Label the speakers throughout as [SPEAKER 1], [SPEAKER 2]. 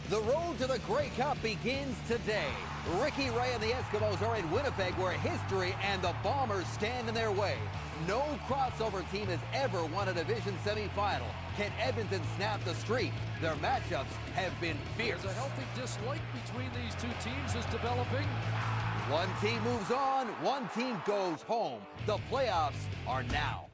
[SPEAKER 1] The road to the Grey Cup begins today. Ricky Ray and the Eskimos are in Winnipeg, where history and the Bombers stand in their way. No crossover team has ever won a division semifinal. Can Edmonton snap the streak? Their matchups have been fierce.
[SPEAKER 2] There's a healthy dislike between these two teams is developing.
[SPEAKER 1] One team moves on, one team goes home. The playoffs are now.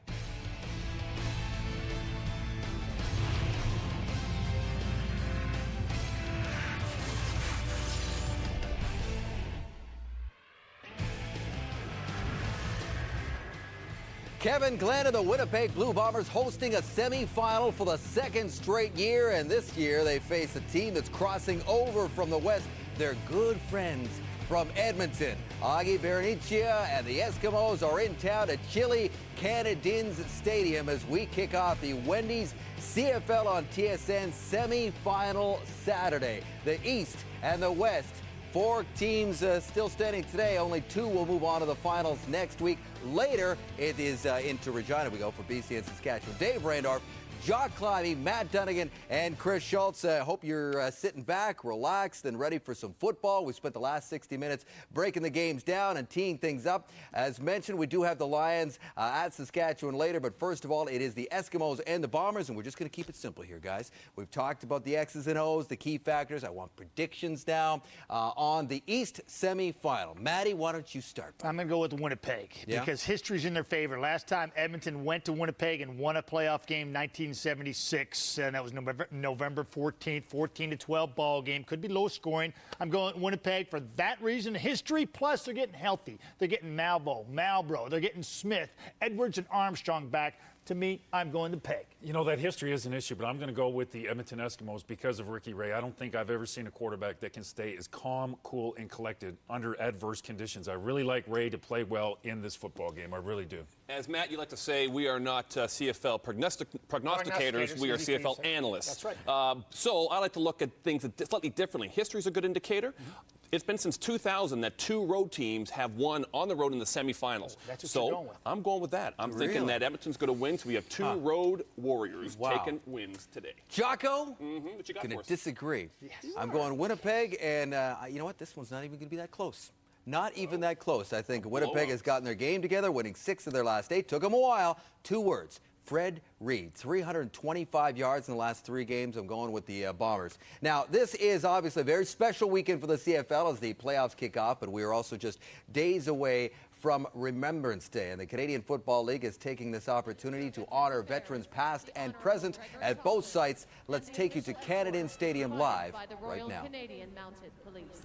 [SPEAKER 1] Kevin Glenn and the Winnipeg Blue Bombers hosting a semifinal for the second straight year, and this year they face a team that's crossing over from the West. They're good friends from Edmonton. Augie Berenicia and the Eskimos are in town at Chili Canadiens Stadium as we kick off the Wendy's CFL on TSN semifinal Saturday. The East and the West. 4 teams still standing today. Only 2 will move on to the finals next week. Later, it is into Regina. We go for BC and Saskatchewan. Dave Randorf, Jock Climbey, Matt Dunnigan, and Chris Schultz. Hope you're sitting back, relaxed, and ready for some football. We spent the last 60 minutes breaking the games down and teeing things up. As mentioned, we do have the Lions at Saskatchewan later, but first of all, it is the Eskimos and the Bombers, and we're just going to keep it simple here, guys. We've talked about the X's and O's, the key factors. I want predictions now on the East semifinal. Maddie, why don't you start?
[SPEAKER 3] I'm going to go with Winnipeg because history's in their favor. Last time Edmonton went to Winnipeg and won a playoff game, 1976, and that was November 14th, 14-12 ball game. Could be low scoring. I'm going Winnipeg for that reason. History, plus they're getting healthy. They're getting Malbro. They're getting Smith, Edwards, and Armstrong back. To me, I'm going to Peg.
[SPEAKER 2] You know, that history is an issue, but I'm going to go with the Edmonton Eskimos because of Ricky Ray. I don't think I've ever seen a quarterback that can stay as calm, cool, and collected under adverse conditions. I really like Ray to play well in this football game. I really do.
[SPEAKER 4] As Matt, you like to say, we are not CFL prognosticators. We are CFL analysts.
[SPEAKER 3] That's right.
[SPEAKER 4] So I like to look at things slightly differently. History is a good indicator. Mm-hmm. It's been since 2000 that 2 road teams have won on the road in the semifinals.
[SPEAKER 3] That's what you're going with.
[SPEAKER 4] I'm going with that. I'm thinking that Edmonton's going to win, so we have 2 road warriors taking wins today.
[SPEAKER 1] Jocko?
[SPEAKER 4] Mm-hmm. What you got
[SPEAKER 1] Gonna
[SPEAKER 4] for us?
[SPEAKER 1] disagree.
[SPEAKER 3] Yes.
[SPEAKER 1] I'm going Winnipeg, and you know what? This one's not even going to be that close. Not even that close. I think Winnipeg has gotten their game together, winning 6 of their last 8. Took them a while. 2 words. Fred Reed, 325 yards in the last 3 games. I'm going with the Bombers. Now, this is obviously a very special weekend for the CFL as the playoffs kick off, but we are also just days away from Remembrance Day, and the Canadian Football League is taking this opportunity to honor veterans past and present at both sites. Let's take you to Canadian Stadium live right now.
[SPEAKER 5] Canadian Mounted Police.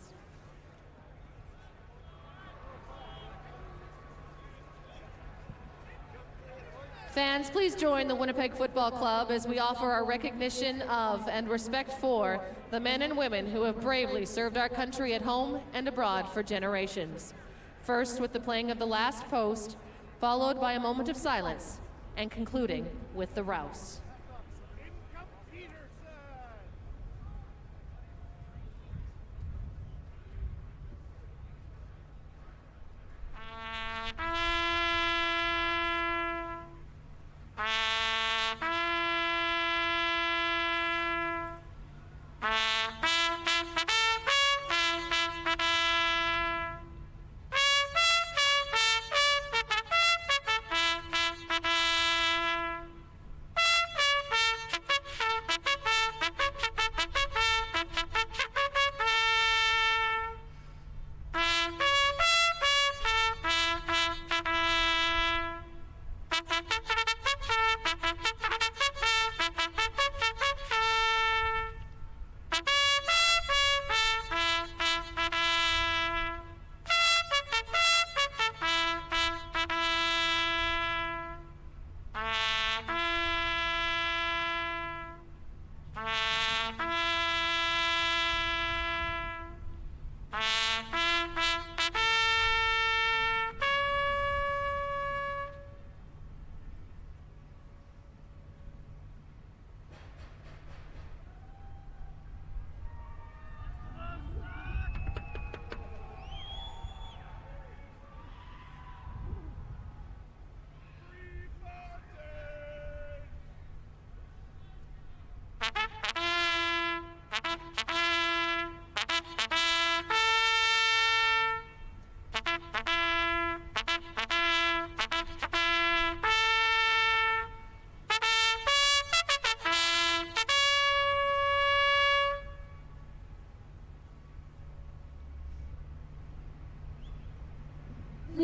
[SPEAKER 5] Fans, please join the Winnipeg Football Club as we offer our recognition of and respect for the men and women who have bravely served our country at home and abroad for generations. First with the playing of the last post, followed by a moment of silence, and concluding with the rouse.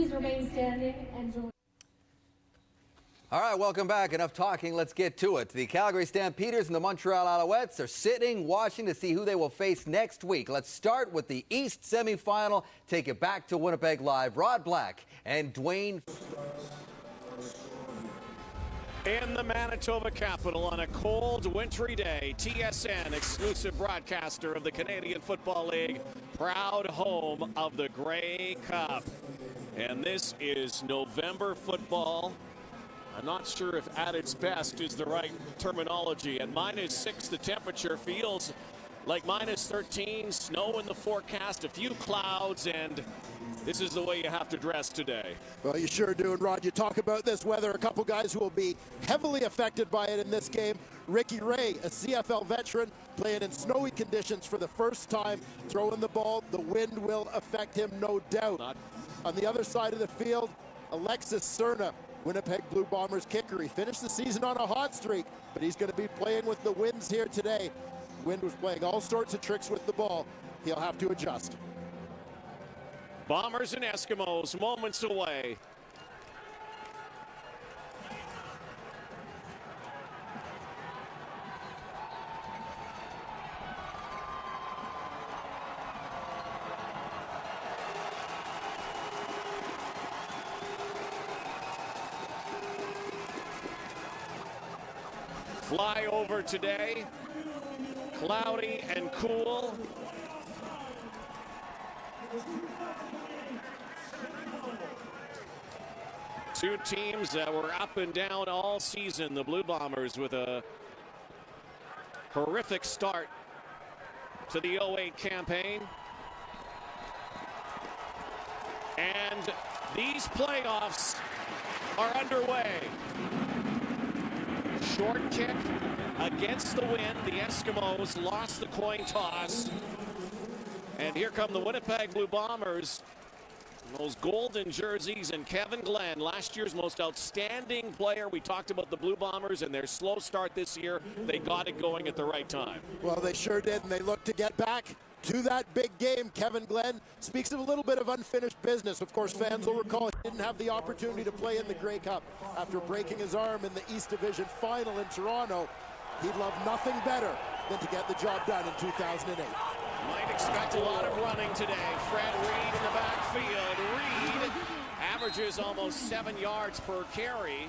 [SPEAKER 5] please remain standing and join.
[SPEAKER 1] All right, welcome back. Enough talking. Let's get to it. The Calgary Stampeders and the Montreal Alouettes are sitting, watching to see who they will face next week. Let's start with the East semifinal. Take it back to Winnipeg Live. Rod Black and Dwayne.
[SPEAKER 6] In the Manitoba capital on a cold, wintry day, TSN, exclusive broadcaster of the Canadian Football League, proud home of the Grey Cup. And this is November football. I'm not sure if at its best is the right terminology. At -6, the temperature feels like -13, snow in the forecast, a few clouds, and this is the way you have to dress today.
[SPEAKER 7] Well, you sure do. And Rod, you talk about this weather. A couple guys who will be heavily affected by it in this game. Ricky Ray, a CFL veteran, playing in snowy conditions for the first time, throwing the ball. The wind will affect him, no doubt. On the other side of the field, Alexis Cerna, Winnipeg Blue Bombers kicker. He finished the season on a hot streak, but he's going to be playing with the Winds here today. Wind was playing all sorts of tricks with the ball. He'll have to adjust.
[SPEAKER 6] Bombers and Eskimos moments away. Fly over today, cloudy and cool. Two teams that were up and down all season. The Blue Bombers with a horrific start to the 08 campaign. And these playoffs are underway. Short kick against the wind. The Eskimos lost the coin toss. And here come the Winnipeg Blue Bombers. Those golden jerseys, and Kevin Glenn, last year's most outstanding player. We talked about the Blue Bombers and their slow start this year. They got it going at the right time.
[SPEAKER 7] Well, they sure did, and they look to get back to that big game. Kevin Glenn speaks of a little bit of unfinished business. Of course, fans will recall he didn't have the opportunity to play in the Grey Cup after breaking his arm in the East Division final in Toronto. He'd love nothing better than to get the job done in 2008.
[SPEAKER 6] Might expect a lot of running today. Fred Reed in the backfield. Reed averages almost 7 yards per carry.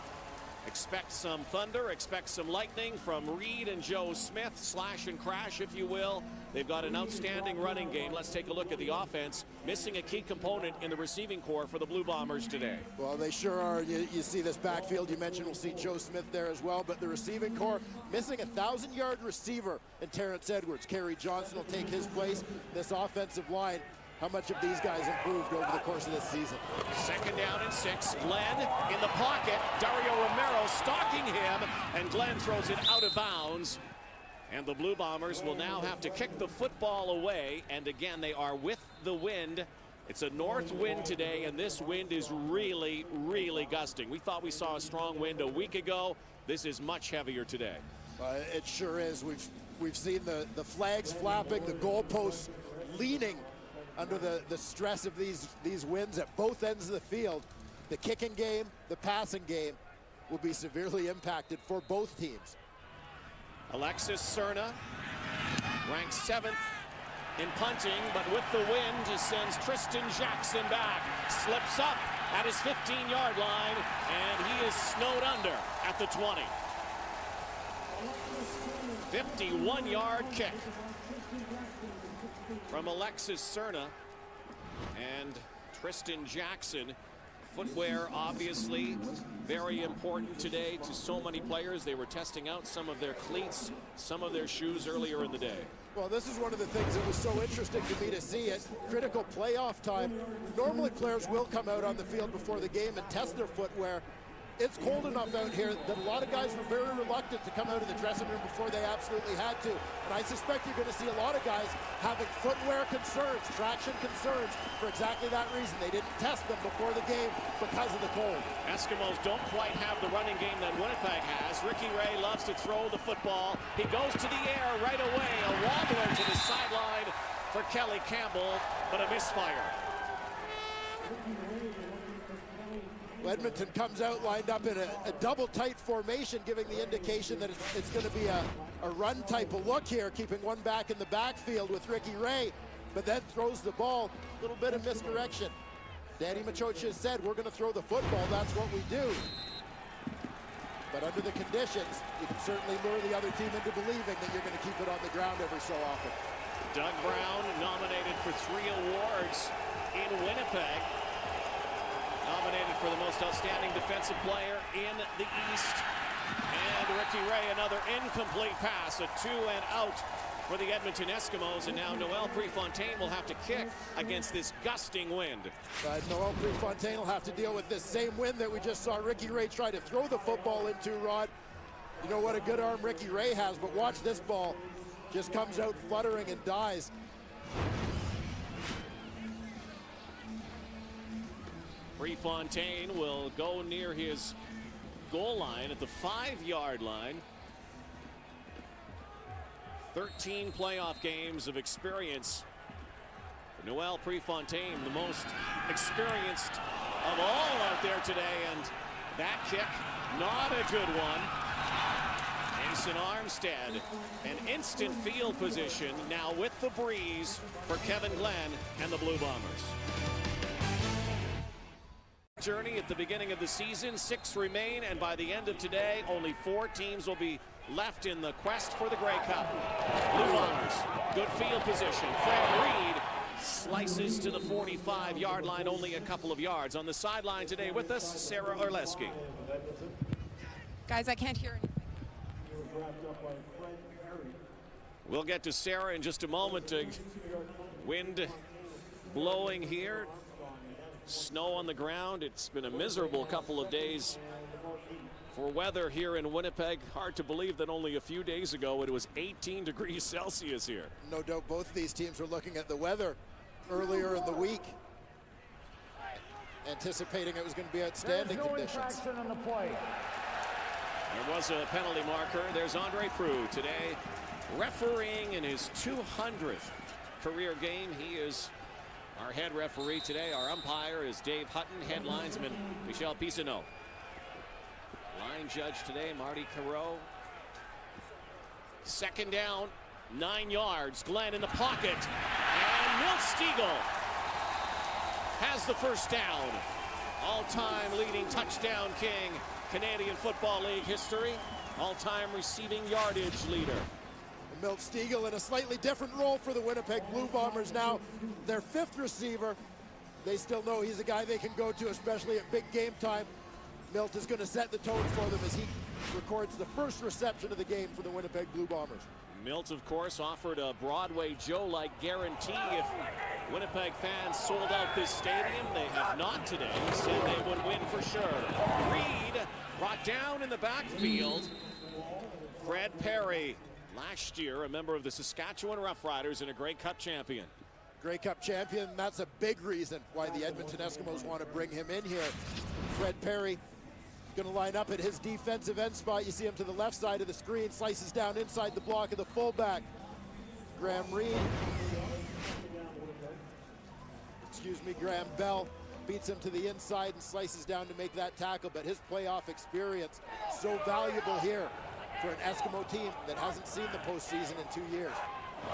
[SPEAKER 6] Expect some thunder, expect some lightning from Reed and Joe Smith. Slash and crash, if you will. They've got an outstanding running game. Let's take a look at the offense. Missing a key component in the receiving corps for the Blue Bombers today.
[SPEAKER 7] Well, they sure are. You see this backfield. You mentioned we'll see Joe Smith there as well. But the receiving corps missing a 1,000-yard receiver in Terrence Edwards. Kerry Johnson will take his place. This offensive line, how much of these guys improved over the course of this season?
[SPEAKER 6] 2nd down and 6. Glenn in the pocket. Dario Romero stalking him, and Glenn throws it out of bounds. And the Blue Bombers will now have to kick the football away. And again, they are with the wind. It's a north wind today, and this wind is really, really gusting. We thought we saw a strong wind a week ago. This is much heavier today.
[SPEAKER 7] It sure is. We've seen the flags flapping, the goalposts leaning under the stress of these winds at both ends of the field. The kicking game, the passing game will be severely impacted for both teams.
[SPEAKER 6] Alexis Cerna ranks 7th in punting, but with the wind just sends Tristan Jackson back. Slips up at his 15-yard line, and he is snowed under at the 20. 51-yard kick from Alexis Cerna and Tristan Jackson. Footwear, obviously, very important today to so many players. They were testing out some of their cleats, some of their shoes earlier in the day.
[SPEAKER 7] Well, this is one of the things that was so interesting to me to see at critical playoff time. Normally, players will come out on the field before the game and test their footwear. It's cold enough out here that a lot of guys were very reluctant to come out of the dressing room before they absolutely had to. And I suspect you're going to see a lot of guys having footwear concerns, traction concerns, for exactly that reason. They didn't test them before the game because of the cold.
[SPEAKER 6] Eskimos don't quite have the running game that Winnipeg has. Ricky Ray loves to throw the football. He goes to the air right away. A wobbler to the sideline for Kelly Campbell, but a misfire.
[SPEAKER 7] Edmonton comes out lined up in a double tight formation, giving the indication that it's going to be a run type of look here, keeping one back in the backfield with Ricky Ray, but then throws the ball. A little bit of misdirection. Danny Machocha said, we're going to throw the football, that's what we do. But under the conditions, you can certainly lure the other team into believing that you're going to keep it on the ground every so often.
[SPEAKER 6] Doug Brown nominated for 3 awards in Winnipeg. Nominated for the most outstanding defensive player in the East. And Ricky Ray, another incomplete pass, a 2-and-out for the Edmonton Eskimos. And now Noel Prefontaine will have to kick against this gusting wind.
[SPEAKER 7] Noel Prefontaine will have to deal with this same wind that we just saw Ricky Ray try to throw the football into, Rod. You know what a good arm Ricky Ray has, but watch this ball. Just comes out fluttering and dies.
[SPEAKER 6] Prefontaine will go near his goal line at the 5-yard line. 13 playoff games of experience. Noel Prefontaine, the most experienced of all out there today, and that kick, not a good one. Mason Armstead, an instant field position now with the breeze for Kevin Glenn and the Blue Bombers. Journey at the beginning of the season, 6 remain, and by the end of today, only 4 teams will be left in the quest for the Grey Cup. Blue Bombers, good field position. Fred Reed slices to the 45-yard line, only a couple of yards. On the sideline today with us, Sarah Orleski.
[SPEAKER 8] Guys, I can't hear anything.
[SPEAKER 6] We'll get to Sarah in just a moment. Wind blowing here. Snow on the ground. It's been a miserable couple of days for weather here in Winnipeg. Hard to believe that only a few days ago it was 18 degrees Celsius here.
[SPEAKER 7] No doubt both these teams were looking at the weather earlier in the week, anticipating it was going to be outstanding conditions.
[SPEAKER 3] On the play.
[SPEAKER 6] There was a penalty marker. There's Andre Proulx today refereeing in his 200th career game. He is our head referee today. Our umpire is Dave Hutton. Head linesman Michel Pisanot. Line judge today, Marty Carreau. 2nd down, 9 yards. Glenn in the pocket. And Milt Stegall has the first down. All-time leading touchdown king, Canadian Football League history. All-time receiving yardage leader.
[SPEAKER 7] Milt Stegall in a slightly different role for the Winnipeg Blue Bombers now. Their 5th receiver. They still know he's a guy they can go to, especially at big game time. Milt is going to set the tone for them as he records the first reception of the game for the Winnipeg Blue Bombers.
[SPEAKER 6] Milt, of course, offered a Broadway Joe-like guarantee if Winnipeg fans sold out this stadium. They have not today. He said they would win for sure. Reed brought down in the backfield. Fred Perry, last year a member of the Saskatchewan Roughriders and a Grey Cup champion.
[SPEAKER 7] Grey Cup champion, that's a big reason why the Edmonton Eskimos want to bring him in here. Fred Perry going to line up at his defensive end spot. You see him to the left side of the screen, slices down inside the block of the fullback. Graham Bell beats him to the inside and slices down to make that tackle, but his playoff experience so valuable here for an Eskimo team that hasn't seen the postseason in 2 years.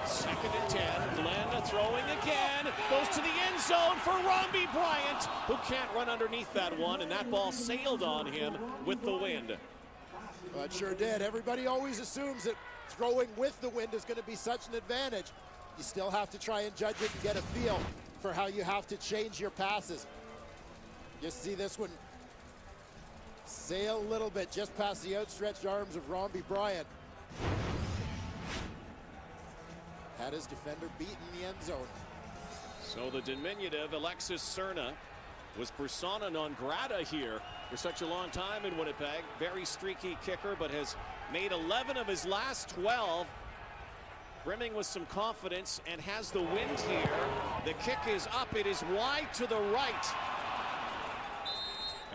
[SPEAKER 6] 2nd and 10. Glenn throwing again. Goes to the end zone for Romby Bryant, who can't run underneath that one, and that ball sailed on him with the wind.
[SPEAKER 7] Well, it sure did. Everybody always assumes that throwing with the wind is going to be such an advantage. You still have to try and judge it and get a feel for how you have to change your passes. Just see this one sail a little bit just past the outstretched arms of Romby Bryant. Had his defender beat in the end zone.
[SPEAKER 6] So the diminutive Alexis Cerna was persona non grata here for such a long time in Winnipeg. Very streaky kicker, but has made 11 of his last 12. Brimming with some confidence and has the wind here. The kick is up. It is wide to the right.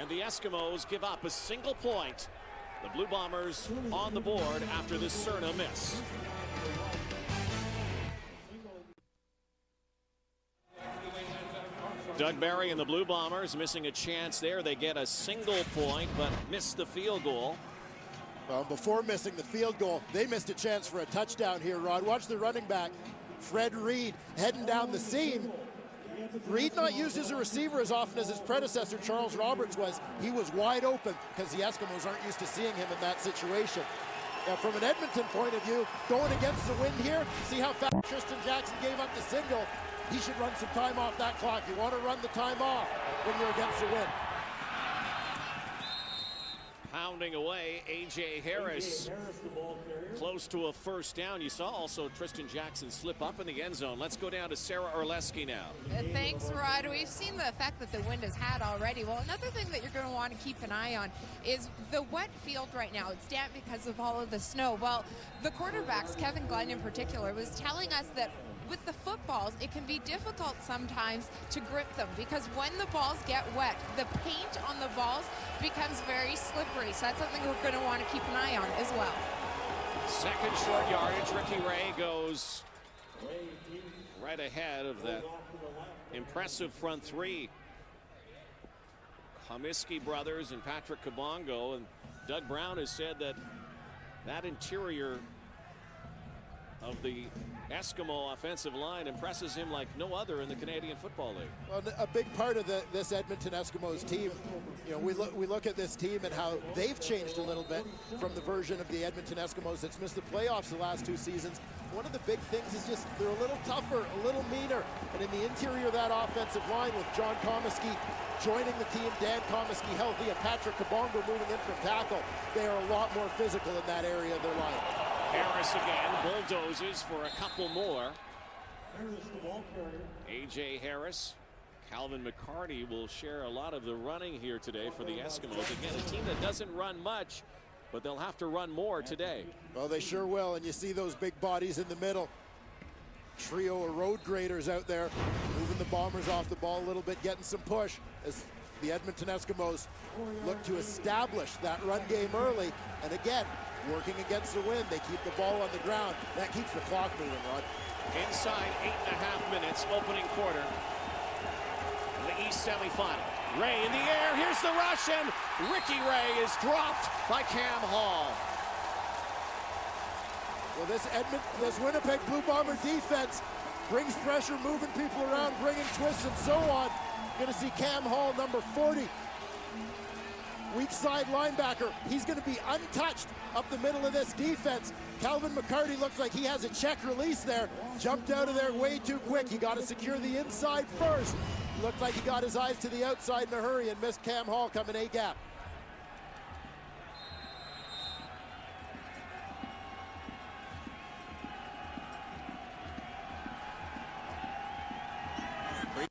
[SPEAKER 6] And the Eskimos give up a single point. The Blue Bombers on the board after this Cerna miss. Doug Barry and the Blue Bombers missing a chance there. They get a single point, but missed the field goal.
[SPEAKER 7] Well, before missing the field goal, they missed a chance for a touchdown here, Rod. Watch the running back, Fred Reed, heading down the seam. Reed not used as a receiver as often as his predecessor, Charles Roberts, was. He was wide open because the Eskimos aren't used to seeing him in that situation. Now, from an Edmonton point of view, going against the wind here, see how fast Tristan Jackson gave up the single. He should run some time off that clock. You want to run the time off when you're against the wind.
[SPEAKER 6] Pounding away, A.J. Harris close to a first down. You saw also Tristan Jackson slip up in the end zone. Let's go down to Sarah Orleski now.
[SPEAKER 8] Thanks, Rod. We've seen the effect that the wind has had already. Well, another thing that you're going to want to keep an eye on is the wet field right now. It's damp because of all of the snow. Well, the quarterbacks, Kevin Glenn in particular, was telling us that with the footballs, it can be difficult sometimes to grip them because when the balls get wet, the paint on the balls becomes very slippery. So that's something we're going to want to keep an eye on as well.
[SPEAKER 6] Second short yardage. Ricky Ray goes right ahead of that impressive front three. Comiskey brothers and Patrick Kabongo, and Doug Brown has said that interior of the Eskimo offensive line impresses him like no other in the Canadian Football League.
[SPEAKER 7] Well, a big part of this Edmonton Eskimos team, you know, we look at this team and how they've changed a little bit from the version of the Edmonton Eskimos that's missed the playoffs the last 2 seasons. One of the big things is just they're a little tougher, a little meaner. And in the interior of that offensive line with John Comiskey joining the team, Dan Comiskey healthy, and Patrick Kabongo moving in from tackle, they are a lot more physical in that area of their line.
[SPEAKER 6] Harris again, bulldozes for a couple more. A.J. Harris, Calvin McCarty will share a lot of the running here today for the Eskimos. Again, a team that doesn't run much, but they'll have to run more today.
[SPEAKER 7] Well, they sure will, and you see those big bodies in the middle. Trio of road graders out there, moving the Bombers off the ball a little bit, getting some push as the Edmonton Eskimos look to establish that run game early. And again, working against the wind, they keep the ball on the ground. That keeps the clock moving, Rod.
[SPEAKER 6] Inside 8.5 minutes, opening quarter. The East semifinal. Ray in the air, here's the rush, and Ricky Ray is dropped by Cam Hall.
[SPEAKER 7] Well, this Winnipeg Blue Bomber defense brings pressure, moving people around, bringing twists and so on. Going to see Cam Hall, number 40, weak side linebacker. He's going to be untouched up the middle of this defense. Calvin McCarty looks like he has a check release there. Jumped out of there way too quick. He got to secure the inside first. Looked like he got his eyes to the outside in a hurry and missed Cam Hall coming A-gap.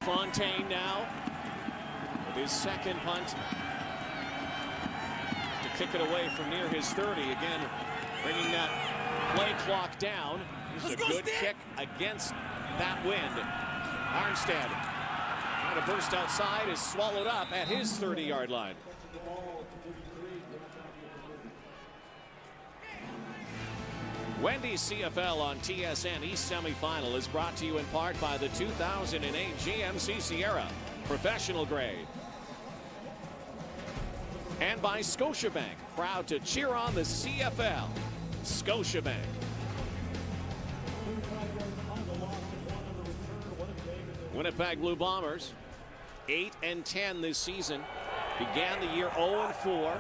[SPEAKER 6] Fontaine now with his second punt to kick it away from near his 30. Again, bringing that play clock down. This is a good kick against that wind. Armstead trying to burst outside, is swallowed up at his 30-yard line. Wendy's CFL on TSN East Semifinal is brought to you in part by the 2008 GMC Sierra, professional grade. And by Scotiabank, proud to cheer on the CFL. Scotiabank. Winnipeg Blue Bombers, 8-10 this season. Began the year 0-4.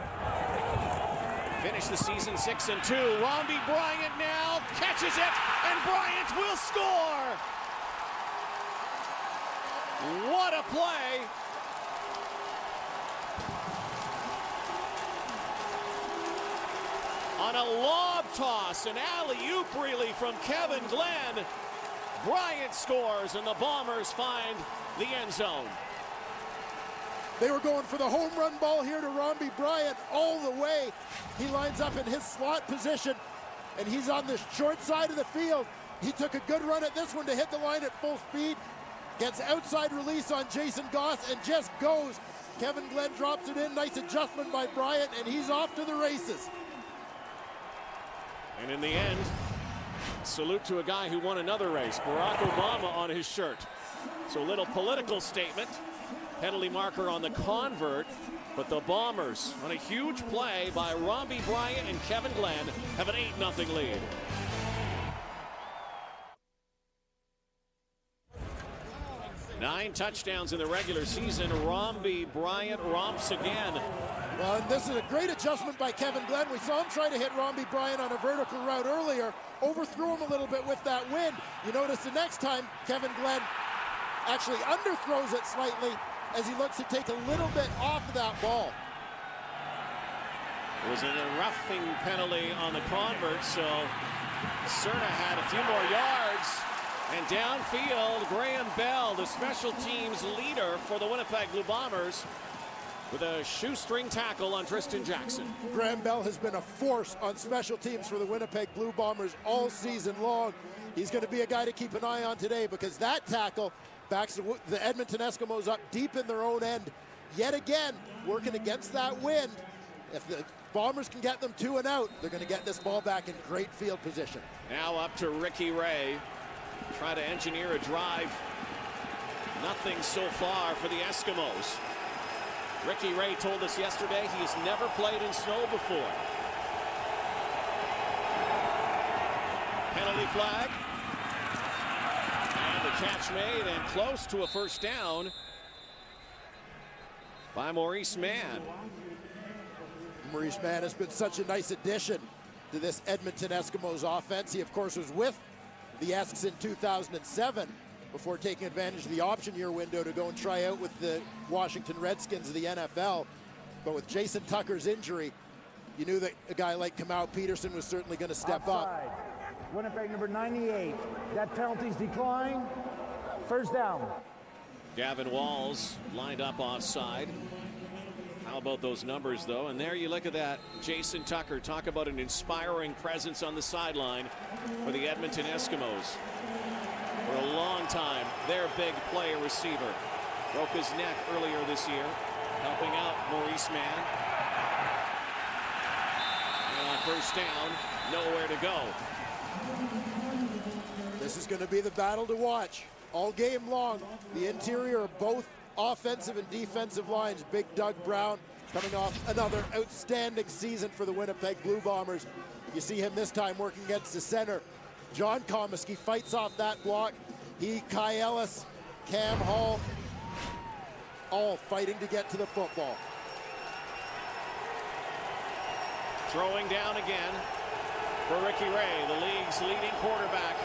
[SPEAKER 6] Finished the season 6-2. Romby Bryant now catches it, and Bryant will score. What a play. On a lob toss, an alley-oop really from Kevin Glenn. Bryant scores, and the Bombers find the end zone.
[SPEAKER 7] They were going for the home run ball here to Romby Bryant all the way. He lines up in his slot position, and he's on the short side of the field. He took a good run at this one to hit the line at full speed. Gets outside release on Jason Goss and just goes. Kevin Glenn drops it in. Nice adjustment by Bryant, and he's off to the races.
[SPEAKER 6] And in the end, salute to a guy who won another race. Barack Obama on his shirt. So a little political statement Penalty marker on the convert, but the Bombers, on a huge play by Robbie Bryant and Kevin Glenn, have an 8-0 lead. Nine touchdowns in the regular season. Robbie Bryant romps again.
[SPEAKER 7] Well, and this is a great adjustment by Kevin Glenn. We saw him try to hit Robbie Bryant on a vertical route earlier, overthrew him a little bit with that wind. You notice the next time Kevin Glenn actually underthrows it slightly as he looks to take a little bit off of that ball.
[SPEAKER 6] It was a roughing penalty on the convert, so Cerna had a few more yards. And downfield, Graham Bell, the special teams leader for the Winnipeg Blue Bombers, with a shoestring tackle on Tristan Jackson.
[SPEAKER 7] Graham Bell has been a force on special teams for the Winnipeg Blue Bombers all season long. He's going to be a guy to keep an eye on today, because that tackle backs the Edmonton Eskimos up deep in their own end. Yet again, working against that wind. If the Bombers can get them 2 and out, they're going to get this ball back in great field position.
[SPEAKER 6] Now up to Ricky Ray. Try to engineer a drive. Nothing so far for the Eskimos. Ricky Ray told us yesterday he has never played in snow before. Penalty flag. And the catch made, and close to a first down by Maurice Mann.
[SPEAKER 7] Maurice Mann has been such a nice addition to this Edmonton Eskimos offense. He, of course, was with the Esks in 2007 before taking advantage of the option year window to go and try out with the Washington Redskins of the NFL. But with Jason Tucker's injury, you knew that a guy like Kamau Peterson was certainly going to step up.
[SPEAKER 9] Winnipeg number 98. That penalty's declined. First down.
[SPEAKER 6] Gavin Walls lined up offside. How about those numbers, though? And there you look at that. Jason Tucker, talk about an inspiring presence on the sideline for the Edmonton Eskimos. For a long time, their big play receiver. Broke his neck earlier this year, helping out Maurice Mann. And on first down, nowhere to go.
[SPEAKER 7] This is going to be the battle to watch all game long. The interior of both offensive and defensive lines. Big Doug Brown coming off another outstanding season for the Winnipeg Blue Bombers. You see him this time working against the center. John Comiskey fights off that block. He, Kai Ellis, Cam Hall, all fighting to get to the football.
[SPEAKER 6] Throwing down again for Ricky Ray, the league's leading quarterback.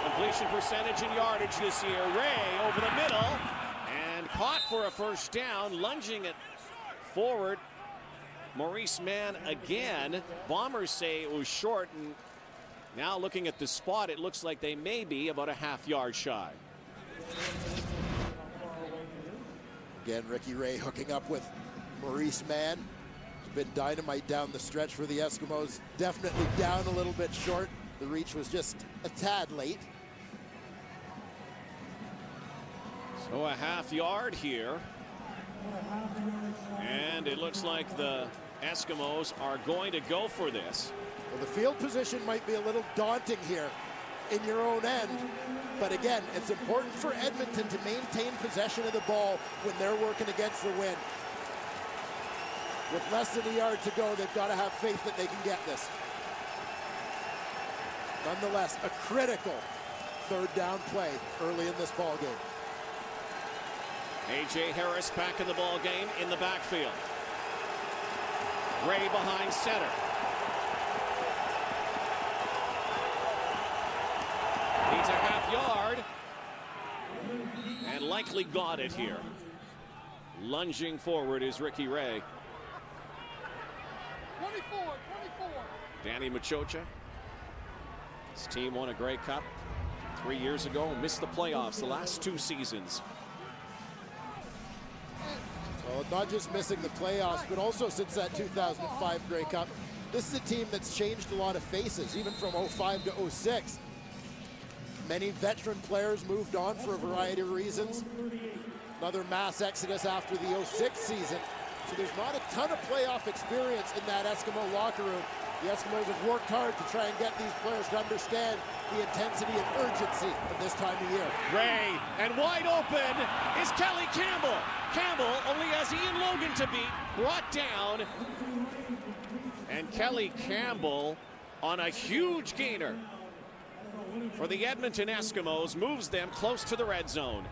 [SPEAKER 6] Completion percentage and yardage this year. Ray over the middle. And caught for a first down, lunging it forward. Maurice Mann again. Bombers say it was short, and now looking at the spot, it looks like they may be about a half-yard shy.
[SPEAKER 7] Again, Ricky Ray hooking up with Maurice Mann. It's been dynamite down the stretch for the Eskimos. Definitely down a little bit short. The reach was just a tad late.
[SPEAKER 6] So a half yard here. And it looks like the Eskimos are going to go for this.
[SPEAKER 7] Well, the field position might be a little daunting here in your own end. But again, it's important for Edmonton to maintain possession of the ball when they're working against the wind. With less than a yard to go, they've got to have faith that they can get this. Nonetheless, a critical third down play early in this ball game.
[SPEAKER 6] A.J. Harris back in the ball game in the backfield. Ray behind center. Needs a half yard. And likely got it here. Lunging forward is Ricky Ray.
[SPEAKER 10] 24.
[SPEAKER 6] Danny Machocha. His team won a Grey Cup 3 years ago. Missed the playoffs the last 2 seasons.
[SPEAKER 7] Well, not just missing the playoffs, but also since that 2005 Grey Cup, this is a team that's changed a lot of faces, even from 05 to 06. Many veteran players moved on for a variety of reasons. Another mass exodus after the 06 season. So there's not a ton of playoff experience in that Eskimo locker room. The Eskimos have worked hard to try and get these players to understand the intensity and urgency of this time of year.
[SPEAKER 6] Ray, and wide open is Kelly Campbell. Campbell only has Ian Logan to beat, brought down. And Kelly Campbell on a huge gainer for the Edmonton Eskimos, moves them close to the red zone.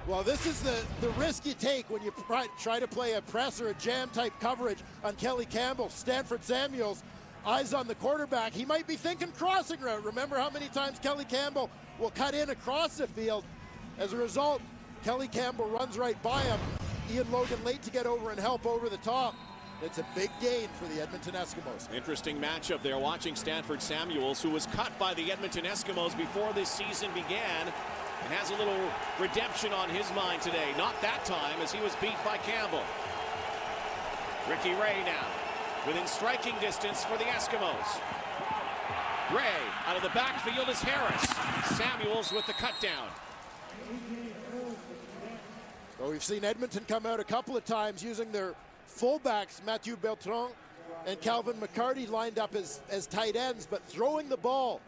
[SPEAKER 7] Well, this is the risk you take when you try to play a press or a jam type coverage on Kelly Campbell. Stanford Samuels, eyes on the quarterback. He might be thinking crossing route. Remember how many times Kelly Campbell will cut in across the field. As a result, Kelly Campbell runs right by him. Ian Logan late to get over and help over the top. It's a big gain for the Edmonton Eskimos.
[SPEAKER 6] Interesting matchup there, watching Stanford Samuels, who was cut by the Edmonton Eskimos before this season began, and has a little redemption on his mind today. Not that time, as he was beat by Campbell. Ricky Ray now, within striking distance for the Eskimos. Ray out of the backfield is Harris. Samuels with the cut down.
[SPEAKER 7] Well, we've seen Edmonton come out a couple of times using their fullbacks, Mathieu Bertrand and Calvin McCarty, lined up as tight ends, but throwing the ball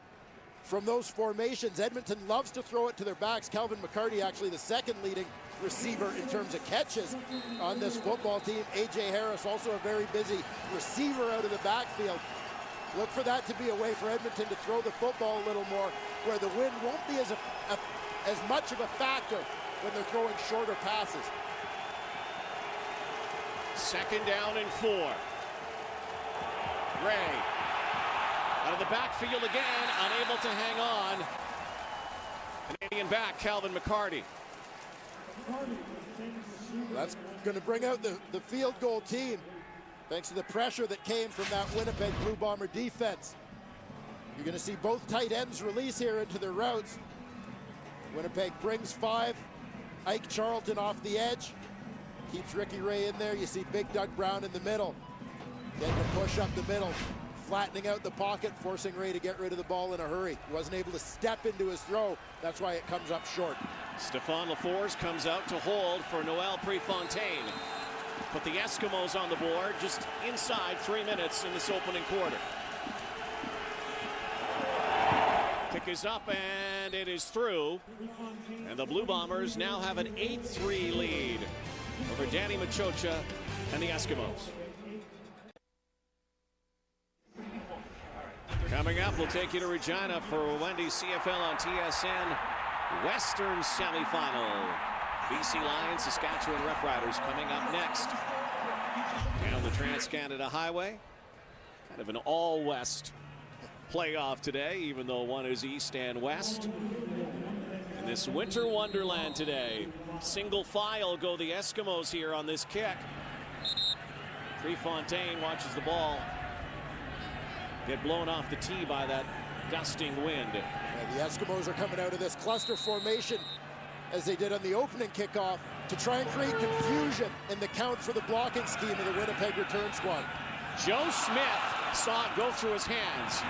[SPEAKER 7] from those formations. Edmonton loves to throw it to their backs. Calvin McCarty actually the second leading receiver in terms of catches on this football team. A.J. Harris also a very busy receiver out of the backfield. Look for that to be a way for Edmonton to throw the football a little more, where the wind won't be as much of a factor when they're throwing shorter passes.
[SPEAKER 6] Second down and 4. Ray out of the backfield again, unable to hang on. Canadian back, Calvin McCarty.
[SPEAKER 7] That's going to bring out the field goal team, thanks to the pressure that came from that Winnipeg Blue Bomber defense. You're going to see both tight ends release here into their routes. Winnipeg brings 5. Ike Charlton off the edge. Keeps Ricky Ray in there. You see Big Doug Brown in the middle. Getting to push up the middle, flattening out the pocket, forcing Ray to get rid of the ball in a hurry. He wasn't able to step into his throw. That's why it comes up short.
[SPEAKER 6] Stephane Laforce comes out to hold for Noel Prefontaine. Put the Eskimos on the board just inside 3 minutes in this opening quarter. Kick is up and it is through. And the Blue Bombers now have an 8-3 lead over Danny Machocha and the Eskimos. Coming up, we'll take you to Regina for Wendy's CFL on TSN Western semifinal. BC Lions, Saskatchewan Roughriders coming up next. Down the Trans-Canada Highway. Kind of an all-West playoff today, even though one is East and West. In this winter wonderland today, single file go the Eskimos here on this kick. Prefontaine watches the ball get blown off the tee by that gusting wind.
[SPEAKER 7] The Eskimos are coming out of this cluster formation, as they did on the opening kickoff, to try and create confusion in the count for the blocking scheme of the Winnipeg return squad.
[SPEAKER 6] Joe Smith saw it go through his hands.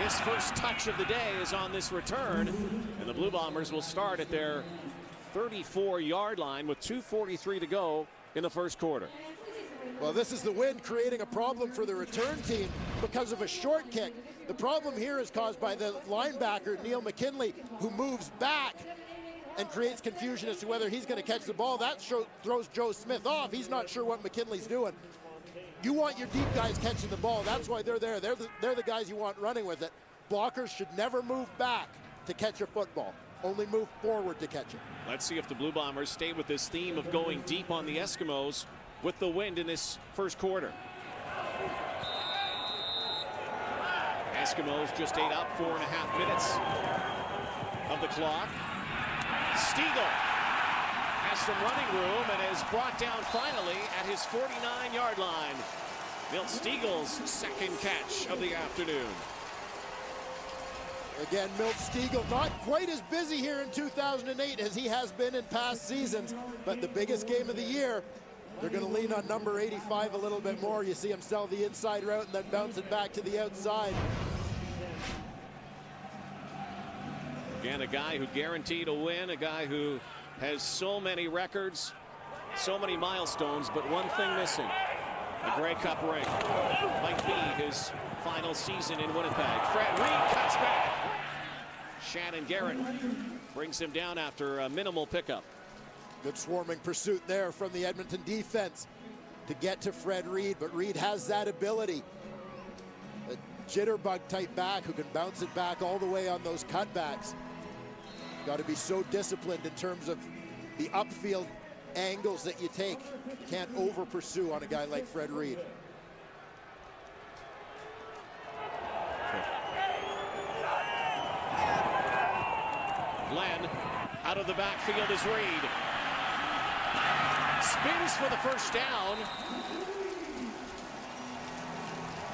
[SPEAKER 6] His first touch of the day is on this return, and the Blue Bombers will start at their 34-yard line with 2:43 to go in the first quarter.
[SPEAKER 7] Well, this is the wind creating a problem for the return team because of a short kick. The problem here is caused by the linebacker, Neil McKinley, who moves back and creates confusion as to whether he's going to catch the ball. That throws Joe Smith off. He's not sure what McKinley's doing. You want your deep guys catching the ball. That's why they're there. They're the guys you want running with it. Blockers should never move back to catch a football. Only move forward to catch it.
[SPEAKER 6] Let's see if the Blue Bombers stay with this theme of going deep on the Eskimos with the wind in this first quarter. Eskimos just ate up 4.5 minutes of the clock. Stiegel has some running room and is brought down finally at his 49-yard line. Milt Stiegel's second catch of the afternoon.
[SPEAKER 7] Again, Milt Stiegel not quite as busy here in 2008 as he has been in past seasons, but the biggest game of the year, they're going to lean on number 85 a little bit more. You see him sell the inside route and then bounce it back to the outside.
[SPEAKER 6] Again, a guy who guaranteed a win, a guy who has so many records, so many milestones, but one thing missing. A Grey Cup ring might be his final season in Winnipeg. Fred Reed cuts back. Shannon Garrett brings him down after a minimal pickup.
[SPEAKER 7] Good swarming pursuit there from the Edmonton defense to get to Fred Reed, but Reed has that ability. A jitterbug type back who can bounce it back all the way on those cutbacks. Got to be so disciplined in terms of the upfield angles that you take. You can't over pursue on a guy like Fred Reed.
[SPEAKER 6] Glenn out of the backfield is Reed. Spins for the first down.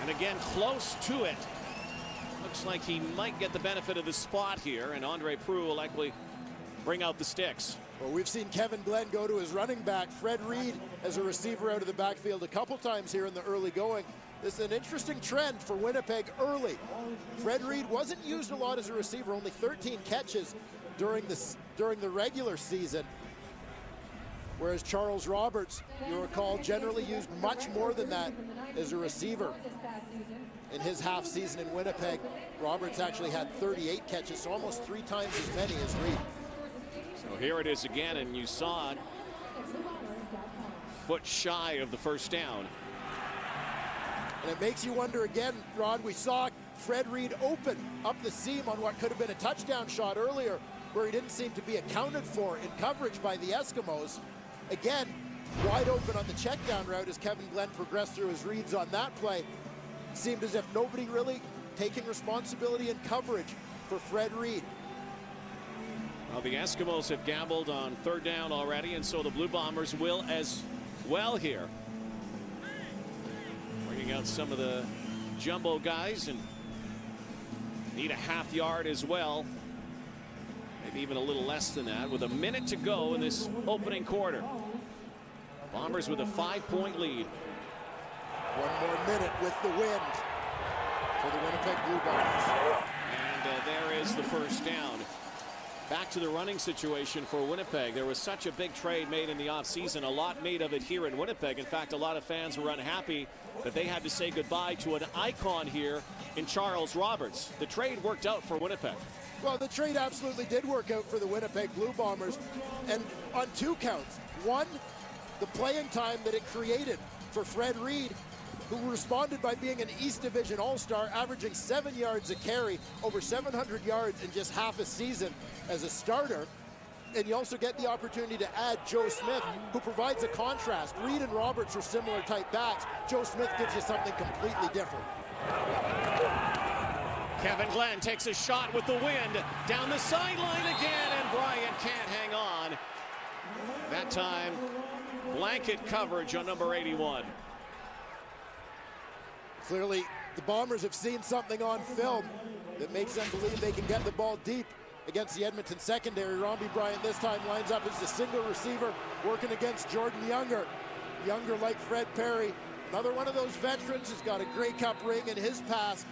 [SPEAKER 6] And again, close to it. Looks like he might get the benefit of the spot here, and Andre Proulx will likely bring out the sticks.
[SPEAKER 7] Well, we've seen Kevin Glenn go to his running back, Fred Reed, as a receiver out of the backfield a couple times here in the early going. This is an interesting trend for Winnipeg early. Fred Reed wasn't used a lot as a receiver, only 13 catches during the regular season. Whereas Charles Roberts, you recall, generally used much more than that as a receiver. In his half season in Winnipeg, Roberts actually had 38 catches, so almost 3 times as many as Reed.
[SPEAKER 6] So here it is again, and you saw it. Foot shy of the first down.
[SPEAKER 7] And it makes you wonder again, Rod, we saw Fred Reed open up the seam on what could have been a touchdown shot earlier, where he didn't seem to be accounted for in coverage by the Eskimos. Again, wide open on the check down route as Kevin Glenn progressed through his reads on that play. Seemed as if nobody really taking responsibility in coverage for Fred Reed.
[SPEAKER 6] Well, the Eskimos have gambled on third down already, and so the Blue Bombers will as well here. Bringing out some of the jumbo guys and need a half yard as well. Maybe even a little less than that with a minute to go in this opening quarter. Bombers with a 5-point lead.
[SPEAKER 7] 1 more minute with the wind for the Winnipeg Blue Bombers.
[SPEAKER 6] And there is the first down. Back to the running situation for Winnipeg. There was such a big trade made in the offseason, a lot made of it here in Winnipeg. In fact, a lot of fans were unhappy that they had to say goodbye to an icon here in Charles Roberts. The trade worked out for Winnipeg.
[SPEAKER 7] Well, the trade absolutely did work out for the Winnipeg Blue Bombers, and on 2 counts. One, the playing time that it created for Fred Reed, who responded by being an East Division All-Star, averaging 7 yards a carry, over 700 yards in just half a season as a starter. And you also get the opportunity to add Joe Smith, who provides a contrast. Reed and Roberts are similar type backs. Joe Smith gives you something completely different.
[SPEAKER 6] Kevin Glenn takes a shot with the wind down the sideline again, and Bryant can't hang on. That time, blanket coverage on number 81.
[SPEAKER 7] Clearly, the Bombers have seen something on film that makes them believe they can get the ball deep against the Edmonton secondary. Romby Bryant this time lines up as the single receiver, working against Jordan Younger. Younger, like Fred Perry, another one of those veterans who's got a Grey Cup ring in his past.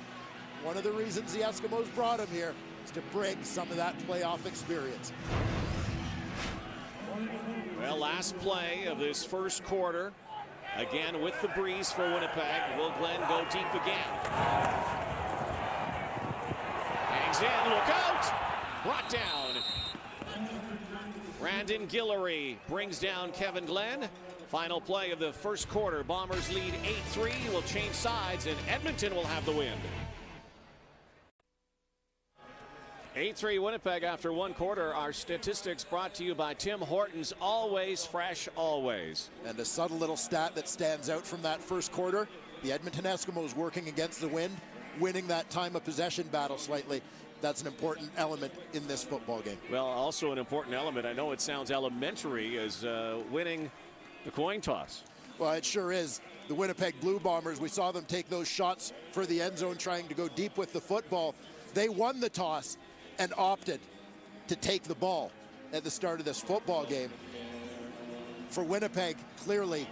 [SPEAKER 7] One of the reasons the Eskimos brought him here is to bring some of that playoff experience.
[SPEAKER 6] Well, last play of this first quarter. Again with the breeze for Winnipeg. Will Glenn go deep again? Hangs in, look out! Brought down. Brandon Guillory brings down Kevin Glenn. Final play of the first quarter. Bombers lead 8-3, will change sides, and Edmonton will have the win. 8-3 Winnipeg after 1 quarter. Our statistics brought to you by Tim Hortons. Always fresh, always.
[SPEAKER 7] And a subtle little stat that stands out from that first quarter, the Edmonton Eskimos working against the wind, winning that time of possession battle slightly. That's an important element in this football game.
[SPEAKER 6] Well, also an important element, I know it sounds elementary, is winning the coin toss.
[SPEAKER 7] Well, it sure is. The Winnipeg Blue Bombers, we saw them take those shots for the end zone trying to go deep with the football. They won the toss and opted to take the ball at the start of this football game. For Winnipeg, clearly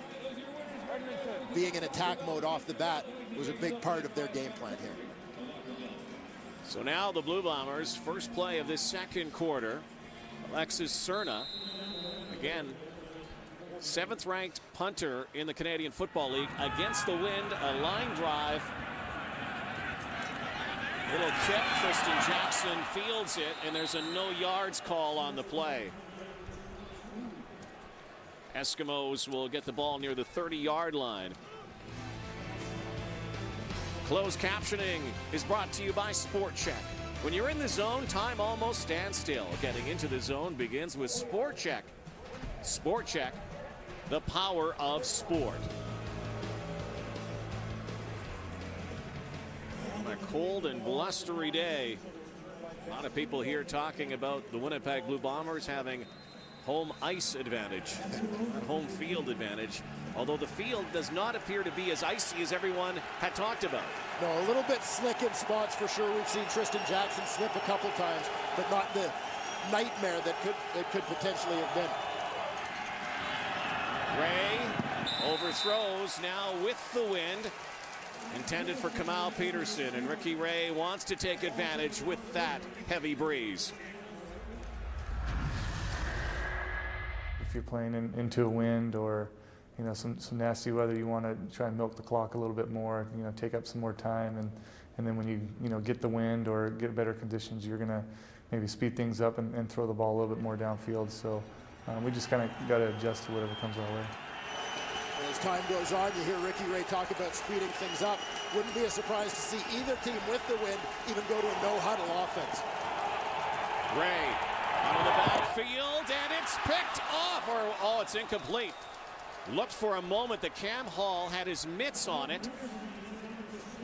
[SPEAKER 7] being in attack mode off the bat was a big part of their game plan here.
[SPEAKER 6] So now the Blue Bombers, first play of this second quarter. Alexis Cerna, again, 7th ranked punter in the Canadian Football League, against the wind, a line drive. Little kick, Tristan Jackson fields it, and there's a no yards call on the play. Eskimos will get the ball near the 30-yard line. Closed captioning is brought to you by Sport Check. When you're in the zone, time almost stands still. Getting into the zone begins with Sport Check. Sport Check, the power of sport. On a cold and blustery day, a lot of people here talking about the Winnipeg Blue Bombers having home ice advantage, home field advantage, although the field does not appear to be as icy as everyone had talked about.
[SPEAKER 7] No, a little bit slick in spots for sure. We've seen Tristan Jackson slip a couple times, but not the nightmare that it could potentially have been.
[SPEAKER 6] Ray overthrows now with the wind. Intended for Kamal Peterson, and Ricky Ray wants to take advantage with that heavy breeze.
[SPEAKER 10] If you're playing into a wind or some nasty weather, you want to try and milk the clock a little bit more, take up some more time, and then when you get the wind or get better conditions, you're going to maybe speed things up and throw the ball a little bit more downfield. So we just kind of got to adjust to whatever comes our way.
[SPEAKER 7] As time goes on, you hear Ricky Ray talk about speeding things up. Wouldn't be a surprise to see either team with the wind even go to a no-huddle offense.
[SPEAKER 6] Ray out of the backfield, and it's picked off, or it's incomplete. Looked for a moment that Cam Hall had his mitts on it,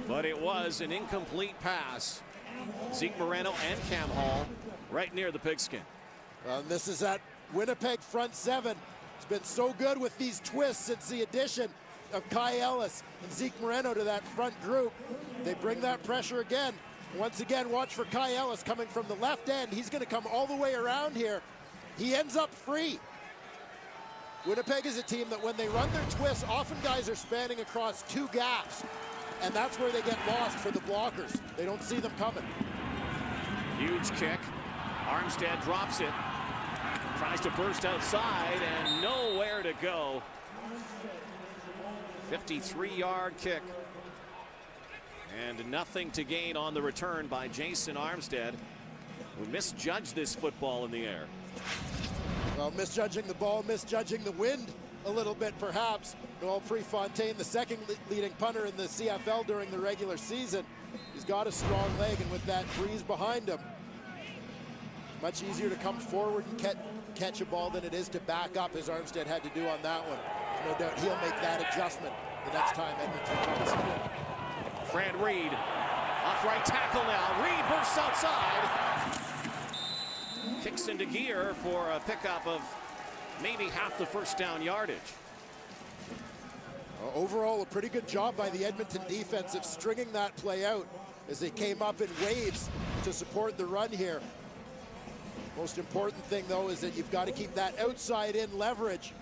[SPEAKER 6] but it was an incomplete pass. Zeke Moreno and Cam Hall right near the pigskin.
[SPEAKER 7] This is that Winnipeg front seven. It's been so good with these twists since the addition of Kai Ellis and Zeke Moreno to that front group. They bring that pressure again. Once again, watch for Kai Ellis coming from the left end. He's going to come all the way around here. He ends up free. Winnipeg is a team that when they run their twists, often guys are spanning across two gaps, and that's where they get lost for the blockers. They don't see them coming.
[SPEAKER 6] Huge kick. Armstead drops it. Tries to burst outside and nowhere to go. 53-yard kick. And nothing to gain on the return by Jason Armstead, who misjudged this football in the air.
[SPEAKER 7] Well, misjudging the ball, misjudging the wind a little bit perhaps. Noel Prefontaine, the second leading punter in the CFL during the regular season. He's got a strong leg, and with that breeze behind him, much easier to come forward and catch a ball than it is to back up, as Armstead had to do on that one. No doubt he'll make that adjustment the next time Edmonton comes.
[SPEAKER 6] Fred Reed, off right tackle now. Reed bursts outside. Kicks into gear for a pickup of maybe half the first down yardage.
[SPEAKER 7] Overall, a pretty good job by the Edmonton defense of stringing that play out as they came up in waves to support the run here. Most important thing, though, is that you've got to keep that outside-in leverage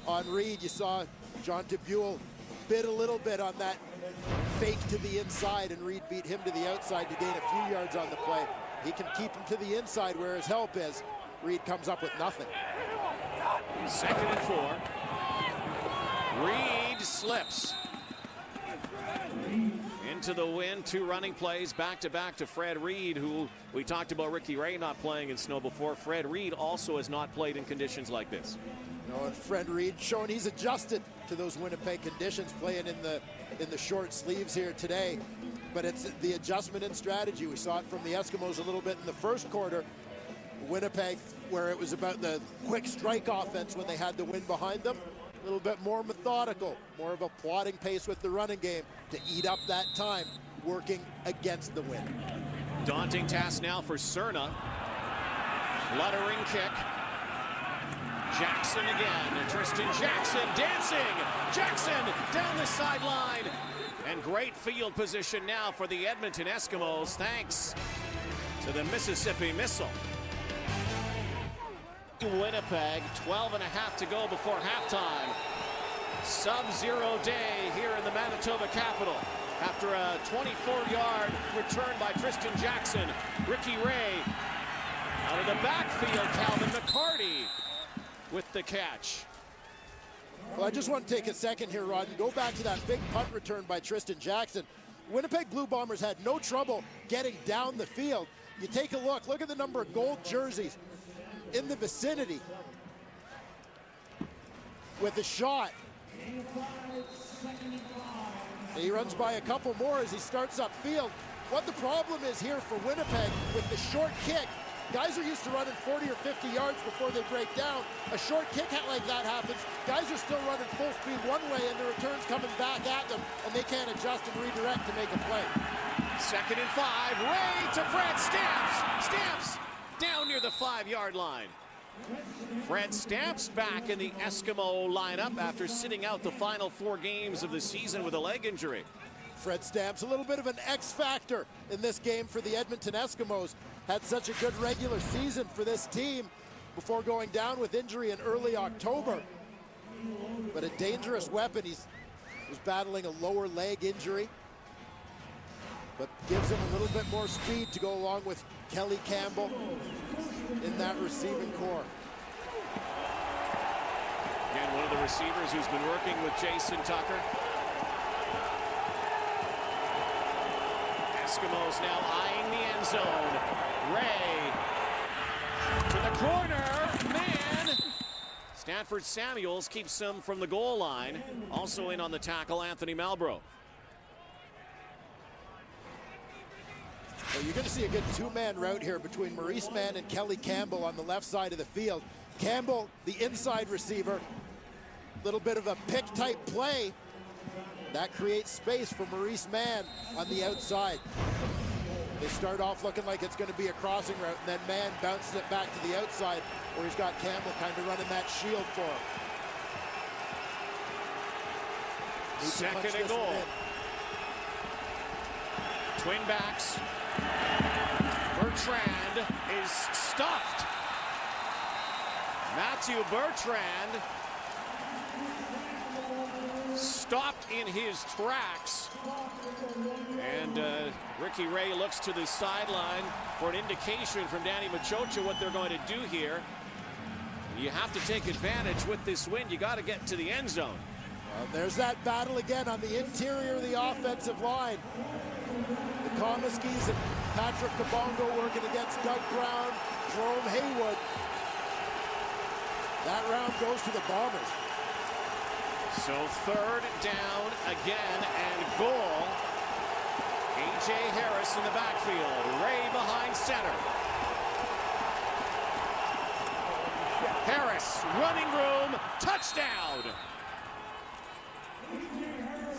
[SPEAKER 7] on Reed. You saw John DeBuel bid a little bit on that fake to the inside, and Reed beat him to the outside to gain a few yards on the play. He can keep him to the inside where his help is. Reed comes up with nothing.
[SPEAKER 6] 2nd and 4. Reed slips. Into the wind, 2 running plays back-to-back to Fred Reed, who we talked about Ricky Ray not playing in snow before. Fred Reed also has not played in conditions like this.
[SPEAKER 7] And Fred Reed showing he's adjusted to those Winnipeg conditions, playing in the short sleeves here today. But it's the adjustment in strategy. We saw it from the Eskimos a little bit in the first quarter. Winnipeg, where it was about the quick strike offense when they had the wind behind them, a little bit more methodical, more of a plodding pace with the running game to eat up that time, working against the wind.
[SPEAKER 6] Daunting task now for Cerna. Fluttering kick. Jackson again, and Tristan Jackson dancing. Jackson down the sideline. And great field position now for the Edmonton Eskimos, thanks to the Mississippi Missile. Winnipeg, 12.5 to go before halftime. Sub-zero day here in the Manitoba capital. After a 24-yard return by Tristan Jackson, Ricky Ray out of the backfield, Calvin McCarty with the catch.
[SPEAKER 7] Well, I just want to take a second here, Rod, and go back to that big punt return by Tristan Jackson. Winnipeg Blue Bombers had no trouble getting down the field. You take a look at the number of gold jerseys in the vicinity with a shot. And he runs by a couple more as he starts upfield. What the problem is here for Winnipeg with the short kick, guys are used to running 40 or 50 yards before they break down. A short kick like that happens, guys are still running full speed one way and the return's coming back at them and they can't adjust and redirect to make a play.
[SPEAKER 6] 2nd and 5, Ray to Fred, Stamps down near the 5-yard line. Fred Stamps back in the Eskimo lineup after sitting out the final 4 games of the season with a leg injury.
[SPEAKER 7] Fred Stamps, a little bit of an X factor in this game for the Edmonton Eskimos. Had such a good regular season for this team before going down with injury in early October. But a dangerous weapon. He was battling a lower leg injury, but gives him a little bit more speed to go along with Kelly Campbell in that receiving core.
[SPEAKER 6] Again, one of the receivers who's been working with Jason Tucker. Eskimos now eyeing the end zone. Ray to the corner, man! Stanford Samuels keeps him from the goal line. Also in on the tackle, Anthony Malbrough.
[SPEAKER 7] Well, you're going to see a good 2-man route here between Maurice Mann and Kelly Campbell on the left side of the field. Campbell, the inside receiver, little bit of a pick type play. That creates space for Maurice Mann on the outside. They start off looking like it's going to be a crossing route, and then Mann bounces it back to the outside where he's got Campbell kind of running that shield for him.
[SPEAKER 6] 2nd and goal. Twin backs. Bertrand is stuffed. Matthew Bertrand stopped in his tracks. And Ricky Ray looks to the sideline for an indication from Danny Machocha what they're going to do here. You have to take advantage with this win. You got to get to the end zone.
[SPEAKER 7] Well, there's that battle again on the interior of the offensive line. The Comiskis and Patrick Kabongo working against Doug Brown, Jerome Haywood. That round goes to the Bombers.
[SPEAKER 6] So 3rd down again and goal. A.J. Harris in the backfield. Ray behind center. Harris, running room, touchdown.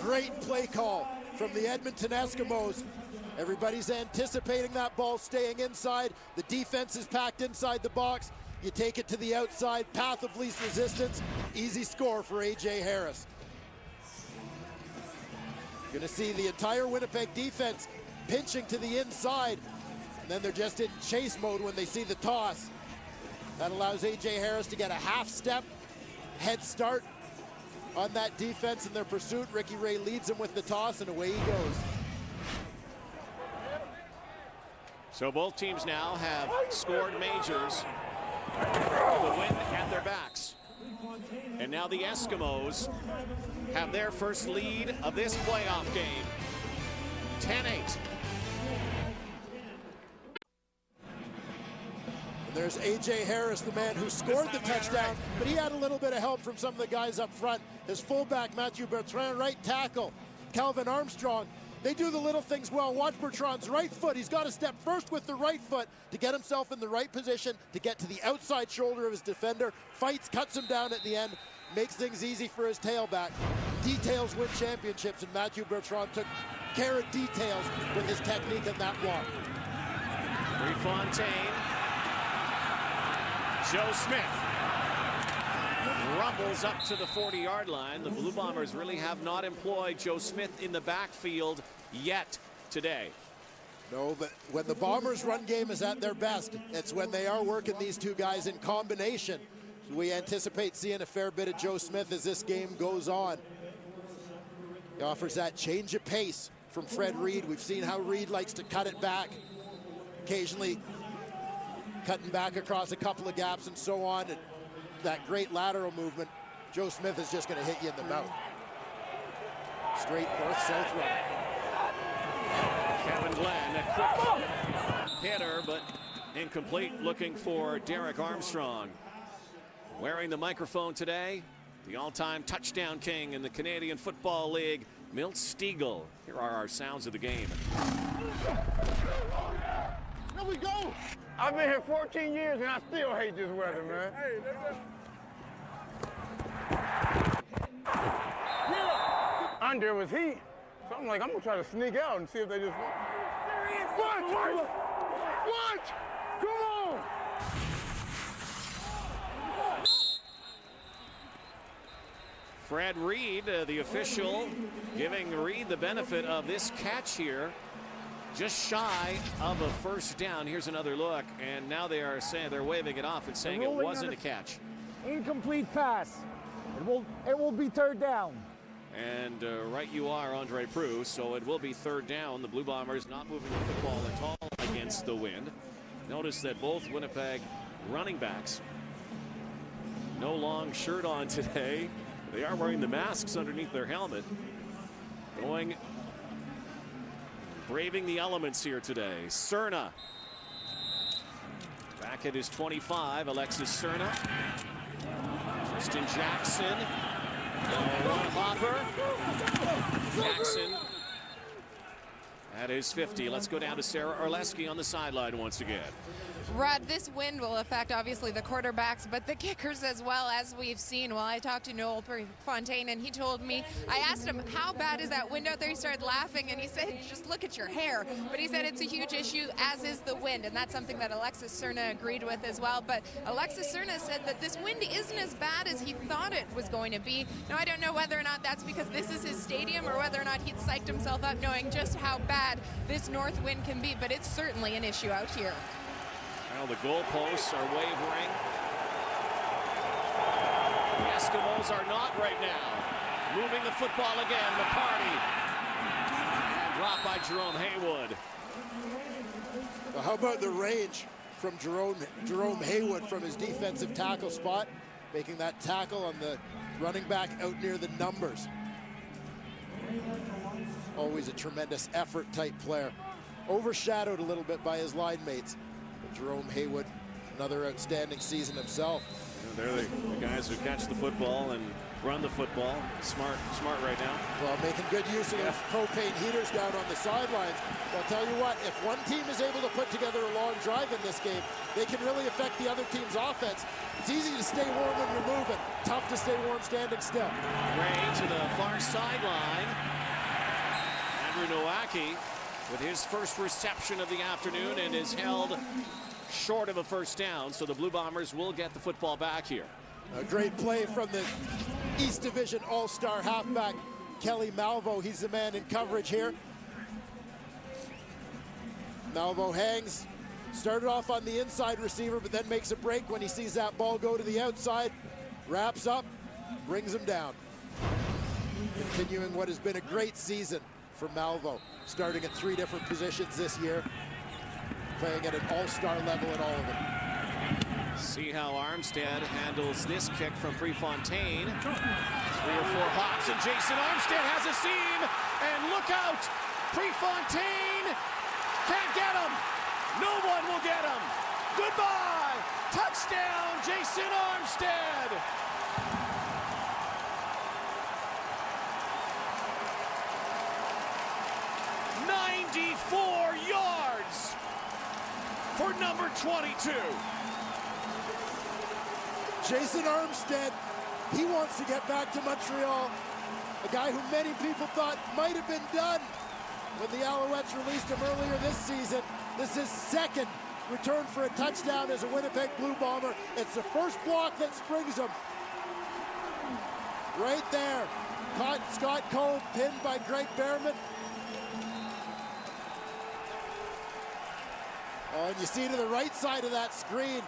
[SPEAKER 7] Great play call from the Edmonton Eskimos. Everybody's anticipating that ball staying inside. The defense is packed inside the box. You take it to the outside, path of least resistance. Easy score for A.J. Harris. You're going to see the entire Winnipeg defense pinching to the inside. And then they're just in chase mode when they see the toss. That allows A.J. Harris to get a half-step head start on that defense in their pursuit. Ricky Ray leads him with the toss, and away he goes.
[SPEAKER 6] So both teams now have scored majors with the win at their backs. And now the Eskimos have their first lead of this playoff game. 10-8.
[SPEAKER 7] There's A.J. Harris, the man who scored the touchdown, but he had a little bit of help from some of the guys up front. His fullback, Matthew Bertrand, right tackle, Calvin Armstrong. They do the little things well. Watch Bertrand's right foot. He's got to step first with the right foot to get himself in the right position, to get to the outside shoulder of his defender. Fights, cuts him down at the end, makes things easy for his tailback. Details win championships, and Matthew Bertrand took care of details with his technique in that block.
[SPEAKER 6] Prefontaine. Joe Smith rumbles up to the 40-yard line. The Blue Bombers really have not employed Joe Smith in the backfield yet today.
[SPEAKER 7] No, but when the Bombers' run game is at their best, it's when they are working these two guys in combination. We anticipate seeing a fair bit of Joe Smith as this game goes on. He offers that change of pace from Fred Reed. We've seen how Reed likes to cut it back, occasionally cutting back across a couple of gaps and so on. And that great lateral movement, Joe Smith is just going to hit you in the mouth. Straight north-south run.
[SPEAKER 6] Kevin Glenn, a quick hitter, but incomplete, looking for Derek Armstrong. Wearing the microphone today, the all-time touchdown king in the Canadian Football League, Milt Stegall. Here are our sounds of the game.
[SPEAKER 11] Here we go. I've been here 14 years and I still hate this weather, man. Under was heat. So I'm like, I'm gonna try to sneak out and see if they just. What? What? Come on!
[SPEAKER 6] Fred Reed, the official, giving Reed the benefit of this catch here. Just shy of a first down. Here's another look, and now they are saying they're waving it off and saying it wasn't a catch.
[SPEAKER 9] Incomplete pass. It will be third down.
[SPEAKER 6] And right you are, Andre Proulx. So it will be third down. The Blue Bombers not moving the football at all against the wind. Notice that both Winnipeg running backs, no long shirt on today. They are wearing the masks underneath their helmet. Braving the elements here today. Cerna. Back at his 25, Alexis Cerna. Tristan Jackson. Ron Hopper. Jackson at his 50. Let's go down to Sarah Orleski on the sideline once again.
[SPEAKER 8] Rod, this wind will affect obviously the quarterbacks, but the kickers as well, as we've seen. Well, I talked to Noel Prefontaine, and he told me, I asked him, how bad is that wind out there? He started laughing, and he said, just look at your hair. But he said it's a huge issue, as is the wind, and that's something that Alexis Cerna agreed with as well. But Alexis Cerna said that this wind isn't as bad as he thought it was going to be. Now, I don't know whether or not that's because this is his stadium or whether or not he'd psyched himself up knowing just how bad this north wind can be, but it's certainly an issue out here.
[SPEAKER 6] Well, the goalposts are wavering. The Eskimos are not right now. Moving the football again. McCarty. And dropped by Jerome Haywood.
[SPEAKER 7] Well, how about the range from Jerome Haywood from his defensive tackle spot, making that tackle on the running back out near the numbers. Always a tremendous effort type player. Overshadowed a little bit by his line mates. Jerome Haywood, another outstanding season himself.
[SPEAKER 6] They're the guys who catch the football and run the football. Smart right now.
[SPEAKER 7] Well, making good use of those propane heaters down on the sidelines. I'll tell you what, if one team is able to put together a long drive in this game, they can really affect the other team's offense. It's easy to stay warm when you're moving. Tough to stay warm standing still.
[SPEAKER 6] Ray to the far sideline. Andrew Nowacki with his first reception of the afternoon and is held short of a first down, so the Blue Bombers will get the football back here.
[SPEAKER 7] A great play from the East Division All-Star halfback, Kelly Malvo. He's the man in coverage here. Malvo hangs, started off on the inside receiver, but then makes a break when he sees that ball go to the outside, wraps up, brings him down. Continuing what has been a great season for Malvo, starting at 3 different positions this year, playing at an all-star level at all of them.
[SPEAKER 6] See how Armstead handles this kick from Prefontaine. 3 or 4 hops, and Jason Armstead has a seam, and look out! Prefontaine can't get him! No one will get him! Goodbye! Touchdown, Jason Armstead! Yards for number 22.
[SPEAKER 7] Jason Armstead, he wants to get back to Montreal. A guy who many people thought might have been done when the Alouettes released him earlier this season. This is his second return for a touchdown as a Winnipeg Blue Bomber. It's the first block that springs him. Right there. Caught Scott Cole, pinned by Greg Behrman. Oh, and you see to the right side of that screen,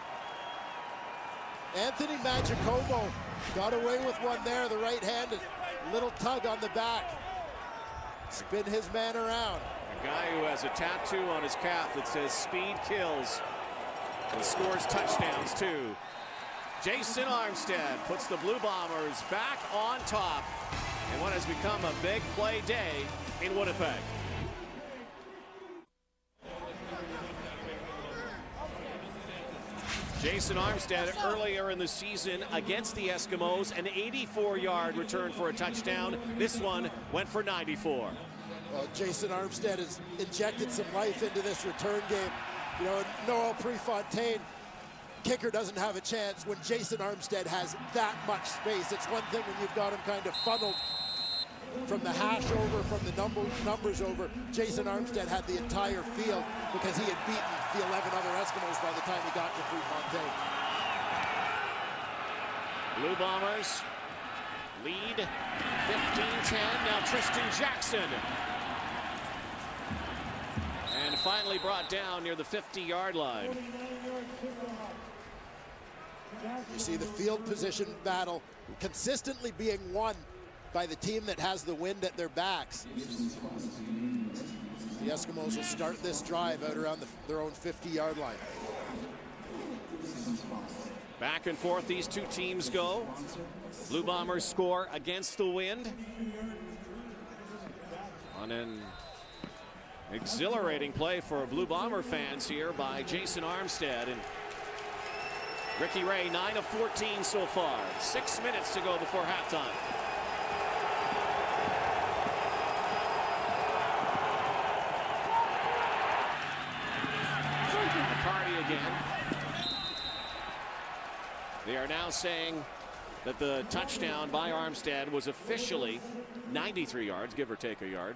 [SPEAKER 7] Anthony Magicomo got away with one there, the right-handed. Little tug on the back. Spin his man around.
[SPEAKER 6] A guy who has a tattoo on his calf that says "Speed Kills" and scores touchdowns too. Jason Armstead puts the Blue Bombers back on top in what has become a big play day in Winnipeg. Jason Armstead earlier in the season against the Eskimos, an 84-yard return for a touchdown. This one went for 94.
[SPEAKER 7] Well, Jason Armstead has injected some life into this return game. You know, Noel Prefontaine, kicker, doesn't have a chance when Jason Armstead has that much space. It's one thing when you've got him kind of funneled from the hash over, from the numbers over. Jason Armstead had the entire field because he had beaten the 11 other Eskimos by the time he got to Prefontaine.
[SPEAKER 6] Blue Bombers lead 15-10. Now Tristan Jackson. And finally brought down near the 50-yard line.
[SPEAKER 7] You see the field position battle consistently being won by the team that has the wind at their backs. The Eskimos will start this drive out around their own 50-yard line.
[SPEAKER 6] Back and forth these two teams go. Blue Bombers score against the wind on an exhilarating play for Blue Bomber fans here by Jason Armstead. And Ricky Ray, 9 of 14 so far. 6 minutes to go before halftime. McCarty again. They are now saying that the touchdown by Armstead was officially 93 yards, give or take a yard.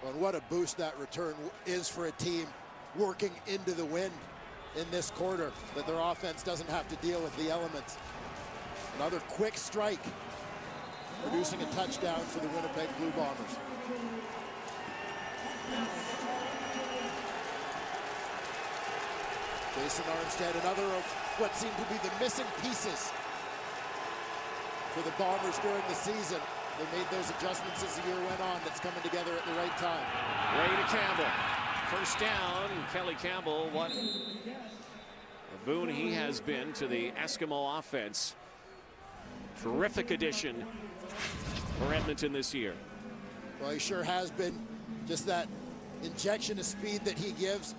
[SPEAKER 7] Well, and what a boost that return is for a team working into the wind in this quarter, that their offense doesn't have to deal with the elements. Another quick strike, producing a touchdown for the Winnipeg Blue Bombers. Jason Armstead, another of what seemed to be the missing pieces for the Bombers during the season. They made those adjustments as the year went on. That's coming together at the right time.
[SPEAKER 6] Ray to Campbell. First down. Kelly Campbell, what a boon he has been to the Eskimo offense. Terrific addition for Edmonton this year.
[SPEAKER 7] Well, he sure has been. Just that injection of speed that he gives,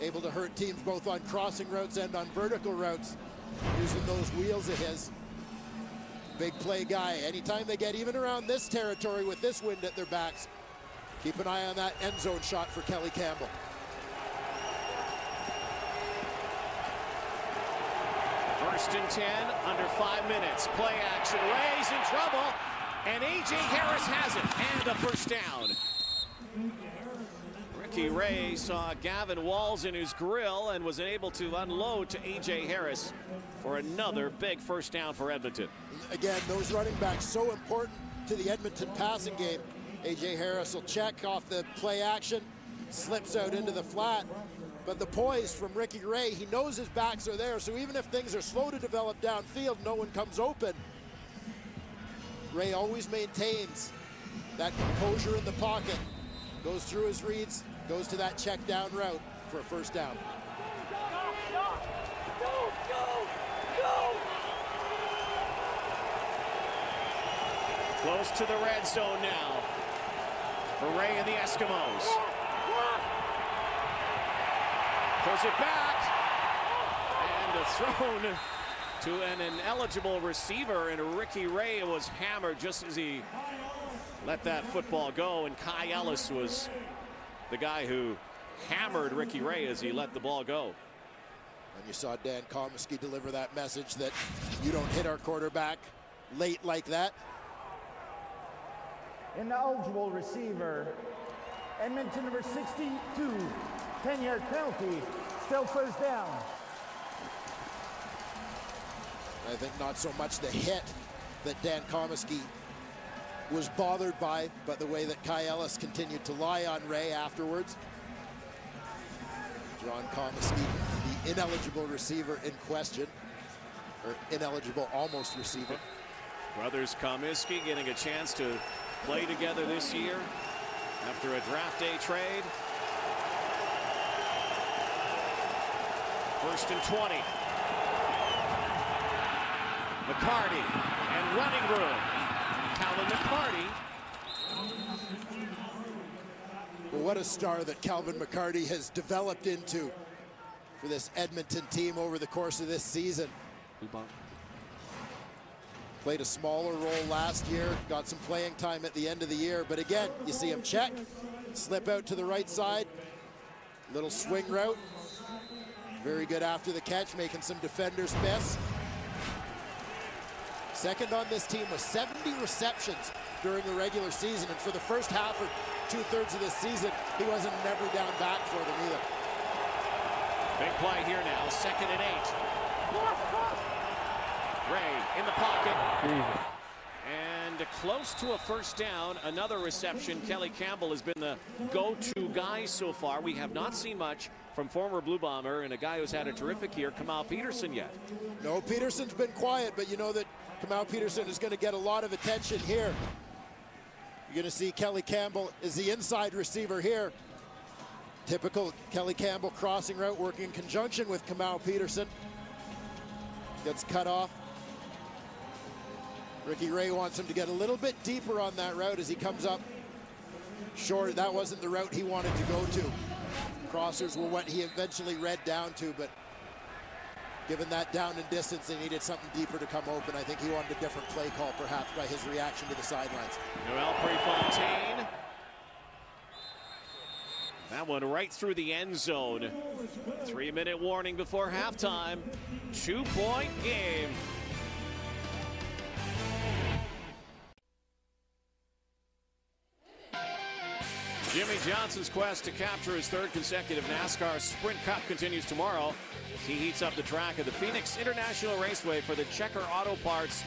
[SPEAKER 7] able to hurt teams both on crossing routes and on vertical routes, using those wheels of his. Big play guy. Anytime they get even around this territory with this wind at their backs, keep an eye on that end zone shot for Kelly Campbell.
[SPEAKER 6] First and 10, under 5 minutes. Play action. Ray's in trouble, and A.J. Harris has it, and a first down. Ricky Ray saw Gavin Walls in his grill and was able to unload to A.J. Harris for another big first down for Edmonton.
[SPEAKER 7] Again, those running backs so important to the Edmonton passing game. A.J. Harris will check off the play action, slips out into the flat. But the poise from Ricky Ray, he knows his backs are there, so even if things are slow to develop downfield, no one comes open. Ray always maintains that composure in the pocket, goes through his reads, goes to that check down route for a first down.
[SPEAKER 6] Close to the red zone now for Ray and the Eskimos. Pulls it back, and thrown to an ineligible receiver, and Ricky Ray was hammered just as he let that football go, and Kai Ellis was the guy who hammered Ricky Ray as he let the ball go.
[SPEAKER 7] And you saw Dan Comiskey deliver that message that you don't hit our quarterback late like that.
[SPEAKER 9] Ineligible receiver, Edmonton number 62, 10-yard penalty, still first down.
[SPEAKER 7] I think not so much the hit that Dan Comiskey was bothered by, but the way that Kai Ellis continued to lie on Ray afterwards. John Comiskey, the ineligible receiver in question, or ineligible almost receiver.
[SPEAKER 6] Brothers Comiskey getting a chance to play together this year after a draft day trade. First and 20. McCarty and running room. Calvin McCarty.
[SPEAKER 7] Well, what a star that Calvin McCarty has developed into for this Edmonton team over the course of this season. Played a smaller role last year, got some playing time at the end of the year, but again, you see him check, slip out to the right side, little swing route. Very good after the catch, making some defenders miss. Second on this team with 70 receptions during the regular season, and for the first half or 2/3 of this season, he wasn't an every down back for them either.
[SPEAKER 6] Big play here now, 2nd and 8. Ray in the pocket. And close to a first down, another reception. Kelly Campbell has been the go-to guy so far. We have not seen much from former Blue Bomber and a guy who's had a terrific year, Kamal Peterson, yet.
[SPEAKER 7] No, Peterson's been quiet, but you know that Kamal Peterson is going to get a lot of attention here. You're going to see Kelly Campbell is the inside receiver here. Typical Kelly Campbell crossing route, working in conjunction with Kamal Peterson. Gets cut off. Ricky Ray wants him to get a little bit deeper on that route as he comes up short. That wasn't the route he wanted to go to. Crossers were what he eventually read down to, but given that down in distance, they needed something deeper to come open. I think he wanted a different play call, perhaps, by his reaction to the sidelines.
[SPEAKER 6] Noel Prefontaine. That one right through the end zone. 3-minute warning before halftime. 2-point game. Jimmy Johnson's quest to capture his 3rd consecutive NASCAR Sprint Cup continues tomorrow. He heats up the track at the Phoenix International Raceway for the Checker Auto Parts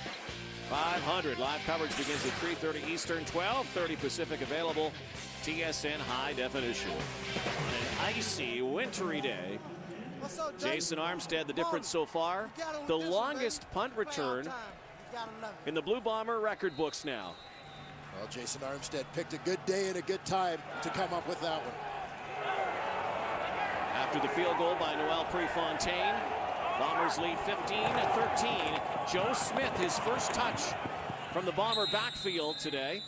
[SPEAKER 6] 500. Live coverage begins at 3:30 Eastern, 12:30 Pacific. Available TSN High Definition. On an icy, wintry day, Jason Armstead, the difference so far, the longest punt return in the Blue Bomber record books now.
[SPEAKER 7] Well, Jason Armstead picked a good day and a good time to come up with that one.
[SPEAKER 6] After the field goal by Noel Prefontaine, Bombers lead 15-13. Joe Smith, his first touch from the Bomber backfield today.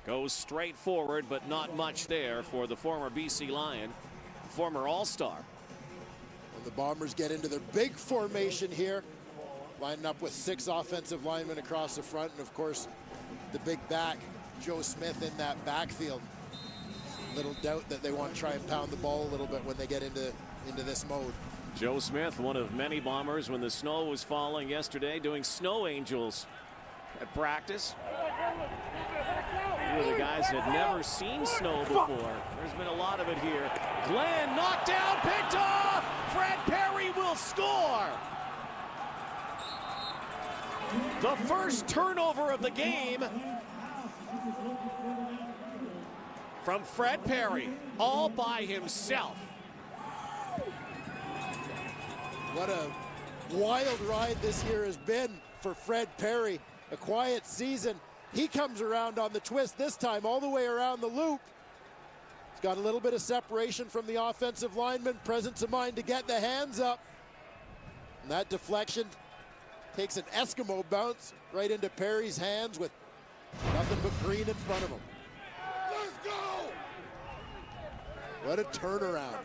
[SPEAKER 6] Goes straight forward, but not much there for the former BC Lion, former All-Star.
[SPEAKER 7] And the Bombers get into their big formation here, lining up with 6 offensive linemen across the front, and of course, the big back, Joe Smith, in that backfield. Little doubt that they want to try and pound the ball a little bit when they get into this mode.
[SPEAKER 6] Joe Smith, one of many Bombers when the snow was falling yesterday, doing snow angels at practice. One of the guys had never seen snow before. There's been a lot of it here. Glenn knocked down, picked off. Fred Perry will score. The first turnover of the game from Fred Perry, all by himself.
[SPEAKER 7] What a wild ride this year has been for Fred Perry. A quiet season. He comes around on the twist this time, all the way around the loop. He's got a little bit of separation from the offensive lineman, presence of mind to get the hands up. And that deflection takes an Eskimo bounce right into Perry's hands with nothing but green in front of him. Let's go! What a turnaround.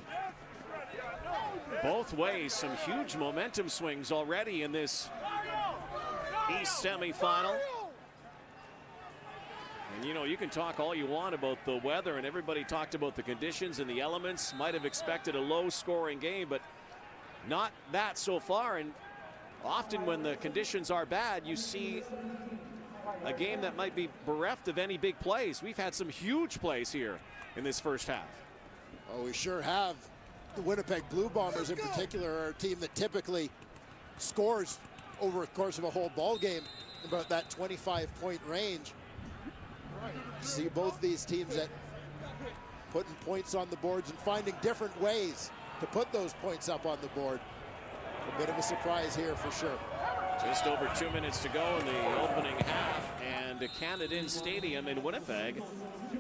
[SPEAKER 6] Both ways, some huge momentum swings already in this East semifinal. And you know, you can talk all you want about the weather, and everybody talked about the conditions and the elements. Might have expected a low-scoring game, but not that so far. And often when the conditions are bad, you see a game that might be bereft of any big plays. We've had some huge plays here in this first half.
[SPEAKER 7] Oh, we sure have. The Winnipeg Blue Bombers in particular are a team that typically scores over the course of a whole ball game about that 25-point range. See both these teams at putting points on the boards and finding different ways to put those points up on the board. A bit of a surprise here for sure.
[SPEAKER 6] Just over 2 minutes to go in the opening half, and Canada Stadium in Winnipeg,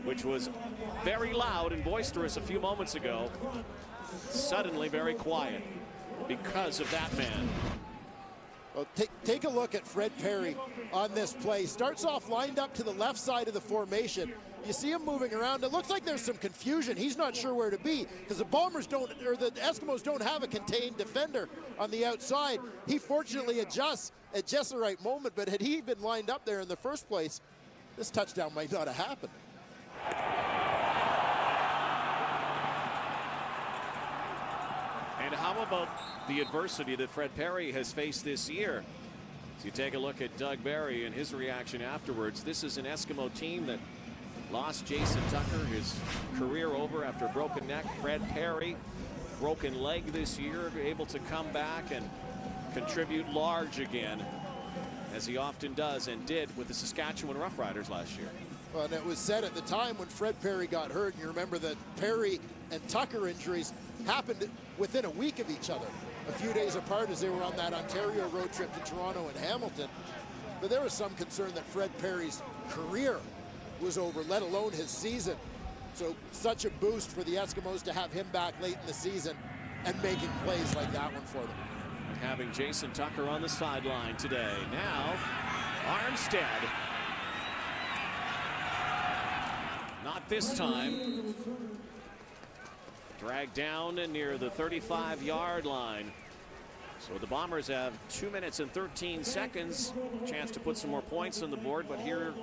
[SPEAKER 6] which was very loud and boisterous a few moments ago, suddenly very quiet because of that man.
[SPEAKER 7] Well, take a look at Fred Perry on this play. Starts off lined up to the left side of the formation, You see him moving around. It looks like there's some confusion. He's not sure where to be because the Bombers don't, or the Eskimos don't have a contained defender on the outside. He fortunately adjusts at just the right moment, but had he been lined up there in the first place, this touchdown might not have happened.
[SPEAKER 6] And how about the adversity that Fred Perry has faced this year? So you take a look at Doug Barry and his reaction afterwards. This is an Eskimo team that lost Jason Tucker, his career over after a broken neck. Fred Perry, broken leg this year, able to come back and contribute large again, as he often does and did with the Saskatchewan Roughriders last year.
[SPEAKER 7] Well, and it was said at the time when Fred Perry got hurt, and you remember that Perry and Tucker injuries happened within a week of each other, a few days apart as they were on that Ontario road trip to Toronto and Hamilton. But there was some concern that Fred Perry's career was over, let alone his season. So such a boost for the Eskimos to have him back late in the season and making plays like that one for them.
[SPEAKER 6] Having Jason Tucker on the sideline today. Now, Armstead. Not this time. Dragged down near the 35-yard line. So the Bombers have 2 minutes and 13 seconds. Chance to put some more points on the board, but here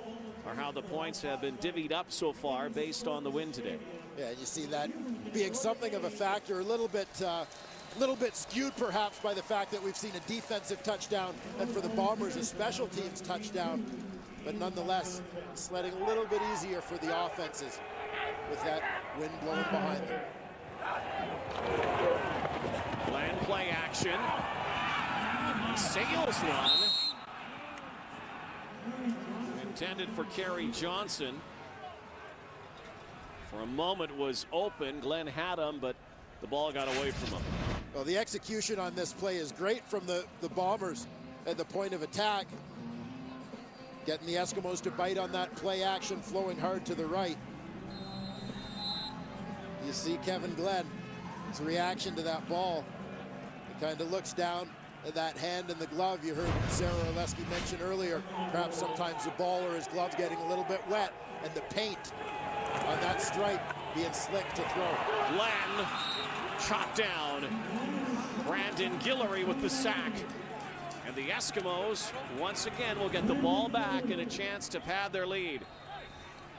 [SPEAKER 6] are how the points have been divvied up so far based on the win today.
[SPEAKER 7] Yeah, you see that being something of a factor, a little bit skewed perhaps by the fact that we've seen a defensive touchdown and for the Bombers a special teams touchdown, but nonetheless sledding a little bit easier for the offenses with that wind blowing behind them.
[SPEAKER 6] Land play action. He sails one. Intended for Kerry Johnson. For a moment was open. Glenn had him, but the ball got away from him.
[SPEAKER 7] Well, the execution on this play is great from the Bombers at the point of attack. Getting the Eskimos to bite on that play action, flowing hard to the right. You see Kevin Glenn, his reaction to that ball. He kind of looks down at that hand in the glove. You heard Sarah Oleski mention earlier, perhaps sometimes the ball or his glove's getting a little bit wet, and the paint on that stripe being slick to throw.
[SPEAKER 6] Glenn chopped down. Brandon Guillory with the sack. And the Eskimos once again will get the ball back and a chance to pad their lead.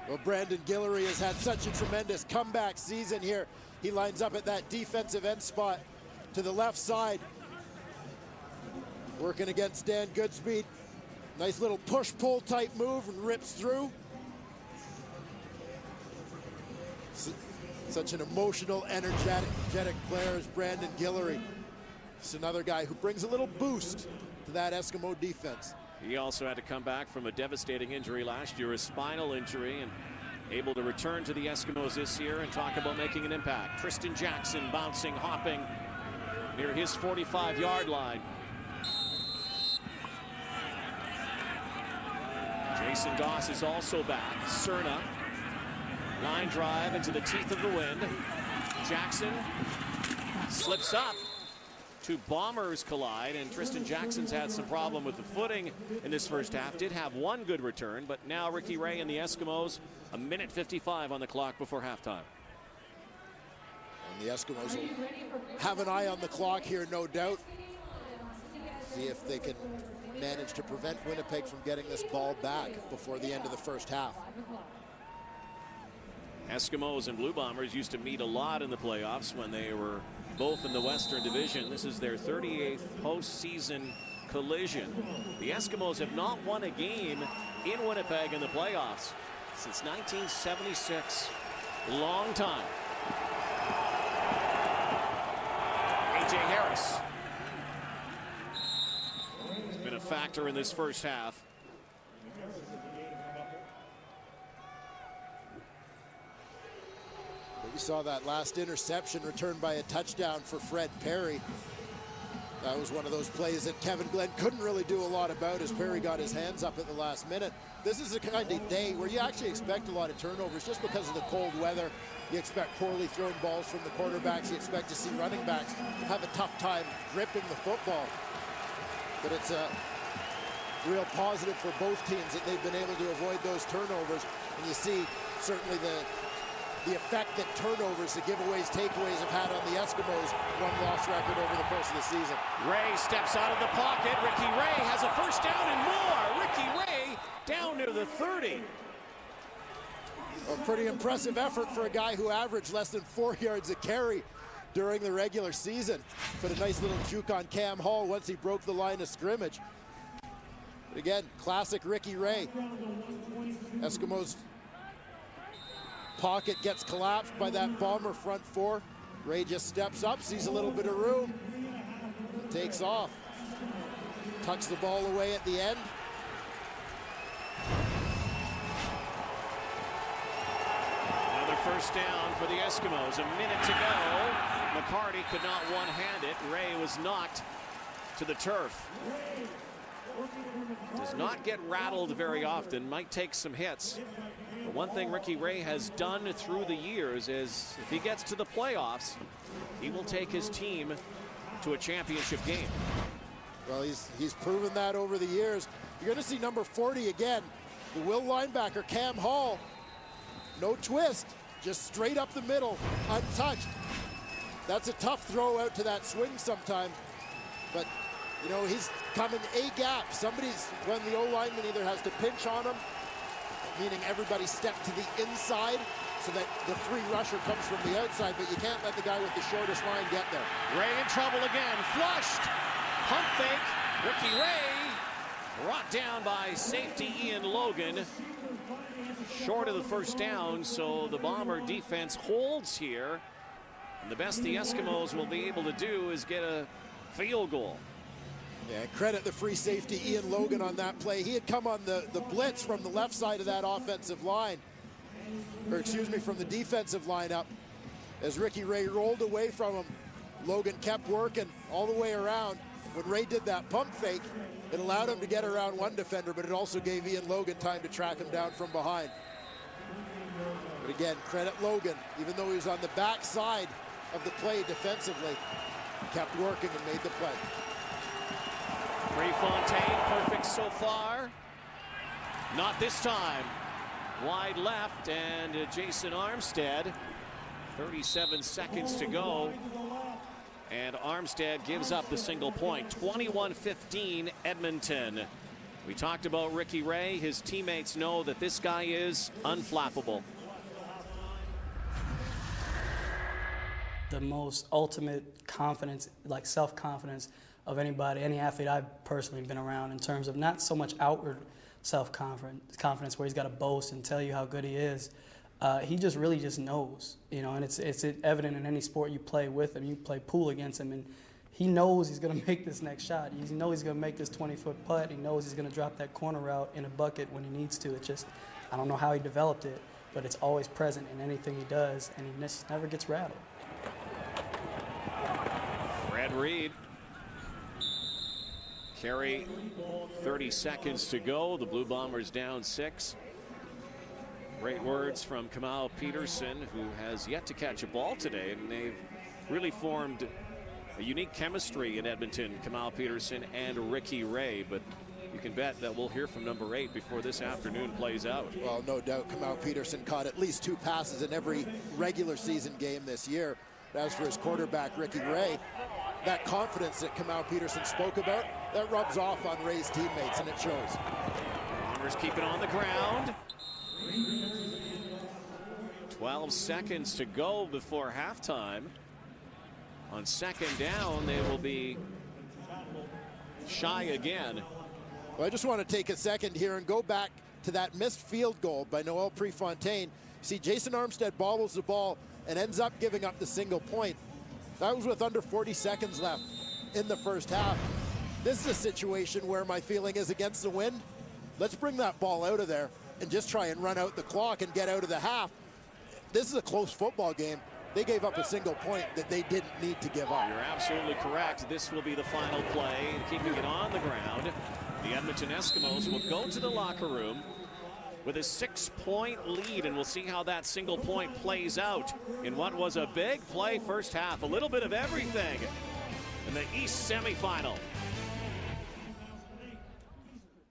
[SPEAKER 7] Well, Brandon Guillory has had such a tremendous comeback season here. He lines up at that defensive end spot to the left side. Working against Dan Goodspeed. Nice little push-pull type move and rips through. Such an emotional, energetic player as Brandon Guillory. Just another guy who brings a little boost to that Eskimo defense.
[SPEAKER 6] He also had to come back from a devastating injury last year, a spinal injury, and able to return to the Eskimos this year and talk about making an impact. Tristan Jackson bouncing, hopping near his 45-yard line. Jason Goss is also back. Cerna, line drive into the teeth of the wind. Jackson slips up. Two Bombers collide, and Tristan Jackson's had some problem with the footing in this first half. Did have one good return, but now Ricky Ray and the Eskimos, a minute 55 on the clock before halftime.
[SPEAKER 7] And the Eskimos will have an eye on the clock here, no doubt. See if they can manage to prevent Winnipeg from getting this ball back before the end of the first half.
[SPEAKER 6] Eskimos and Blue Bombers used to meet a lot in the playoffs when they were both in the Western Division. This is their 38th postseason collision. The Eskimos have not won a game in Winnipeg in the playoffs since 1976. Long time. A.J. Harris has been a factor in this first half.
[SPEAKER 7] We saw that last interception returned by a touchdown for Fred Perry. That was one of those plays that Kevin Glenn couldn't really do a lot about as Perry got his hands up at the last minute. This is the kind of day where you actually expect a lot of turnovers just because of the cold weather. You expect poorly thrown balls from the quarterbacks. You expect to see running backs have a tough time gripping the football. But it's a real positive for both teams that they've been able to avoid those turnovers. And you see certainly the effect that turnovers, the giveaways, takeaways have had on the Eskimos' one-loss record over the course of the season.
[SPEAKER 6] Ray steps out of the pocket. Ricky Ray has a first down and more. Ricky Ray down near the 30.
[SPEAKER 7] A pretty impressive effort for a guy who averaged less than 4 yards a carry during the regular season. Put a nice little juke on Cam Hall once he broke the line of scrimmage. But again, classic Ricky Ray. Eskimos pocket gets collapsed by that Bomber front four. Ray just steps up, sees a little bit of room, and takes off. Tucks the ball away at the end.
[SPEAKER 6] Another first down for the Eskimos. A minute to go. McCarty could not one-hand it. Ray was knocked to the turf. Does not get rattled very often, might take some hits. But one thing Ricky Ray has done through the years is if he gets to the playoffs, he will take his team to a championship game.
[SPEAKER 7] Well, he's proven that over the years. You're going to see number 40 again. The Will linebacker, Cam Hall. No twist, just straight up the middle, untouched. That's a tough throw out to that swing sometimes. But, you know, he's coming a gap. When the O-lineman either has to pinch on him, meaning everybody step to the inside so that the free rusher comes from the outside, but you can't let the guy with the shortest line get there.
[SPEAKER 6] Ray in trouble again, flushed. Pump fake, Ricky Ray brought down by safety Ian Logan. Short of the first down, so the Bomber defense holds here. And the best the Eskimos will be able to do is get a field goal.
[SPEAKER 7] Yeah, credit the free safety Ian Logan on that play. He had come on the blitz from the left side of that offensive line, or excuse me, from the defensive lineup. As Ricky Ray rolled away from him, Logan kept working all the way around. When Ray did that pump fake, it allowed him to get around one defender, but it also gave Ian Logan time to track him down from behind. But again, credit Logan, even though he was on the back side of the play defensively, kept working and made the play.
[SPEAKER 6] Prefontaine, perfect so far. Not this time. Wide left, and Jason Armstead. 37 seconds to go. And Armstead gives up the single point. 21-15 Edmonton. We talked about Ricky Ray. His teammates know that this guy is unflappable.
[SPEAKER 12] The most ultimate confidence, like self-confidence of anybody, any athlete I've personally been around, in terms of not so much outward self-confidence where he's got to boast and tell you how good he is. He just really just knows, you know, and it's evident in any sport you play with him. You play pool against him, and he knows he's going to make this next shot. He knows he's going to make this 20-foot putt. He knows he's going to drop that corner route in a bucket when he needs to. It's just, I don't know how he developed it, but it's always present in anything he does, and he just never gets rattled.
[SPEAKER 6] Brad Reed. Carry, 30 seconds to go. The Blue Bombers down 6. Great words from Kamau Peterson, who has yet to catch a ball today, and they've really formed a unique chemistry in Edmonton, Kamau Peterson and Ricky Ray. But you can bet that we'll hear from number 8 before this afternoon plays out.
[SPEAKER 7] Well, no doubt Kamau Peterson caught at least 2 passes in every regular season game this year. As for his quarterback, Ricky Ray, that confidence that Kamau Peterson spoke about, that rubs off on Ray's teammates, and it shows.
[SPEAKER 6] Bombers keep it on the ground. 12 seconds to go before halftime. On second down, they will be shy again.
[SPEAKER 7] Well, I just want to take a second here and go back to that missed field goal by Noel Prefontaine. See, Jason Armstead bobbles the ball and ends up giving up the single point. That was with under 40 seconds left in the first half. This is a situation where my feeling is against the wind. Let's bring that ball out of there and just try and run out the clock and get out of the half. This is a close football game. They gave up a single point that they didn't need to give up.
[SPEAKER 6] You're absolutely correct. This will be the final play, keeping it on the ground. The Edmonton Eskimos will go to the locker room with a 6-point lead, and we'll see how that single point plays out in what was a big play first half. A little bit of everything in the East semifinal.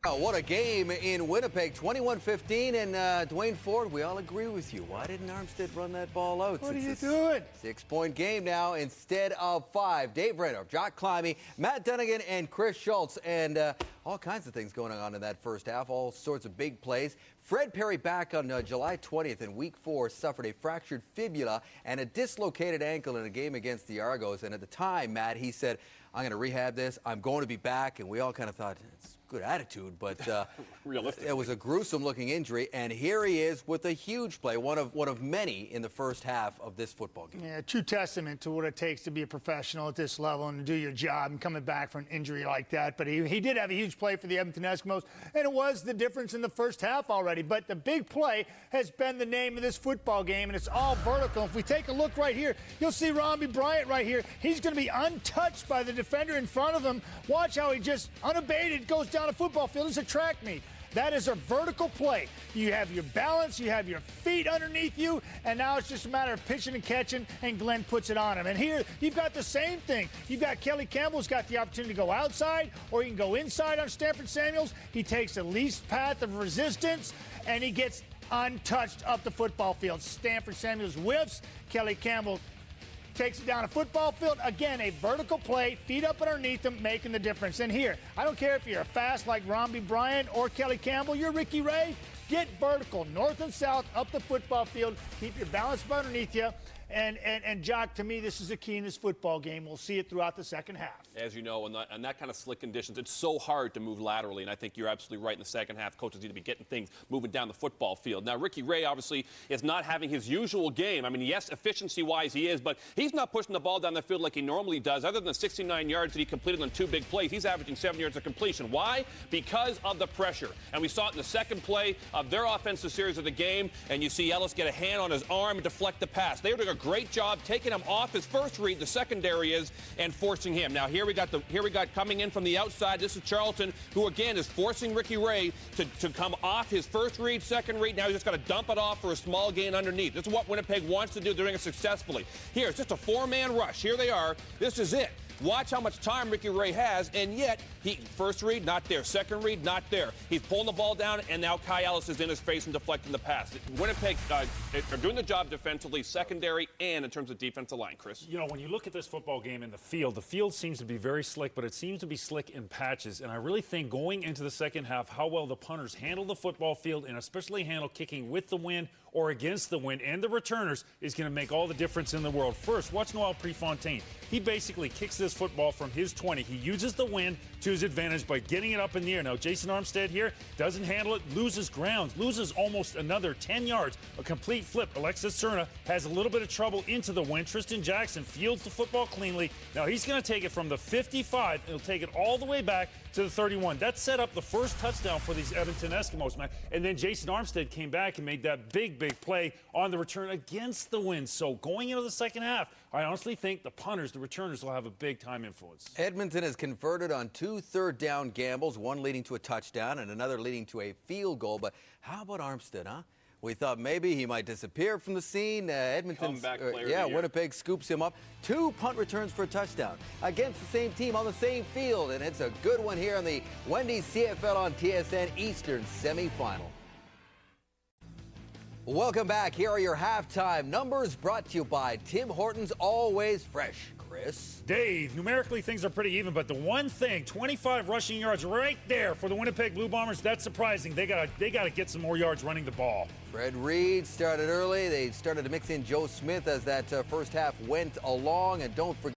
[SPEAKER 1] Oh, what a game in Winnipeg, 21-15, and Dwayne Ford, we all agree with you. Why didn't Armstead run that ball out?
[SPEAKER 3] What are you doing?
[SPEAKER 1] 6-point game now instead of 5. Dave Renner, Jock Climby, Matt Dunnigan, and Chris Schultz, and all kinds of things going on in that first half, all sorts of big plays. Fred Perry back on July 20th in Week 4 suffered a fractured fibula and a dislocated ankle in a game against the Argos, and at the time, Matt, he said, I'm going to rehab this, I'm going to be back, and we all kind of thought, it's good attitude, but it was a gruesome-looking injury, and here he is with a huge play, one of many in the first half of this football game.
[SPEAKER 3] Yeah, true testament to what it takes to be a professional at this level and to do your job and coming back from an injury like that. But he did have a huge play for the Edmonton Eskimos, and it was the difference in the first half already. But the big play has been the name of this football game, and it's all vertical. If we take a look right here, you'll see Robbie Bryant right here. He's going to be untouched by the defender in front of him. Watch how he just unabated goes down a football field. It's a track meet. That is a vertical play. You have your balance, you have your feet underneath you, and now it's just a matter of pitching and catching, and Glenn puts it on him. And here, you've got the same thing. You've got Kelly Campbell's got the opportunity to go outside, or he can go inside on Stanford Samuels. He takes the least path of resistance, and he gets untouched up the football field. Stanford Samuels whiffs. Kelly Campbell takes it down a football field. Again, a vertical play, feet up underneath them, making the difference. And here, I don't care if you're fast like Robbie Bryant or Kelly Campbell, you're Ricky Ray, get vertical, north and south, up the football field, keep your balance underneath you. And Jock, to me, this is the key in this football game. We'll see it throughout the second half.
[SPEAKER 4] As you know, in that kind of slick conditions, it's so hard to move laterally, and I think you're absolutely right. In the second half, coaches need to be getting things moving down the football field. Now, Ricky Ray obviously is not having his usual game. I mean, yes, efficiency-wise he is, but he's not pushing the ball down the field like he normally does. Other than the 69 yards that he completed on 2 big plays, he's averaging 7 yards of completion. Why? Because of the pressure. And we saw it in the second play of their offensive series of the game, and you see Ellis get a hand on his arm and deflect the pass. They were doing a great job taking him off his first read, the secondary is, and forcing him. Now here we got coming in from the outside. This is Charlton, who again is forcing Ricky Ray to come off his first read, second read. Now he's just got to dump it off for a small gain underneath. This is what Winnipeg wants to do. They're doing it successfully. Here, it's just a 4-man rush. Here they are. This is it. Watch how much time Ricky Ray has, and yet first read, not there. Second read, not there. He's pulling the ball down, and now Kai Ellis is in his face and deflecting the pass. Winnipeg are doing the job defensively, secondary, and in terms of defensive line, Chris.
[SPEAKER 2] You know, when you look at this football game in the field seems to be very slick, but it seems to be slick in patches. And I really think going into the second half, how well the punters handle the football field, and especially handle kicking with the wind or against the wind, and the returners is going to make all the difference in the world. First, watch Noel Prefontaine. He basically kicks this football from his 20. He uses the wind to his advantage by getting it up in the air. Now, Jason Armstead here doesn't handle it, loses ground, loses almost another 10 yards, a complete flip. Alexis Cerna has a little bit of trouble into the wind. Tristan Jackson fields the football cleanly. Now, he's going to take it from the 55. He'll take it all the way back to the 31. That set up the first touchdown for these Edmonton Eskimos, man. And then Jason Armstead came back and made that big play on the return against the wind. So going into the second half, I honestly think the punters, the returners, will have a big-time influence.
[SPEAKER 1] Edmonton has converted on 2 third-down gambles, one leading to a touchdown and another leading to a field goal. But how about Armstead, huh? We thought maybe he might disappear from the scene. Winnipeg scoops him up. 2 punt returns for a touchdown against the same team on the same field. And it's a good one here on the Wendy's CFL on TSN Eastern semifinal. Welcome back. Here are your halftime numbers brought to you by Tim Hortons Always Fresh. Chris?
[SPEAKER 2] Dave, numerically things are pretty even, but the one thing, 25 rushing yards right there for the Winnipeg Blue Bombers, that's surprising. They gotta get some more yards running the ball.
[SPEAKER 1] Fred Reed started early. They started to mix in Joe Smith as that first half went along, and don't forget.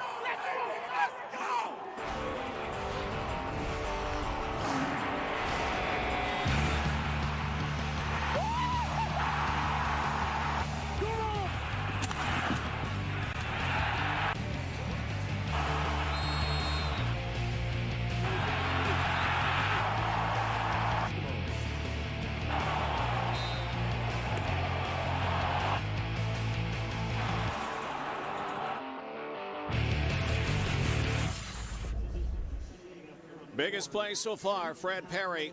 [SPEAKER 6] Biggest play so far, Fred Perry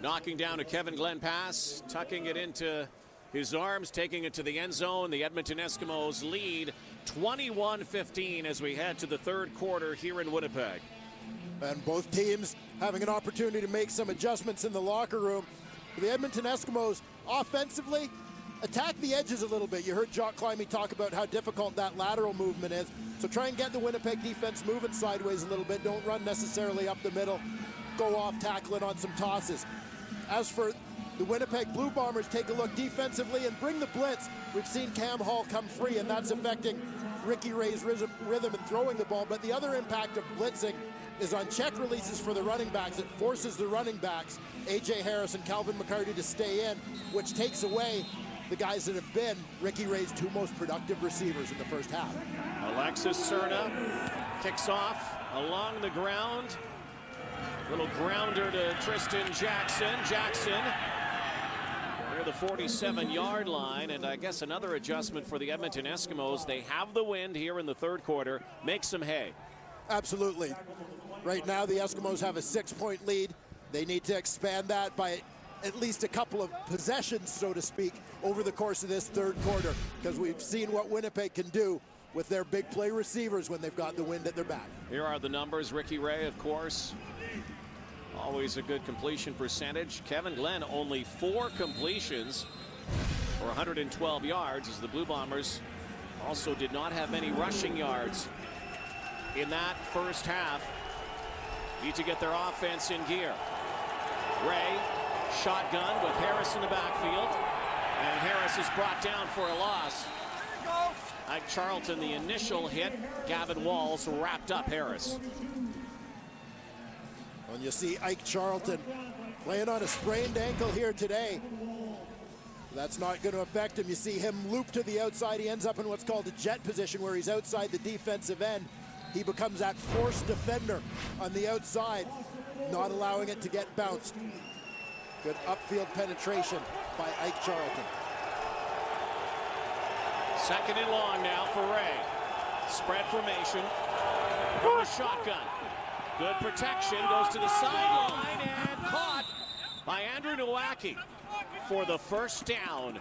[SPEAKER 6] knocking down a Kevin Glenn pass, tucking it into his arms, taking it to the end zone. The Edmonton Eskimos lead 21-15 as we head to the third quarter here in Winnipeg.
[SPEAKER 7] And both teams having an opportunity to make some adjustments in the locker room. The Edmonton Eskimos offensively attack the edges a little bit. You heard Jock Climie talk about how difficult that lateral movement is. So try and get the Winnipeg defense moving sideways a little bit. Don't run necessarily up the middle. Go off tackling on some tosses. As for the Winnipeg Blue Bombers, take a look defensively and bring the blitz. We've seen Cam Hall come free, and that's affecting Ricky Ray's rhythm in throwing the ball. But the other impact of blitzing is on check releases for the running backs. It forces the running backs, A.J. Harris and Calvin McCarty, to stay in, which takes away the guys that have been Ricky Ray's two most productive receivers in the first half.
[SPEAKER 6] Alexis Cerna kicks off along the ground. Little grounder to Tristan Jackson. Jackson near the 47-yard line, and I guess another adjustment for the Edmonton Eskimos. They have the wind here in the third quarter. Make some hay.
[SPEAKER 7] Absolutely. Right now, the Eskimos have a 6-point lead. They need to expand that by at least a couple of possessions, so to speak, over the course of this third quarter, because we've seen what Winnipeg can do with their big play receivers when they've got the wind at their back.
[SPEAKER 6] Here are the numbers. Ricky Ray, of course, always a good completion percentage. Kevin Glenn, only 4 completions for 112 yards, as the Blue Bombers also did not have many rushing yards in that first half. Need to get their offense in gear. Ray, shotgun with Harris in the backfield, and Harris is brought down for a loss. Ike Charlton, the initial hit. Gavin Walls wrapped up Harris.
[SPEAKER 7] And you see Ike Charlton playing on a sprained ankle here today. That's not going to affect him. You see him loop to the outside. He ends up in what's called a jet position, where he's outside the defensive end. He becomes that forced defender on the outside, not allowing it to get bounced. Good upfield penetration by Ike Charlton.
[SPEAKER 6] Second and long now for Ray. Spread formation. From the shotgun. Good protection. Goes to the sideline and caught by Andrew Nowacki for the first down.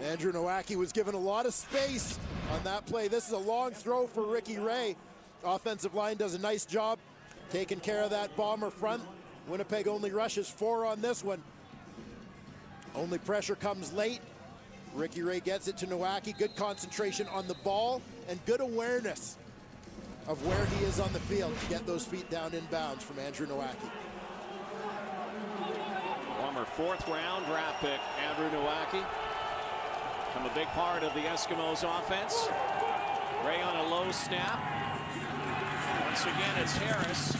[SPEAKER 7] Andrew Nowacki was given a lot of space on that play. This is a long throw for Ricky Ray. Offensive line does a nice job taking care of that Bomber front. Winnipeg only rushes 4 on this one. Only pressure comes late. Ricky Ray gets it to Nowacki. Good concentration on the ball and good awareness of where he is on the field to get those feet down in bounds from Andrew Nowacki.
[SPEAKER 6] Former 4th round draft pick Andrew Nowacki. Become a big part of the Eskimos offense. Ray on a low snap. Once again, it's Harris.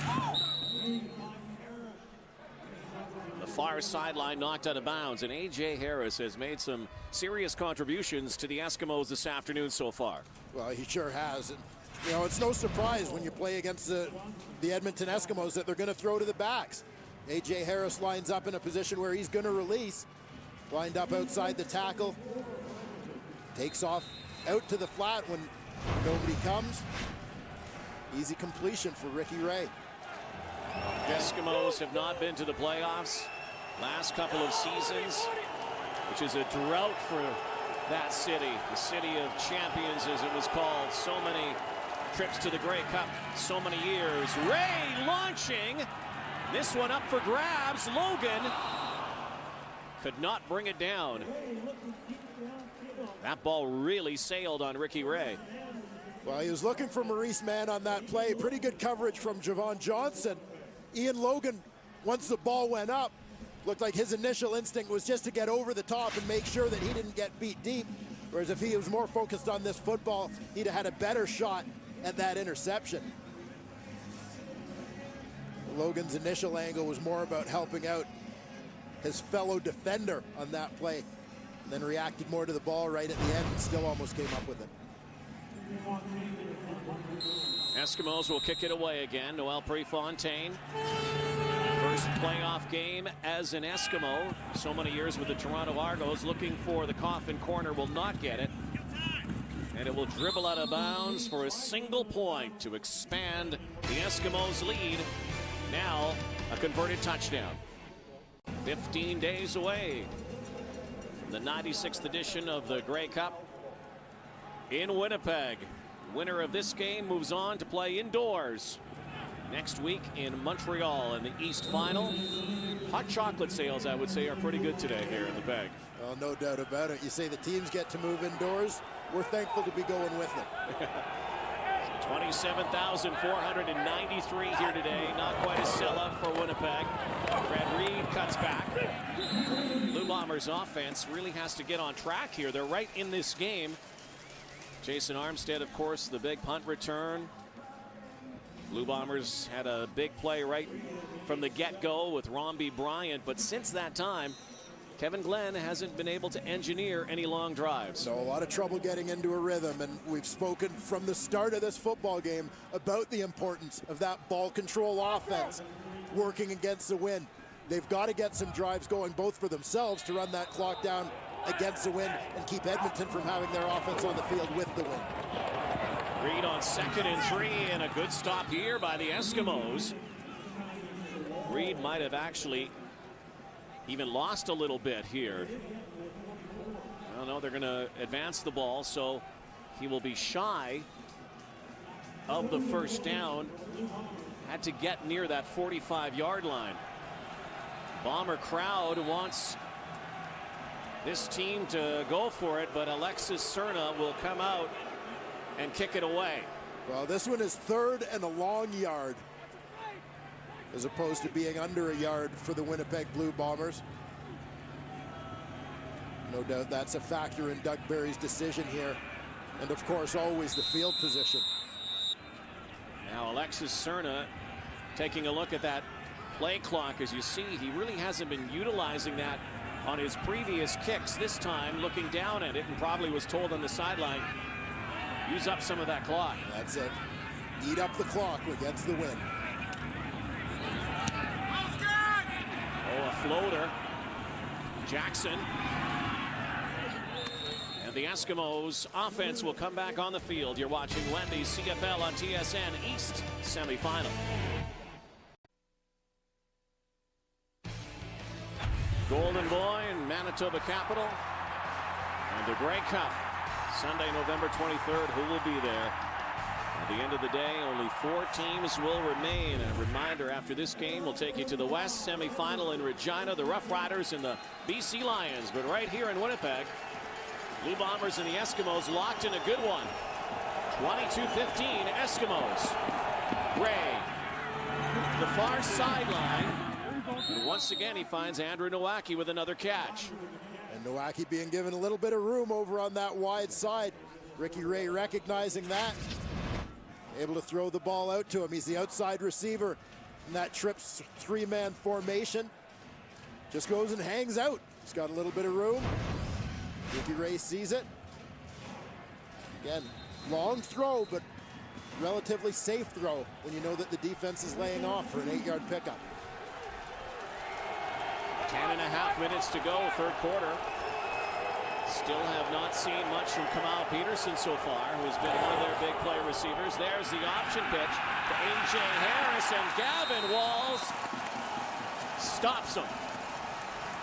[SPEAKER 6] The far sideline knocked out of bounds, and A.J. Harris has made some serious contributions to the Eskimos this afternoon so far.
[SPEAKER 7] Well, he sure has. And, you know, it's no surprise when you play against the Edmonton Eskimos that they're going to throw to the backs. A.J. Harris lines up in a position where he's going to release. Lined up outside the tackle. Takes off out to the flat when nobody comes. Easy completion for Ricky Ray.
[SPEAKER 6] The Eskimos have not been to the playoffs last couple of seasons, which is a drought for that city. The city of champions, as it was called. So many trips to the Grey Cup, so many years. Ray launching. This one up for grabs. Logan could not bring it down. That ball really sailed on Ricky Ray.
[SPEAKER 7] Well, he was looking for Maurice Mann on that play. Pretty good coverage from Javon Johnson. Ian Logan, once the ball went up, looked like his initial instinct was just to get over the top and make sure that he didn't get beat deep. Whereas if he was more focused on this football, he'd have had a better shot at that interception. Logan's initial angle was more about helping out his fellow defender on that play, and then reacted more to the ball right at the end and still almost came up with it.
[SPEAKER 6] Eskimos will kick it away again. Noel Prefontaine. First playoff game as an Eskimo. So many years with the Toronto Argos. Looking for the coffin corner. Will not get it. And it will dribble out of bounds for a single point to expand the Eskimos' lead. Now a converted touchdown. 15 days away from the 96th edition of the Grey Cup in Winnipeg. Winner of this game moves on to play indoors next week in Montreal in the East Final. Hot chocolate sales, I would say, are pretty good today here in the Peg.
[SPEAKER 7] Well, no doubt about it. You say the teams get to move indoors. We're thankful to be going with them.
[SPEAKER 6] 27,493 here today. Not quite a sellout for Winnipeg. Brad Reed cuts back. Blue Bombers offense really has to get on track here. They're right in this game. Jason Armstead, of course, the big punt return. Blue Bombers had a big play right from the get-go with Romby Bryant, but since that time, Kevin Glenn hasn't been able to engineer any long drives.
[SPEAKER 7] So a lot of trouble getting into a rhythm, and we've spoken from the start of this football game about the importance of that ball control offense working against the wind. They've got to get some drives going, both for themselves to run that clock down against the wind and keep Edmonton from having their offense on the field with the wind.
[SPEAKER 6] Reed on 2nd and 3, and a good stop here by the Eskimos. Reed might have actually even lost a little bit here. Well, no, they're going to advance the ball, so he will be shy of the first down. Had to get near that 45-yard line. Bomber crowd wants this team to go for it, but Alexis Cerna will come out and kick it away.
[SPEAKER 7] Well, this one is 3rd and a long yard, as opposed to being under a yard for the Winnipeg Blue Bombers. No doubt that's a factor in Doug Barry's decision here. And of course, always the field position.
[SPEAKER 6] Now Alexis Cerna taking a look at that play clock. As you see, he really hasn't been utilizing that on his previous kicks. This time looking down at it, and probably was told on the sideline, use up some of that clock.
[SPEAKER 7] That's it. Eat up the clock against the wind.
[SPEAKER 6] Oh, a floater. Jackson. And the Eskimos offense will come back on the field. You're watching Wendy's CFL on TSN East semifinal. Golden Boy and Manitoba Capital and the Grey Cup. Sunday, November 23rd. Who will be there? At the end of the day, only 4 teams will remain. A reminder, after this game, we'll take you to the West semifinal in Regina, the Rough Riders and the BC Lions. But right here in Winnipeg, Blue Bombers and the Eskimos locked in a good one. 22-15 Eskimos. Ray, the far sideline. And once again, he finds Andrew Nowacki with another catch.
[SPEAKER 7] And Nowacki being given a little bit of room over on that wide side. Ricky Ray recognizing that. Able to throw the ball out to him. He's the outside receiver in that Trips 3-man formation. Just goes and hangs out. He's got a little bit of room. Ricky Ray sees it. Again, long throw, but relatively safe throw when you know that the defense is laying off for an 8-yard pickup.
[SPEAKER 6] 10.5 minutes to go, third quarter. Still have not seen much from Kamal Peterson so far, who has been one of their big play receivers. There's the option pitch to A.J. Harris, and Gavin Walls stops him.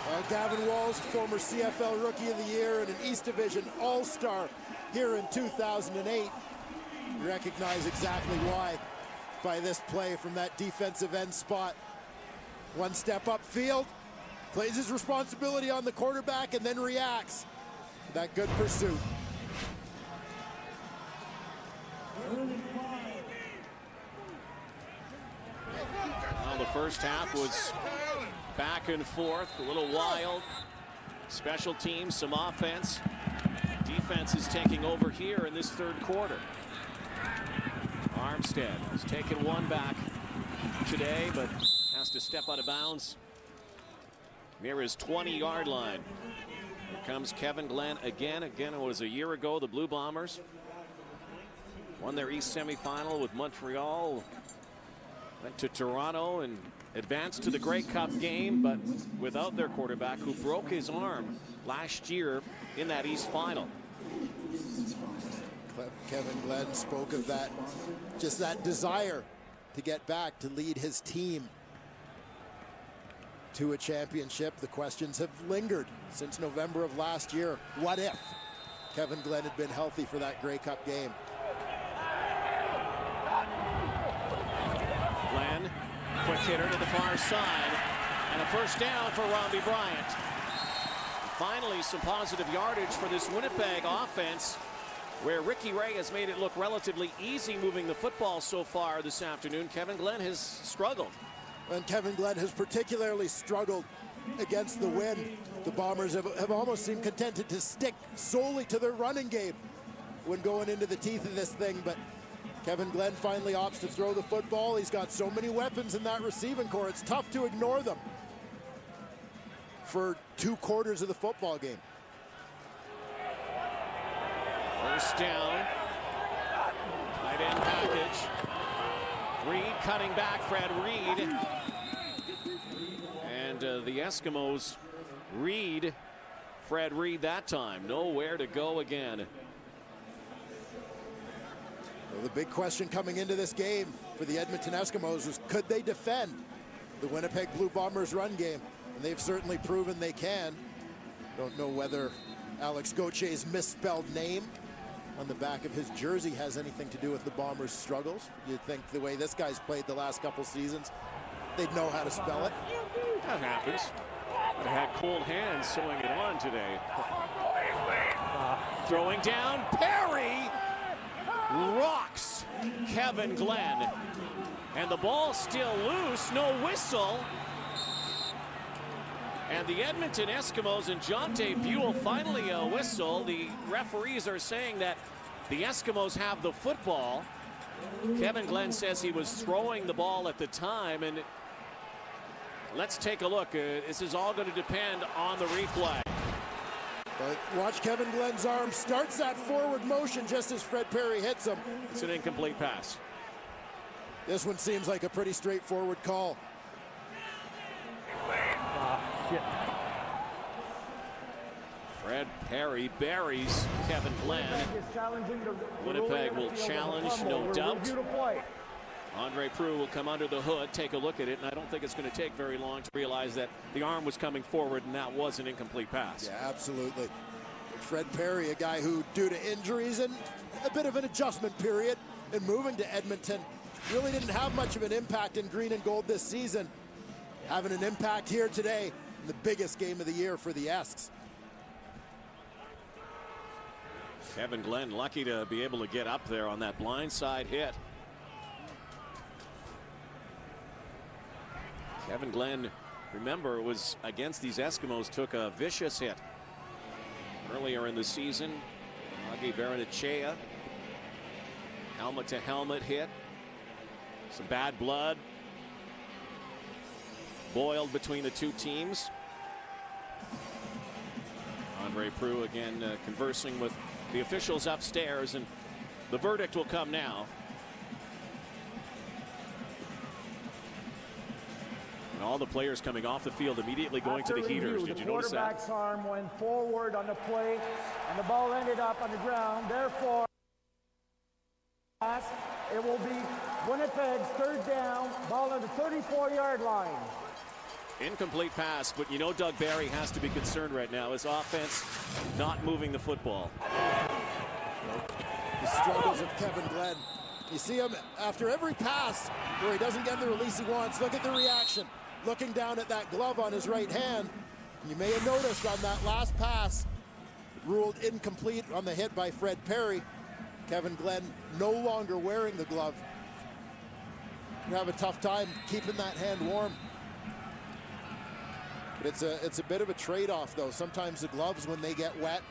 [SPEAKER 7] Well, Gavin Walls, former CFL Rookie of the Year and an East Division All-Star here in 2008. You recognize exactly why by this play from that defensive end spot. One step upfield, plays his responsibility on the quarterback, and then reacts. That good pursuit.
[SPEAKER 6] Well, the first half was back and forth, a little wild. Special teams, some offense. Defense is taking over here in this third quarter. Armstead has taken one back today, but has to step out of bounds near his 20-yard line. Here comes Kevin Glenn again. Again, it was a year ago. The Blue Bombers won their East semifinal with Montreal. Went to Toronto and advanced to the Grey Cup game, but without their quarterback, who broke his arm last year in that East final.
[SPEAKER 7] Kevin Glenn spoke of that, just that desire to get back, to lead his team to a championship. The questions have lingered since November of last year. What if Kevin Glenn had been healthy for that Grey Cup game?
[SPEAKER 6] Glenn Quick hitter to the far side. And a first down for Robbie Bryant. Finally, some positive yardage for this Winnipeg offense, where Ricky Ray has made it look relatively easy moving the football so far this afternoon. Kevin Glenn has struggled.
[SPEAKER 7] And Kevin Glenn has particularly struggled against the wind. The Bombers have almost seemed contented to stick solely to their running game when going into the teeth of this thing. But Kevin Glenn finally opts to throw the football. He's got so many weapons in that receiving core. It's tough to ignore them for 2 quarters of the football game.
[SPEAKER 6] First down. Tight end package. Reed cutting back, Fred Reed. And the Eskimos read Fred Reed that time. Nowhere to go again.
[SPEAKER 7] Well, the big question coming into this game for the Edmonton Eskimos is, could they defend the Winnipeg Blue Bombers run game? And they've certainly proven they can. Don't know whether Alex Gauthier's misspelled name on the back of his jersey has anything to do with the Bombers' struggles. You'd think the way this guy's played the last couple seasons, they'd know how to spell it.
[SPEAKER 6] That happens. They had cold hands sewing it on today. Throwing down, Perry rocks Kevin Glenn. And the ball still loose, no whistle. And the Edmonton Eskimos and Jonte Buell finally a whistle. The referees are saying that the Eskimos have the football. Kevin Glenn says he was throwing the ball at the time. And let's take a look. This is all going to depend on the replay.
[SPEAKER 7] But watch Kevin Glenn's arm. Starts that forward motion just as Fred Perry hits him.
[SPEAKER 6] It's an incomplete pass.
[SPEAKER 7] This one seems like a pretty straightforward call.
[SPEAKER 6] Fred Perry buries Kevin Glenn. Winnipeg will challenge, no doubt. Andre Prue will come under the hood, take a look at it, and I don't think it's going to take very long to realize that the arm was coming forward and that was an incomplete pass.
[SPEAKER 7] Yeah, absolutely. Fred Perry, a guy who, due to injuries and a bit of an adjustment period in moving to Edmonton, really didn't have much of an impact in green and gold this season. Having an impact here today in the biggest game of the year for the Esks.
[SPEAKER 6] Kevin Glenn lucky to be able to get up there on that blindside hit. Kevin Glenn, remember, it was against these Eskimos, took a vicious hit earlier in the season. Agi Baranachea, helmet to helmet hit. Some bad blood boiled between the two teams. Andre Prue again conversing with the officials upstairs, and the verdict will come now. And all the players coming off the field immediately going to the heaters. Did you notice that?
[SPEAKER 9] The quarterback's arm went forward on the play, and the ball ended up on the ground. Therefore, it will be Winnipeg's third down, ball on the 34-yard line.
[SPEAKER 6] Incomplete pass, but you know Doug Barry has to be concerned right now. His offense not moving the football.
[SPEAKER 7] The struggles of Kevin Glenn. You see him after every pass where he doesn't get the release he wants. Look at the reaction. Looking down at that glove on his right hand. You may have noticed on that last pass, ruled incomplete on the hit by Fred Perry. Kevin Glenn no longer wearing the glove. You have a tough time keeping that hand warm. But it's a bit of a trade-off, though. Sometimes the gloves, when they get wet,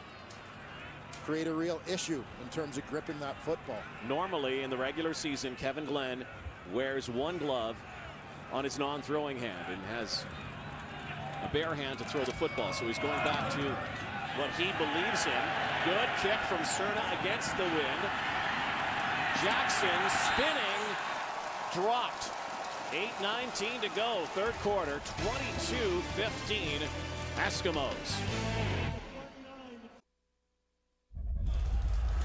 [SPEAKER 7] create a real issue in terms of gripping that football.
[SPEAKER 6] Normally, in the regular season, Kevin Glenn wears one glove on his non-throwing hand and has a bare hand to throw the football. So he's going back to what he believes in. Good kick from Cerna against the wind. Jackson spinning, dropped. 8:19 to go, third quarter, 22-15, Eskimos.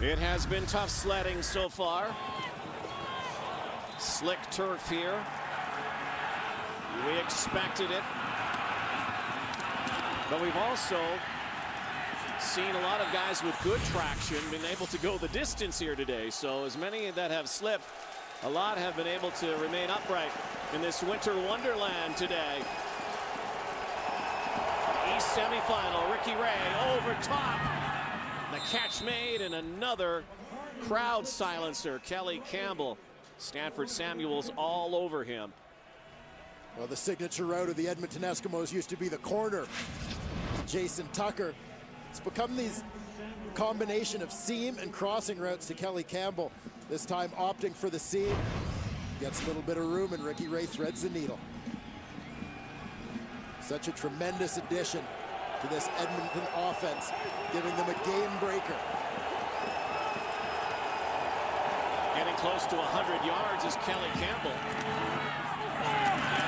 [SPEAKER 6] It has been tough sledding so far. Slick turf here. We expected it. But we've also seen a lot of guys with good traction being able to go the distance here today. So as many that have slipped A lot have been able to remain upright in this winter wonderland today. East semifinal, Ricky Ray over top. The catch made, and another crowd silencer, Kelly Campbell. Stanford Samuels all over him.
[SPEAKER 7] Well, the signature route of the Edmonton Eskimos used to be the corner. Jason Tucker. It's become these combination of seam and crossing routes to Kelly Campbell. This time opting for the seam. Gets a little bit of room, and Ricky Ray threads the needle. Such a tremendous addition to this Edmonton offense, giving them a game breaker.
[SPEAKER 6] Getting close to 100 yards is Kelly Campbell.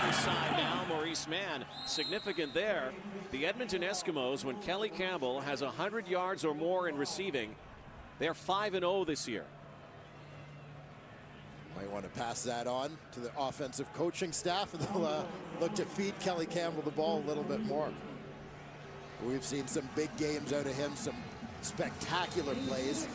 [SPEAKER 6] Other side now, Maurice Mann. Significant there. The Edmonton Eskimos, when Kelly Campbell has 100 yards or more in receiving, they're 5-0 this year.
[SPEAKER 7] Might want to pass that on to the offensive coaching staff, and they'll look to feed Kelly Campbell the ball a little bit more. We've seen some big games out of him, some spectacular plays.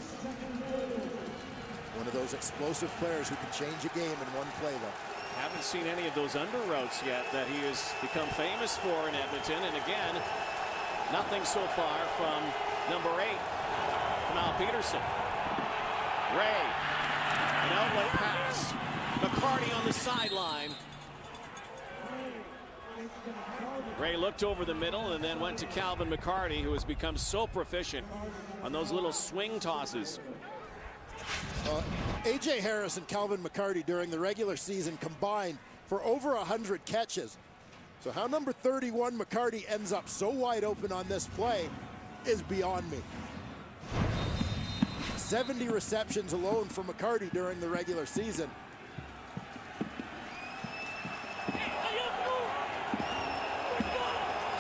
[SPEAKER 7] One of those explosive players who can change a game in one play, though.
[SPEAKER 6] Haven't seen any of those under routes yet that he has become famous for in Edmonton. And again, nothing so far from number 8, Kamal Peterson. Ray, an outlet pass. McCarty on the sideline. Ray looked over the middle and then went to Calvin McCarty, who has become so proficient on those little swing tosses.
[SPEAKER 7] A.J. Harris and Calvin McCarty during the regular season combined for over 100 catches. So how number 31 McCarty ends up so wide open on this play is beyond me. 70 receptions alone for McCarty during the regular season.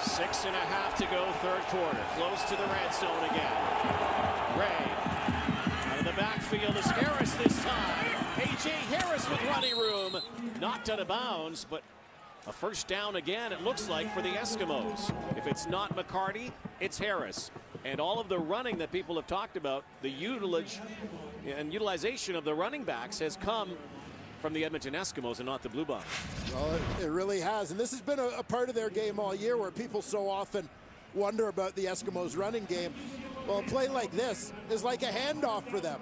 [SPEAKER 6] Six and a half to go, third quarter. Close to the red zone again. Ray out of the backfield is Harris this time. A.J. Harris with running room. Knocked out of bounds, but a first down again, it looks like, for the Eskimos. If it's not McCarty, it's Harris. And all of the running that people have talked about, the utilization of the running backs has come from the Edmonton Eskimos and not the Blue Bombers.
[SPEAKER 7] Well, it really has. And this has been a part of their game all year, where people so often wonder about the Eskimos' running game. Well, a play like this is like a handoff for them.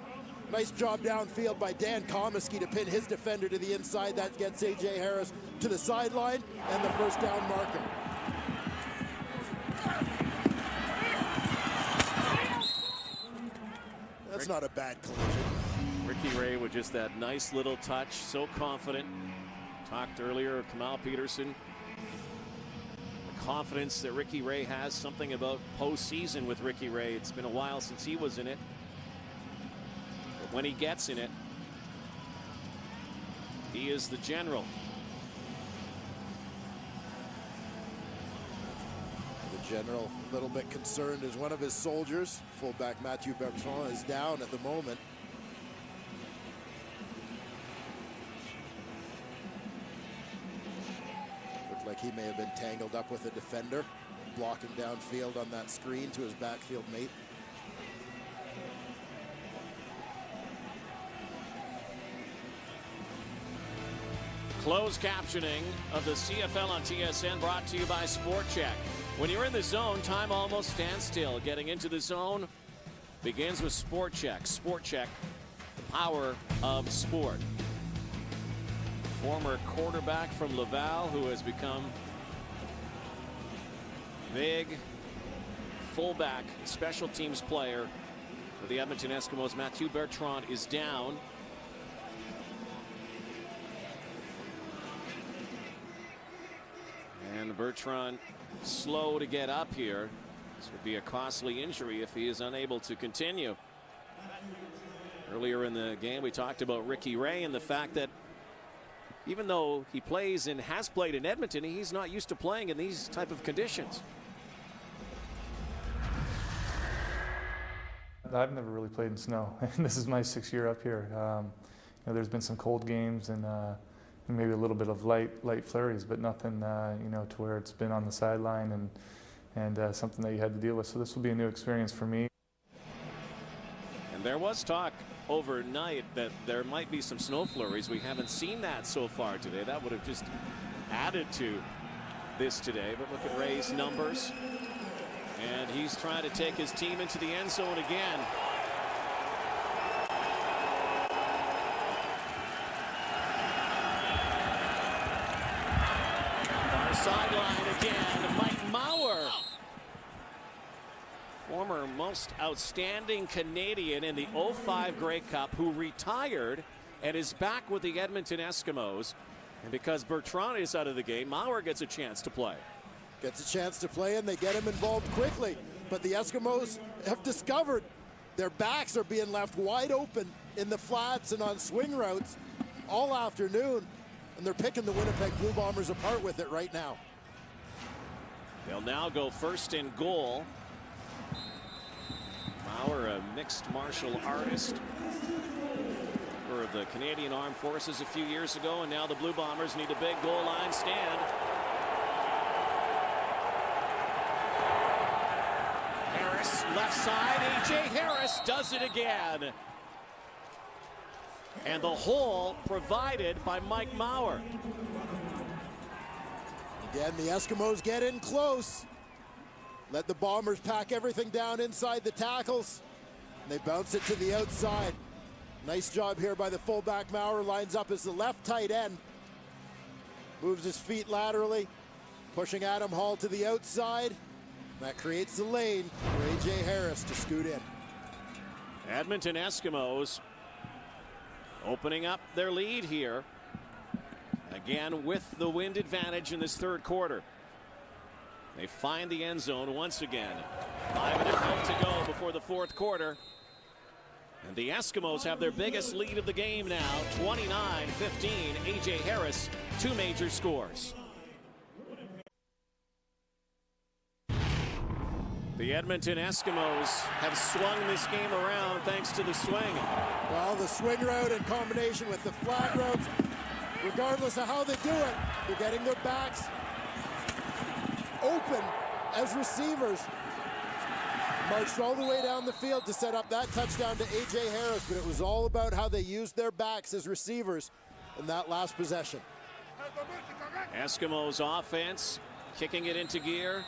[SPEAKER 7] Nice job downfield by Dan Comiskey to pin his defender to the inside. That gets A.J. Harris to the sideline and the first down marker. That's not a bad collision.
[SPEAKER 6] Ricky Ray with just that nice little touch, so confident. Talked earlier of Kamal Peterson. The confidence that Ricky Ray has, something about postseason with Ricky Ray. It's been a while since he was in it. But when he gets in it, he is the general.
[SPEAKER 7] The general a little bit concerned as one of his soldiers, fullback Mathieu Bertrand, is down at the moment. Like he may have been tangled up with a defender, blocking downfield on that screen to his backfield mate.
[SPEAKER 6] Closed captioning of the CFL on TSN brought to you by Sport Check. When you're in the zone, time almost stands still. Getting into the zone begins with Sport Check. Sport Check, the power of sport. Former quarterback from Laval who has become big fullback special teams player for the Edmonton Eskimos. Mathieu Bertrand is down. And Bertrand slow to get up here. This would be a costly injury if he is unable to continue. Earlier in the game we talked about Ricky Ray and the fact that even though he plays and has played in Edmonton, he's not used to playing in these type of conditions.
[SPEAKER 10] I've never really played in snow. This is my 6th year up here. There's been some cold games and maybe a little bit of light flurries, but nothing to where it's been on the sideline and something that you had to deal with. So this will be a new experience for me.
[SPEAKER 6] And there was talk overnight that there might be some snow flurries. We haven't seen that so far today. That would have just added to this today. But look at Ray's numbers. And he's trying to take his team into the end zone again. Far sideline again, Mike Mauer. Former most outstanding Canadian in the 05 Grey Cup, who retired and is back with the Edmonton Eskimos. And because Bertrand is out of the game, Mauer gets a chance to play.
[SPEAKER 7] Gets a chance to play, and they get him involved quickly. But the Eskimos have discovered their backs are being left wide open in the flats and on swing routes all afternoon. And they're picking the Winnipeg Blue Bombers apart with it right now.
[SPEAKER 6] They'll now go first and goal. Mauer, a mixed martial artist for the Canadian Armed Forces a few years ago, and now the Blue Bombers need a big goal line stand. Harris, left side, A.J. Harris does it again. And the hole provided by Mike Mauer.
[SPEAKER 7] Again, the Eskimos get in close. Let the Bombers pack everything down inside the tackles. And they bounce it to the outside. Nice job here by the fullback. Mauer lines up as the left tight end. Moves his feet laterally, pushing Adam Hall to the outside. That creates the lane for A.J. Harris to scoot in.
[SPEAKER 6] Edmonton Eskimos opening up their lead here. Again with the wind advantage in this third quarter. They find the end zone once again. 5:30 to go before the fourth quarter. And the Eskimos have their biggest lead of the game now, 29-15. A.J. Harris, 2 major scores. The Edmonton Eskimos have swung this game around thanks to the swing.
[SPEAKER 7] Well, the swing route in combination with the flat routes, regardless of how they do it, they're getting their backs open as receivers. Marched all the way down the field to set up that touchdown to A.J. Harris, but it was all about how they used their backs as receivers in that last possession.
[SPEAKER 6] Eskimos offense kicking it into gear.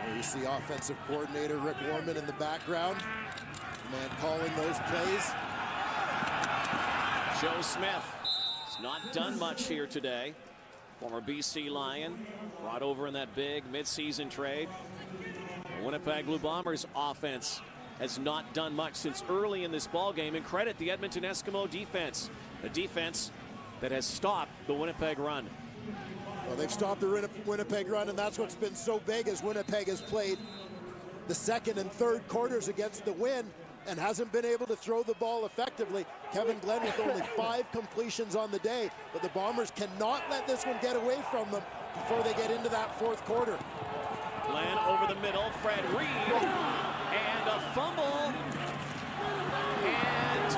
[SPEAKER 7] There you see offensive coordinator Rick Warman in the background, the man calling those plays.
[SPEAKER 6] Joe Smith has not done much here today. Former BC Lion, brought over in that big midseason trade. The Winnipeg Blue Bombers offense has not done much since early in this ball game, and credit the Edmonton Eskimo defense, the defense that has stopped the Winnipeg run.
[SPEAKER 7] Well, they've stopped the Winnipeg run, and that's what's been so big as Winnipeg has played the second and third quarters against the wind and hasn't been able to throw the ball effectively. Kevin Glenn with only 5 completions on the day, but the Bombers cannot let this one get away from them before they get into that fourth quarter.
[SPEAKER 6] Glenn over the middle, Fred Reed, and a fumble, and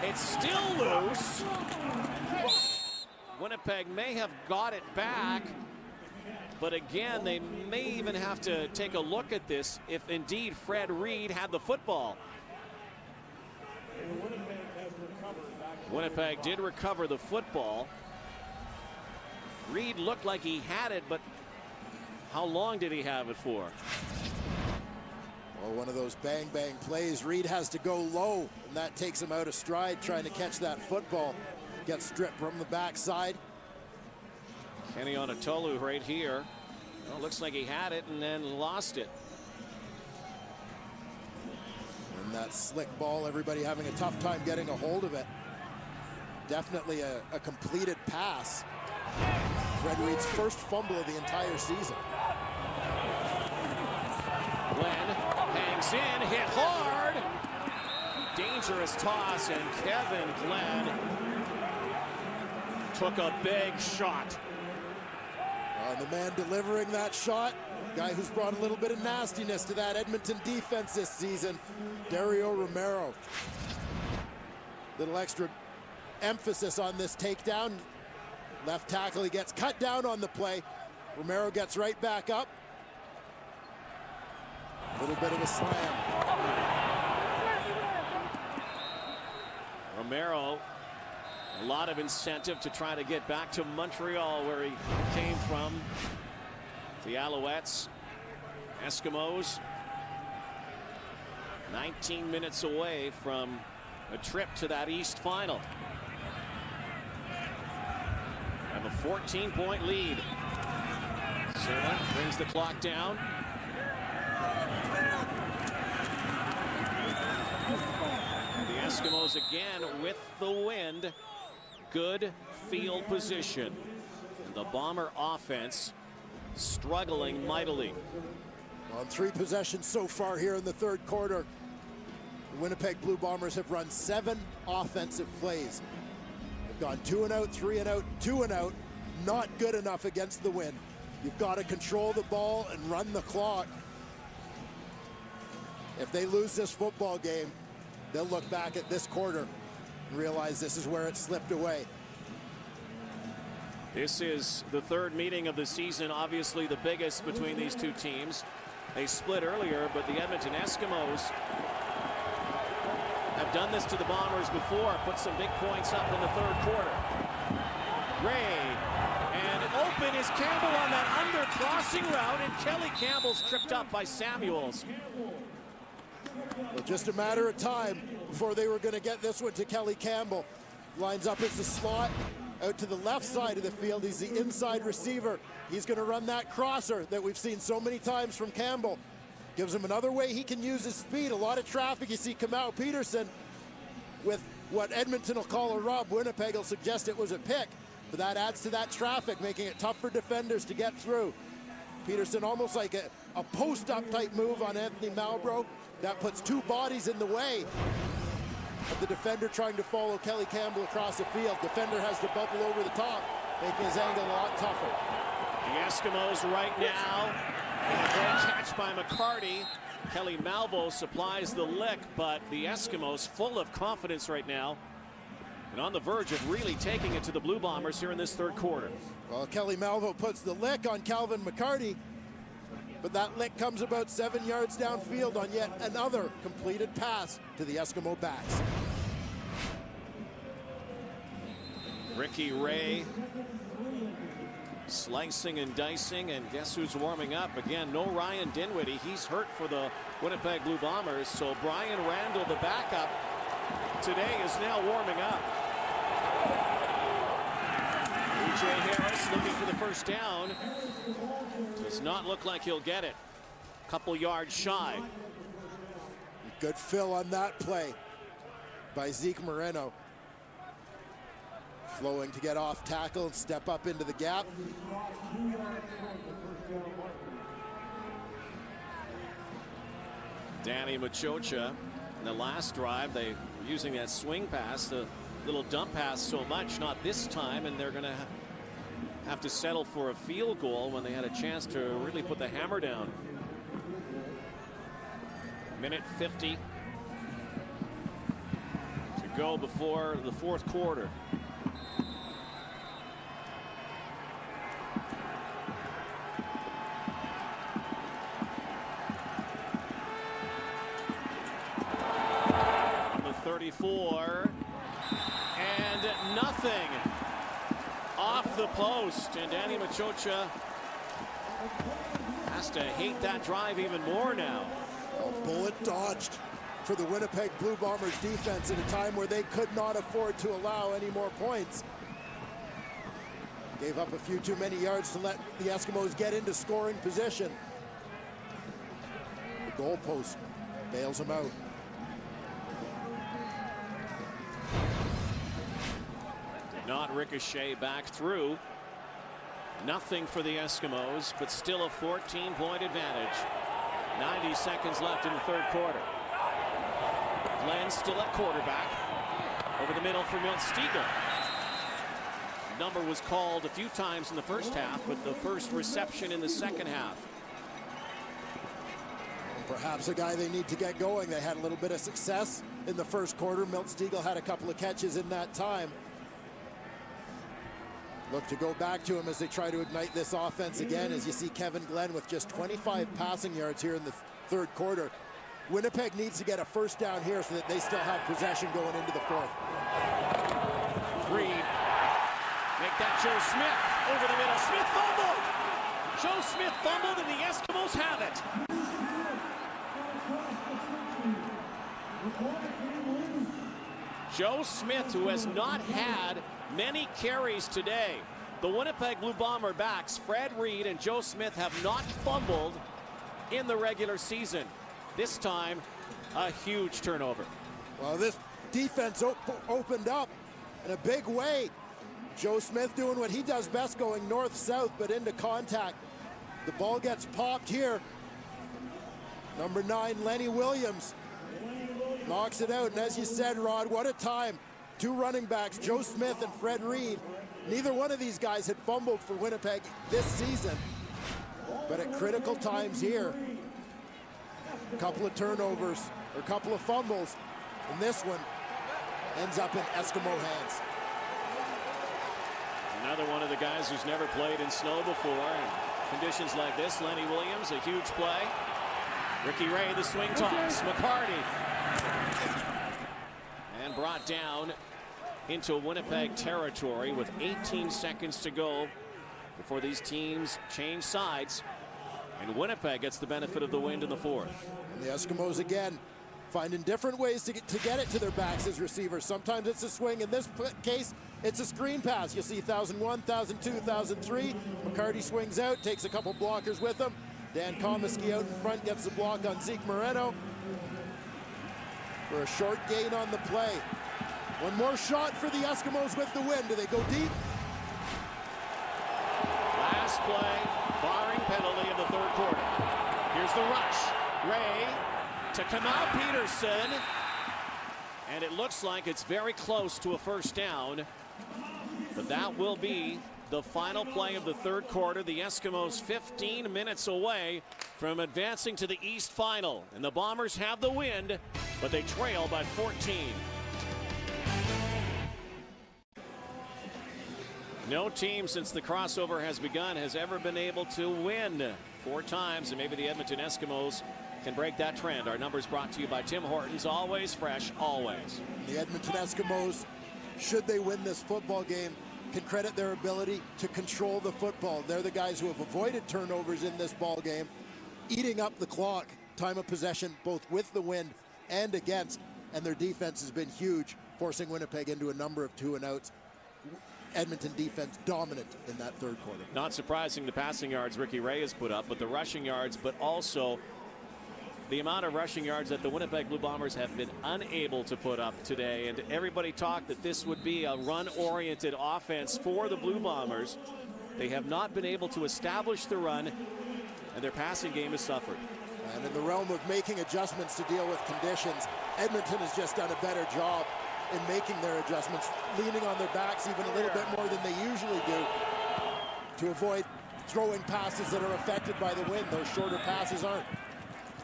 [SPEAKER 6] it's still loose. Winnipeg may have got it back, but again, they may even have to take a look at this if indeed Fred Reed had the football. Winnipeg did recover the football. Reed looked like he had it, but how long did he have it for?
[SPEAKER 7] Well, one of those bang-bang plays. Reed has to go low, and that takes him out of stride trying to catch that football. Gets stripped from the backside.
[SPEAKER 6] Kenny Onatolu right here. Well, looks like he had it and then lost it.
[SPEAKER 7] And that slick ball, everybody having a tough time getting a hold of it. Definitely a completed pass. Fred Reed's first fumble of the entire season.
[SPEAKER 6] Glenn hangs in, hit hard. Dangerous toss, and Kevin Glenn took a big shot.
[SPEAKER 7] The man delivering that shot, guy who's brought a little bit of nastiness to that Edmonton defense this season, Dario Romero. Little extra emphasis on this takedown. Left tackle, he gets cut down on the play. Romero gets right back up. A little bit of a slam.
[SPEAKER 6] A lot of incentive to try to get back to Montreal, where he came from. The Alouettes, Eskimos, 19 minutes away from a trip to that East final. Have a 14-point lead. Serna brings the clock down. The Eskimos again with the wind. Good field position. And the Bomber offense struggling mightily.
[SPEAKER 7] On 3 possessions so far here in the third quarter, the Winnipeg Blue Bombers have run 7 offensive plays. They've gone 2 and out, 3 and out, 2 and out. Not good enough against the wind. You've got to control the ball and run the clock. If they lose this football game, they'll look back at this quarter and realize this is where it slipped away.
[SPEAKER 6] This is the third meeting of the season, obviously the biggest between these two teams. They split earlier, but the Edmonton Eskimos have done this to the Bombers before, put some big points up in the third quarter. Ray, and open is Campbell on that under crossing route, and Kelly Campbell's tripped up by Samuels.
[SPEAKER 7] Well, just a matter of time before they were going to get this one to Kelly Campbell. Lines up as the slot out to the left side of the field. He's the inside receiver. He's going to run that crosser that we've seen so many times from Campbell. Gives him another way he can use his speed. A lot of traffic. You see Kamau Peterson with what Edmonton will call a rub. Winnipeg will suggest it was a pick, but that adds to that traffic, making it tough for defenders to get through. Peterson almost like a post-up type move on Anthony Malbrough. That puts 2 bodies in the way of the defender trying to follow Kelly Campbell across the field. Defender has to bubble over the top, making his angle a lot tougher.
[SPEAKER 6] The Eskimos right now, a great catch by McCarty. Kelly Malvo supplies the lick, but the Eskimos full of confidence right now and on the verge of really taking it to the Blue Bombers here in this third quarter.
[SPEAKER 7] Well, Kelly Malvo puts the lick on Calvin McCarty, but that lick comes about 7 yards downfield on yet another completed pass to the Eskimo backs.
[SPEAKER 6] Ricky Ray slicing and dicing, and guess who's warming up? Again, no Ryan Dinwiddie. He's hurt for the Winnipeg Blue Bombers, so Brian Randall, the backup, today is now warming up. E.J. Harris looking for the first down. Does not look like he'll get it. Couple yards shy.
[SPEAKER 7] Good fill on that play by Zeke Moreno. Flowing to get off tackle and step up into the gap.
[SPEAKER 6] Danny Machocha, in the last drive, they were using that swing pass, the little dump pass so much, not this time, and they're going to have to settle for a field goal when they had a chance to really put the hammer down. Minute 50 to go before the fourth quarter. Number 34, and nothing. Off the post, and Danny Machocha has to hate that drive even more now.
[SPEAKER 7] A bullet dodged for the Winnipeg Blue Bombers defense at a time where they could not afford to allow any more points. Gave up a few too many yards to let the Eskimos get into scoring position. The goalpost bails them out.
[SPEAKER 6] Not ricochet back through. Nothing for the Eskimos, but still a 14-point advantage. 90 seconds left in the third quarter. Glenn still at quarterback. Over the middle for Milt Stiegel. Number was called a few times in the first half, but the first reception in the second half.
[SPEAKER 7] Perhaps a guy they need to get going. They had a little bit of success in the first quarter. Milt Stiegel had a couple of catches in that time. Look to go back to him as they try to ignite this offense again, as you see Kevin Glenn with just 25 passing yards here in the third quarter. Winnipeg needs to get a first down here so that they still have possession going into the fourth.
[SPEAKER 6] Reed. Make that Joe Smith over the middle. Smith fumbled. Joe Smith fumbled, and the Eskimos have it. Joe Smith, who has not had many carries today. The Winnipeg Blue Bomber backs, Fred Reed and Joe Smith, have not fumbled in the regular season. This time, a huge turnover.
[SPEAKER 7] Well, this defense opened up in a big way. Joe Smith doing what he does best, going north-south, but into contact. The ball gets popped here. Number 9, Lenny Williams, knocks it out. And as you said, Rod, what a time. 2 running backs, Joe Smith and Fred Reed. Neither one of these guys had fumbled for Winnipeg this season. But at critical times here, a couple of turnovers, or a couple of fumbles, and this one ends up in Eskimo hands.
[SPEAKER 6] Another one of the guys who's never played in snow before. In conditions like this, Lenny Williams, a huge play. Ricky Ray, the swing toss. McCarty. And brought down into Winnipeg territory with 18 seconds to go before these teams change sides. And Winnipeg gets the benefit of the wind in the 4th.
[SPEAKER 7] And the Eskimos again finding different ways to get it to their backs as receivers. Sometimes it's a swing. In this case, it's a screen pass. You'll see 1001, 1002, 1003. McCarty swings out, takes a couple blockers with him. Dan Comiskey out in front gets the block on Zeke Moreno for a short gain on the play. One more shot for the Eskimos with the win. Do they go deep?
[SPEAKER 6] Last play, barring penalty in the 3rd quarter. Here's the rush. Ray to Kamal Peterson. And it looks like it's very close to a first down. But that will be the final play of the 3rd quarter. The Eskimos 15 minutes away from advancing to the East Final. And the Bombers have the wind, but they trail by 14. No team since the crossover has begun has ever been able to win 4 times, and maybe the Edmonton Eskimos can break that trend. Our numbers brought to you by Tim Hortons, always fresh, always.
[SPEAKER 7] The Edmonton Eskimos, should they win this football game, can credit their ability to control the football. They're the guys who have avoided turnovers in this ball game, eating up the clock, time of possession, both with the wind and against, and their defense has been huge, forcing Winnipeg into a number of 2-and-outs. Edmonton defense dominant in that 3rd quarter.
[SPEAKER 6] Not surprising the passing yards Ricky Ray has put up, but the rushing yards, but also the amount of rushing yards that the Winnipeg Blue Bombers have been unable to put up today. And everybody talked that this would be a run-oriented offense for the Blue Bombers. They have not been able to establish the run, and their passing game has suffered.
[SPEAKER 7] And in the realm of making adjustments to deal with conditions, Edmonton has just done a better job in making their adjustments, leaning on their backs even a little bit more than they usually do to avoid throwing passes that are affected by the wind. Those shorter passes aren't.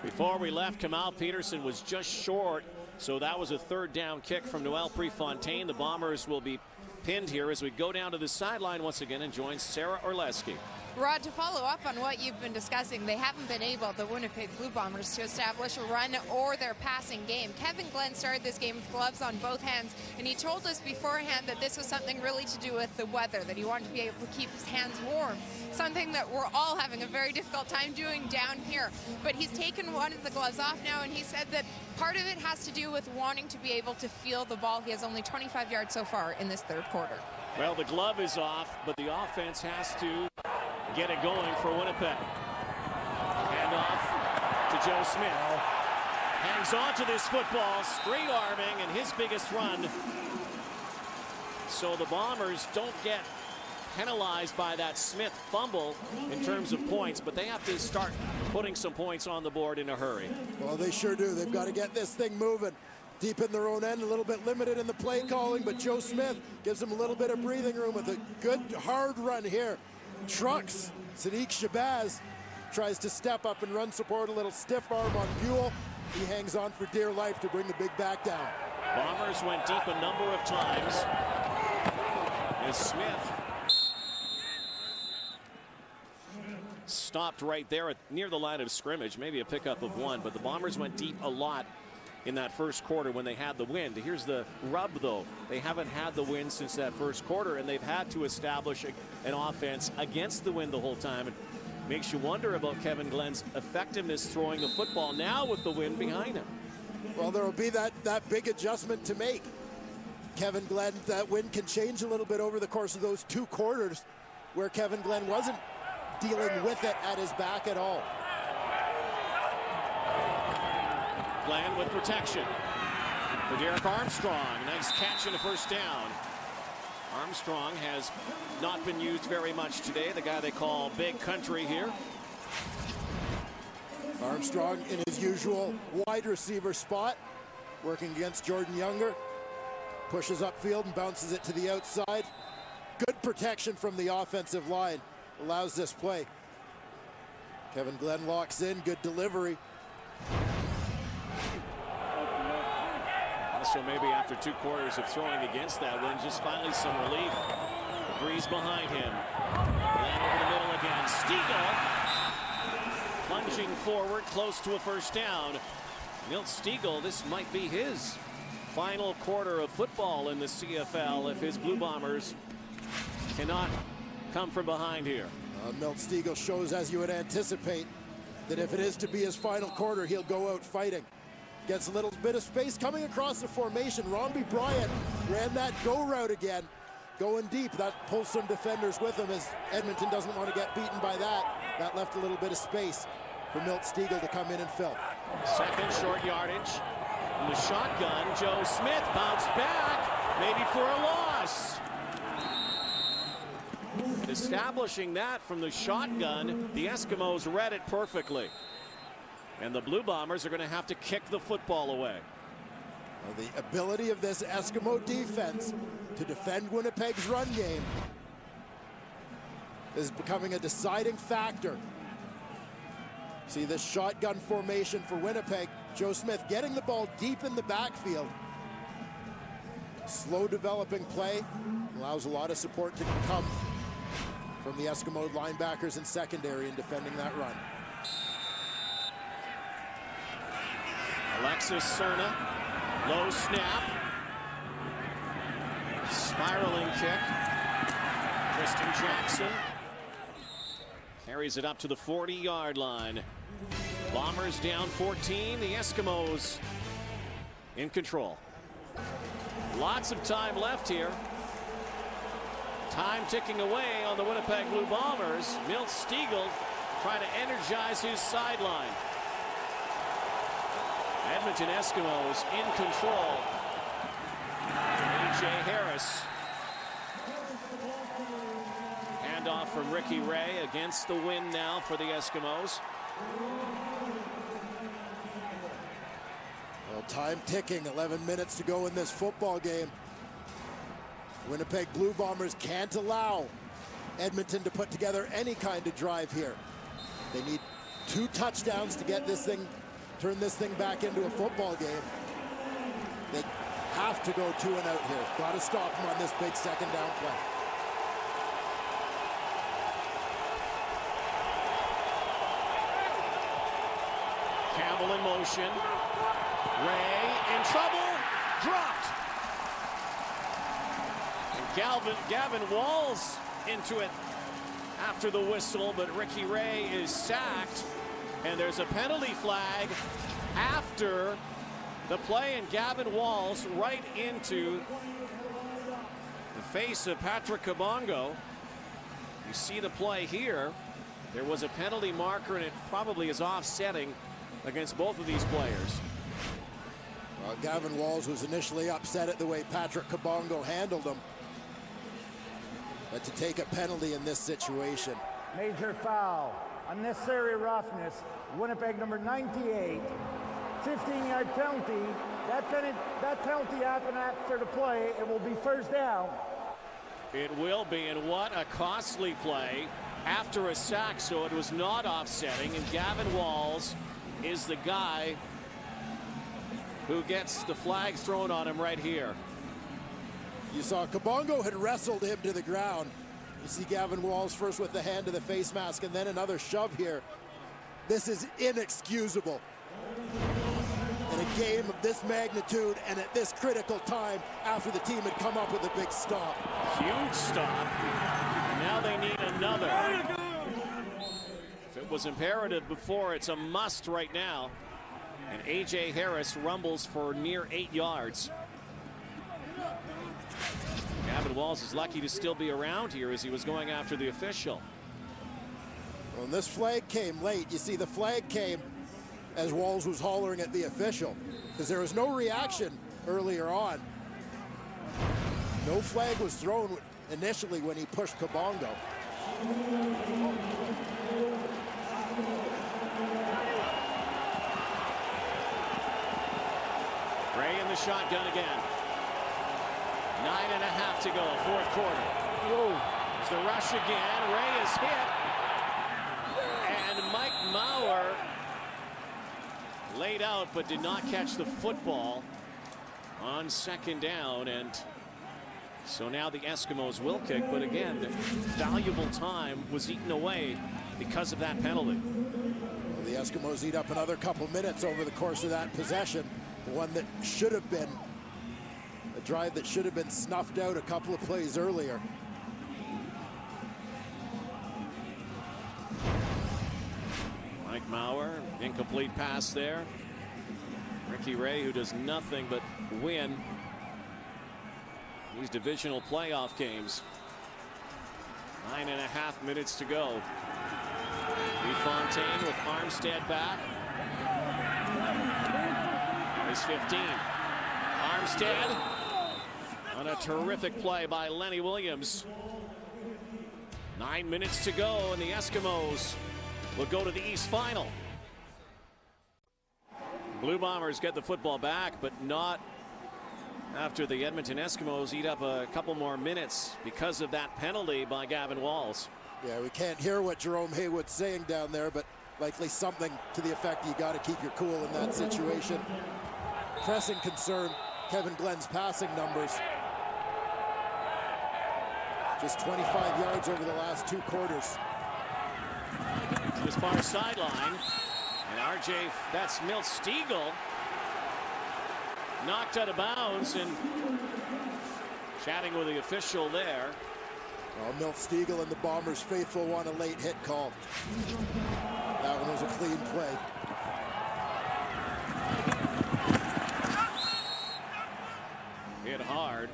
[SPEAKER 6] Before we left, Kamal Peterson was just short, so that was a 3rd down kick from Noel Prefontaine. The Bombers will be pinned here as we go down to the sideline once again and join Sarah Orleski.
[SPEAKER 8] Rod, to follow up on what you've been discussing, they haven't been able, the Winnipeg Blue Bombers, to establish a run or their passing game. Kevin Glenn started this game with gloves on both hands, and he told us beforehand that this was something really to do with the weather, that he wanted to be able to keep his hands warm, something that we're all having a very difficult time doing down here. But he's taken one of the gloves off now, and he said that part of it has to do with wanting to be able to feel the ball. He has only 25 yards so far in this 3rd quarter.
[SPEAKER 6] Well, the glove is off, but the offense has to get it going for Winnipeg. Hand off to Joe Smith. Hangs on to this football, straight arming, and his biggest run. So the Bombers don't get penalized by that Smith fumble in terms of points, but they have to start putting some points on the board in a hurry.
[SPEAKER 7] Well, they sure do. They've got to get this thing moving. Deep in their own end, a little bit limited in the play calling, but Joe Smith gives them a little bit of breathing room with a good hard run here. Trucks. Sadiq Shabazz tries to step up and run support, a little stiff arm on Buell. He hangs on for dear life to bring the big back down.
[SPEAKER 6] Bombers went deep a number of times as Smith stopped right there near the line of scrimmage, maybe a pickup of 1, but the Bombers went deep a lot in that first quarter when they had the wind. Here's the rub, though. They haven't had the wind since that first quarter, and they've had to establish an offense against the wind the whole time. It makes you wonder about Kevin Glenn's effectiveness throwing the football now with the wind behind him.
[SPEAKER 7] Well, there will be that big adjustment to make. Kevin Glenn, that wind can change a little bit over the course of those 2 quarters where Kevin Glenn wasn't dealing with it at his back at all.
[SPEAKER 6] Glenn with protection for Derek Armstrong. Nice catch and a first down. Armstrong has not been used very much today. The guy they call Big Country here.
[SPEAKER 7] Armstrong in his usual wide receiver spot, working against Jordan Younger. Pushes upfield and bounces it to the outside. Good protection from the offensive line allows this play. Kevin Glenn locks in, good delivery.
[SPEAKER 6] So maybe after 2 quarters of throwing against that wind, just finally some relief. The breeze behind him. Glenn over the middle again. Stiegel plunging forward, close to a first down. Milt Stiegel, this might be his final quarter of football in the CFL if his Blue Bombers cannot come from behind here.
[SPEAKER 7] Milt Stiegel shows, as you would anticipate, that if it is to be his final quarter, he'll go out fighting. Gets a little bit of space coming across the formation. Romby Bryant ran that go route again, going deep. That pulls some defenders with him as Edmonton doesn't want to get beaten by that. That left a little bit of space for Milt Stiegel to come in and fill.
[SPEAKER 6] Second short yardage. In the shotgun, Joe Smith bounced back, maybe for a loss. Establishing that from the shotgun, the Eskimos read it perfectly. And the Blue Bombers are going to have to kick the football away.
[SPEAKER 7] Well, the ability of this Eskimo defense to defend Winnipeg's run game is becoming a deciding factor. See this shotgun formation for Winnipeg. Joe Smith getting the ball deep in the backfield. Slow developing play. Allows a lot of support to come from the Eskimo linebackers and secondary in defending that run.
[SPEAKER 6] Alexis Cerna, low snap. Spiraling kick. Tristan Jackson carries it up to the 40-yard line. Bombers down 14, the Eskimos in control. Lots of time left here. Time ticking away on the Winnipeg Blue Bombers. Milt Stiegel trying to energize his sideline. Edmonton Eskimos in control. A.J. Harris. Handoff from Ricky Ray against the wind now for the Eskimos.
[SPEAKER 7] Well, time ticking, 11 minutes to go in this football game. Winnipeg Blue Bombers can't allow Edmonton to put together any kind of drive here. They need 2 touchdowns to get this thing, turn this thing back into a football game. They have to go 2 and out here. Got to stop them on this big second down play.
[SPEAKER 6] Campbell in motion. Ray in trouble. Dropped. And Gavin Walls into it after the whistle, but Ricky Ray is sacked. And there's a penalty flag after the play, and Gavin Walls right into the face of Patrick Kabongo. You see the play here. There was a penalty marker, and it probably is offsetting against both of these players.
[SPEAKER 7] Well, Gavin Walls was initially upset at the way Patrick Kabongo handled him. But to take a penalty in this situation.
[SPEAKER 9] Major foul. Unnecessary roughness. Winnipeg number 98. 15-yard penalty. That penalty happened after the play. It will be first down.
[SPEAKER 6] It will be, and what a costly play after a sack, so it was not offsetting, and Gavin Walls is the guy who gets the flag thrown on him right here.
[SPEAKER 7] You saw Kabongo had wrestled him to the ground. You see Gavin Walls first with the hand to the face mask and then another shove here. This is inexcusable. And game of this magnitude and at this critical time after the team had come up with a big stop.
[SPEAKER 6] Huge stop. Now they need another. If it was imperative before, it's a must right now. And A.J. Harris rumbles for near 8 yards. Gavin Walls is lucky to still be around here as he was going after the official.
[SPEAKER 7] Well, this flag came late. You see, the flag came as Walls was hollering at the official because there was no reaction earlier on. No flag was thrown initially when he pushed Kabongo.
[SPEAKER 6] Ray in the shotgun again. 9.5 to go, fourth quarter. There's the rush again. Ray is hit. And Mike Mauer laid out but did not catch the football on second down. And so now the Eskimos will kick. But again, valuable time was eaten away because of that penalty.
[SPEAKER 7] Well, the Eskimos eat up another couple minutes over the course of that possession. One that should have been a drive that should have been snuffed out a couple of plays earlier.
[SPEAKER 6] Mike Mauer, incomplete pass there. Ricky Ray, who does nothing but win these divisional playoff games. 9.5 minutes to go. LeFontaine with Armstead back. Is 15. Armstead on a terrific play by Lenny Williams. 9 minutes to go, and the Eskimos will go to the East Final. Blue Bombers get the football back, but not after the Edmonton Eskimos eat up a couple more minutes because of that penalty by Gavin Walls.
[SPEAKER 7] Yeah, we can't hear what Jerome Haywood's saying down there, but likely something to the effect you got to keep your cool in that situation. Pressing concern, Kevin Glenn's passing numbers. Just 25 yards over the last 2 quarters.
[SPEAKER 6] To this far sideline. And RJ, that's Milt Stiegel. Knocked out of bounds and chatting with the official there.
[SPEAKER 7] Well, Milt Stiegel and the Bombers faithful want a late hit call. That one was a clean play.
[SPEAKER 6] Hit hard.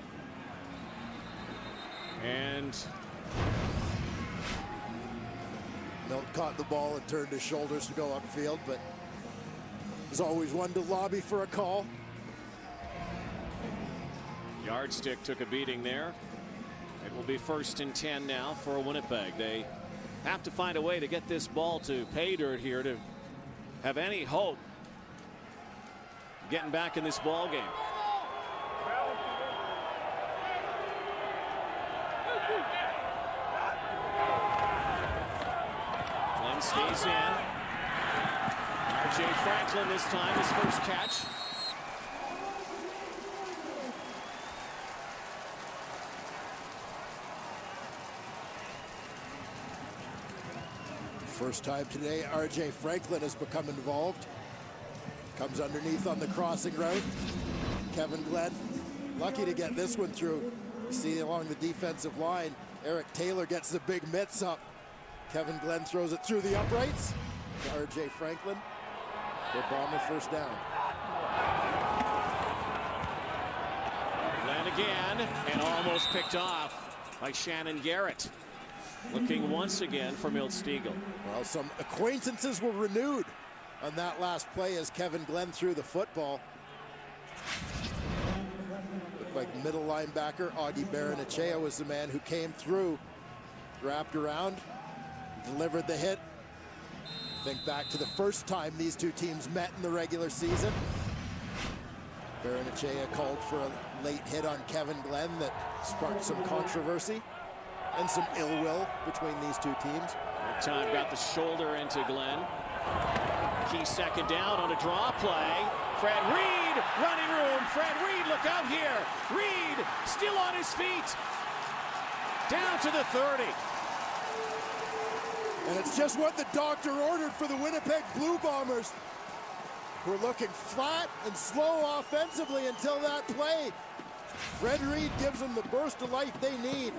[SPEAKER 6] And
[SPEAKER 7] Milt caught the ball and turned his shoulders to go upfield, but there's always one to lobby for a call.
[SPEAKER 6] Yardstick took a beating there. It will be 1st and 10 now for Winnipeg. They have to find a way to get this ball to pay dirt here to have any hope getting back in this ball game. Glenn stays in. R.J. Franklin this time, his first catch.
[SPEAKER 7] First time today, R.J. Franklin has become involved. Comes underneath on the crossing route. Kevin Glenn, lucky to get this one through. You see along the defensive line, Eric Taylor gets the big mitts up. Kevin Glenn throws it through the uprights to R.J. Franklin. The Bomber first down.
[SPEAKER 6] Glenn again, and almost picked off by Shannon Garrett. Looking once again for Milt Stiegel.
[SPEAKER 7] Well, some acquaintances were renewed on that last play as Kevin Glenn threw the football. Looked like middle linebacker Augie Baranachea was the man who came through, wrapped around, delivered the hit. Think back to the first time these two teams met in the regular season. Baranachea called for a late hit on Kevin Glenn that sparked some controversy and some ill will between these two teams.
[SPEAKER 6] Time got the shoulder into Glenn. Key second down on a draw play. Fred Reed, running room. Fred Reed, look out here. Reed still on his feet. Down to the 30.
[SPEAKER 7] And it's just what the doctor ordered for the Winnipeg Blue Bombers. who are looking flat and slow offensively until that play. Fred Reed gives them the burst of life they need.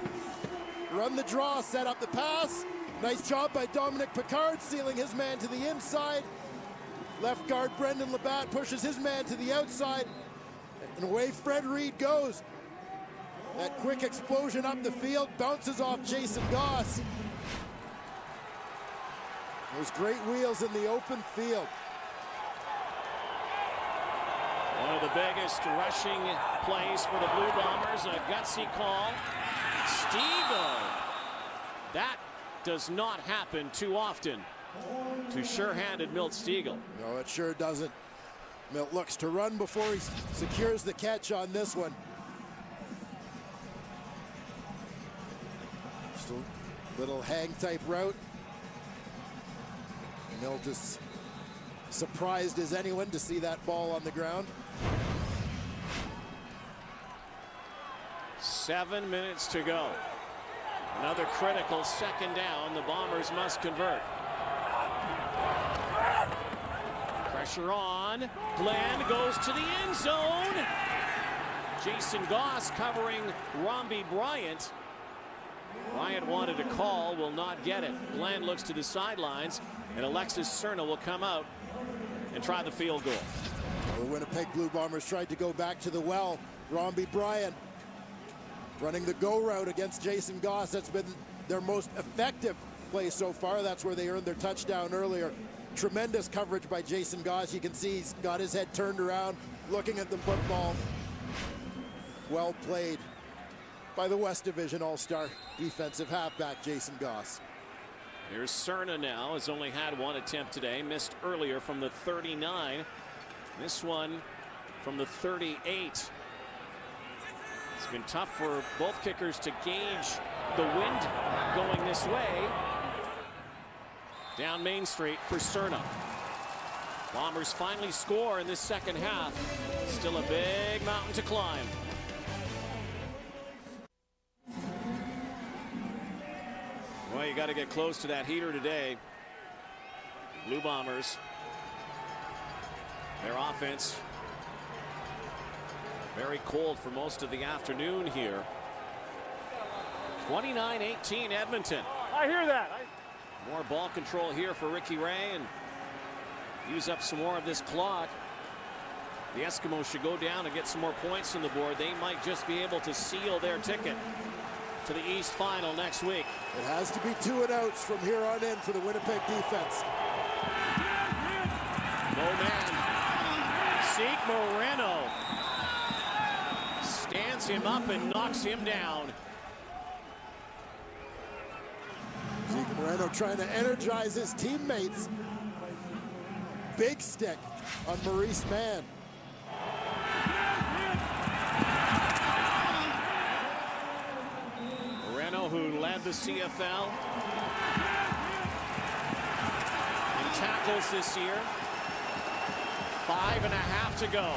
[SPEAKER 7] Run the draw, set up the pass. Nice job by Dominic Picard, sealing his man to the inside. Left guard Brendan Labatt pushes his man to the outside. And away Fred Reed goes. That quick explosion up the field bounces off Jason Goss. Those great wheels in the open field.
[SPEAKER 6] One of the biggest rushing plays for the Blue Bombers, a gutsy call. Stiegel. That does not happen too often to sure-handed Milt Stiegel.
[SPEAKER 7] No, it sure doesn't. Milt looks to run before he secures the catch on this one. Just a little hang-type route. Milt is surprised as anyone to see that ball on the ground.
[SPEAKER 6] 7 minutes to go. Another critical second down. The Bombers must convert. Pressure on. Glenn goes to the end zone. Jason Goss covering Romby Bryant. Bryant wanted a call, will not get it. Glenn looks to the sidelines, and Alexis Cerna will come out and try the field goal.
[SPEAKER 7] The Winnipeg Blue Bombers tried to go back to the well. Romby Bryant running the go route against Jason Goss. That's been their most effective play so far. That's where they earned their touchdown earlier. Tremendous coverage by Jason Goss. You can see he's got his head turned around, looking at the football. Well played by the West Division All-Star defensive halfback, Jason Goss.
[SPEAKER 6] Here's Cerna now, has only had one attempt today, missed earlier from the 39. This one from the 38. It's been tough for both kickers to gauge the wind going this way. Down Main Street for Cerna. Bombers finally score in this second half. Still a big mountain to climb. Well, you got to get close to that heater today. Blue Bombers, their offense very cold for most of the afternoon here. 29-18 Edmonton.
[SPEAKER 11] I hear that.
[SPEAKER 6] More ball control here for Ricky Ray and use up some more of this clock. The Eskimos should go down and get some more points on the board. They might just be able to seal their ticket to the East Final next week.
[SPEAKER 7] It has to be 2 and outs from here on in for the Winnipeg defense.
[SPEAKER 6] No man. Zeke Moreno stands him up and knocks him down.
[SPEAKER 7] Zeke Moreno trying to energize his teammates. Big stick on Maurice Mann.
[SPEAKER 6] Moreno, who led the CFL in tackles this year. 5.5 to go.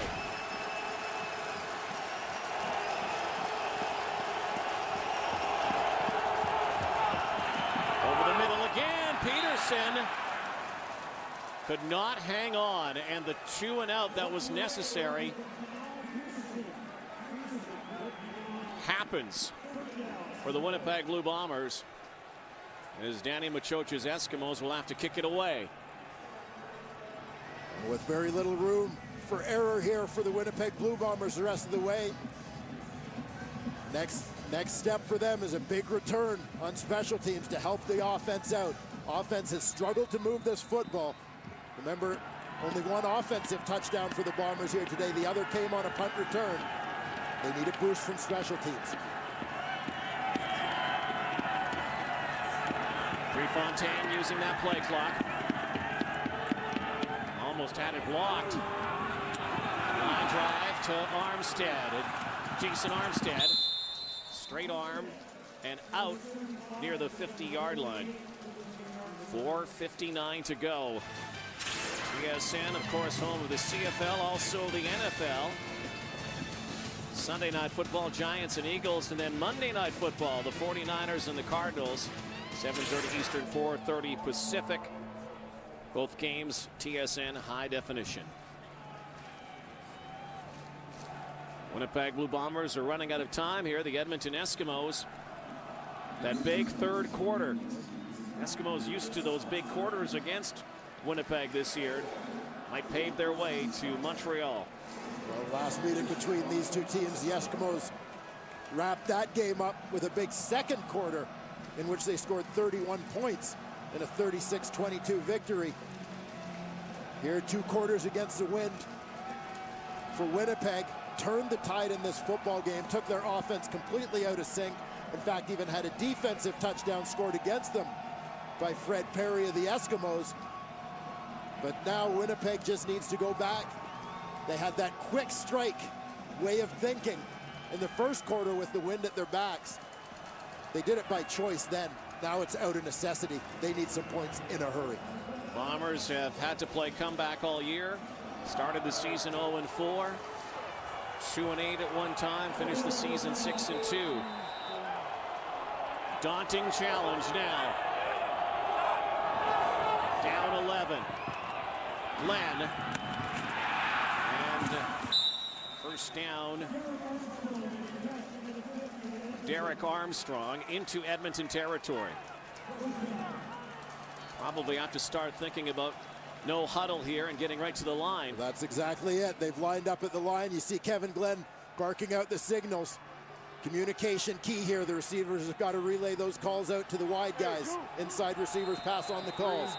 [SPEAKER 6] Over the middle again, Peterson could not hang on, and the 2 and out that was necessary happens for the Winnipeg Blue Bombers, as Danny Machocha's Eskimos will have to kick it away.
[SPEAKER 7] With very little room for error here for the Winnipeg Blue Bombers the rest of the way. Next step for them is a big return on special teams to help the offense out. Offense has struggled to move this football. Remember, only one offensive touchdown for the Bombers here today. The other came on a punt return. They need a boost from special teams.
[SPEAKER 6] Prefontaine using that play clock. Almost had it blocked. Line drive to Armstead. Jason Armstead. Straight arm and out near the 50-yard line. 4:59 to go. TSN, of course, home of the CFL, also the NFL. Sunday night football, Giants and Eagles, and then Monday night football, the 49ers and the Cardinals. 7:30 Eastern, 4:30 Pacific. Both games TSN high definition. Winnipeg Blue Bombers are running out of time here. The Edmonton Eskimos. That big third quarter. Eskimos used to those big quarters against Winnipeg this year. Might pave their way to Montreal.
[SPEAKER 7] Well, last meeting between these two teams, the Eskimos wrapped that game up with a big second quarter in which they scored 31 points in a 36-22 victory. Here, 2 quarters against the wind for Winnipeg. Turned the tide in this football game, took their offense completely out of sync. In fact, even had a defensive touchdown scored against them by Fred Perry of the Eskimos. But now Winnipeg just needs to go back. They had that quick strike way of thinking in the first quarter with the wind at their backs. They did it by choice then. Now it's out of necessity. They need some points in a hurry.
[SPEAKER 6] Bombers have had to play comeback all year. Started the season 0-4. 2-8 at one time, finished the season 6-2. Daunting challenge now. Down 11. Glenn. And first down. Derek Armstrong into Edmonton territory. Probably have to start thinking about no huddle here and getting right to the line.
[SPEAKER 7] That's exactly it. They've lined up at the line. You see Kevin Glenn barking out the signals. Communication key here. The receivers have got to relay those calls out to the wide guys. Inside receivers pass on the calls.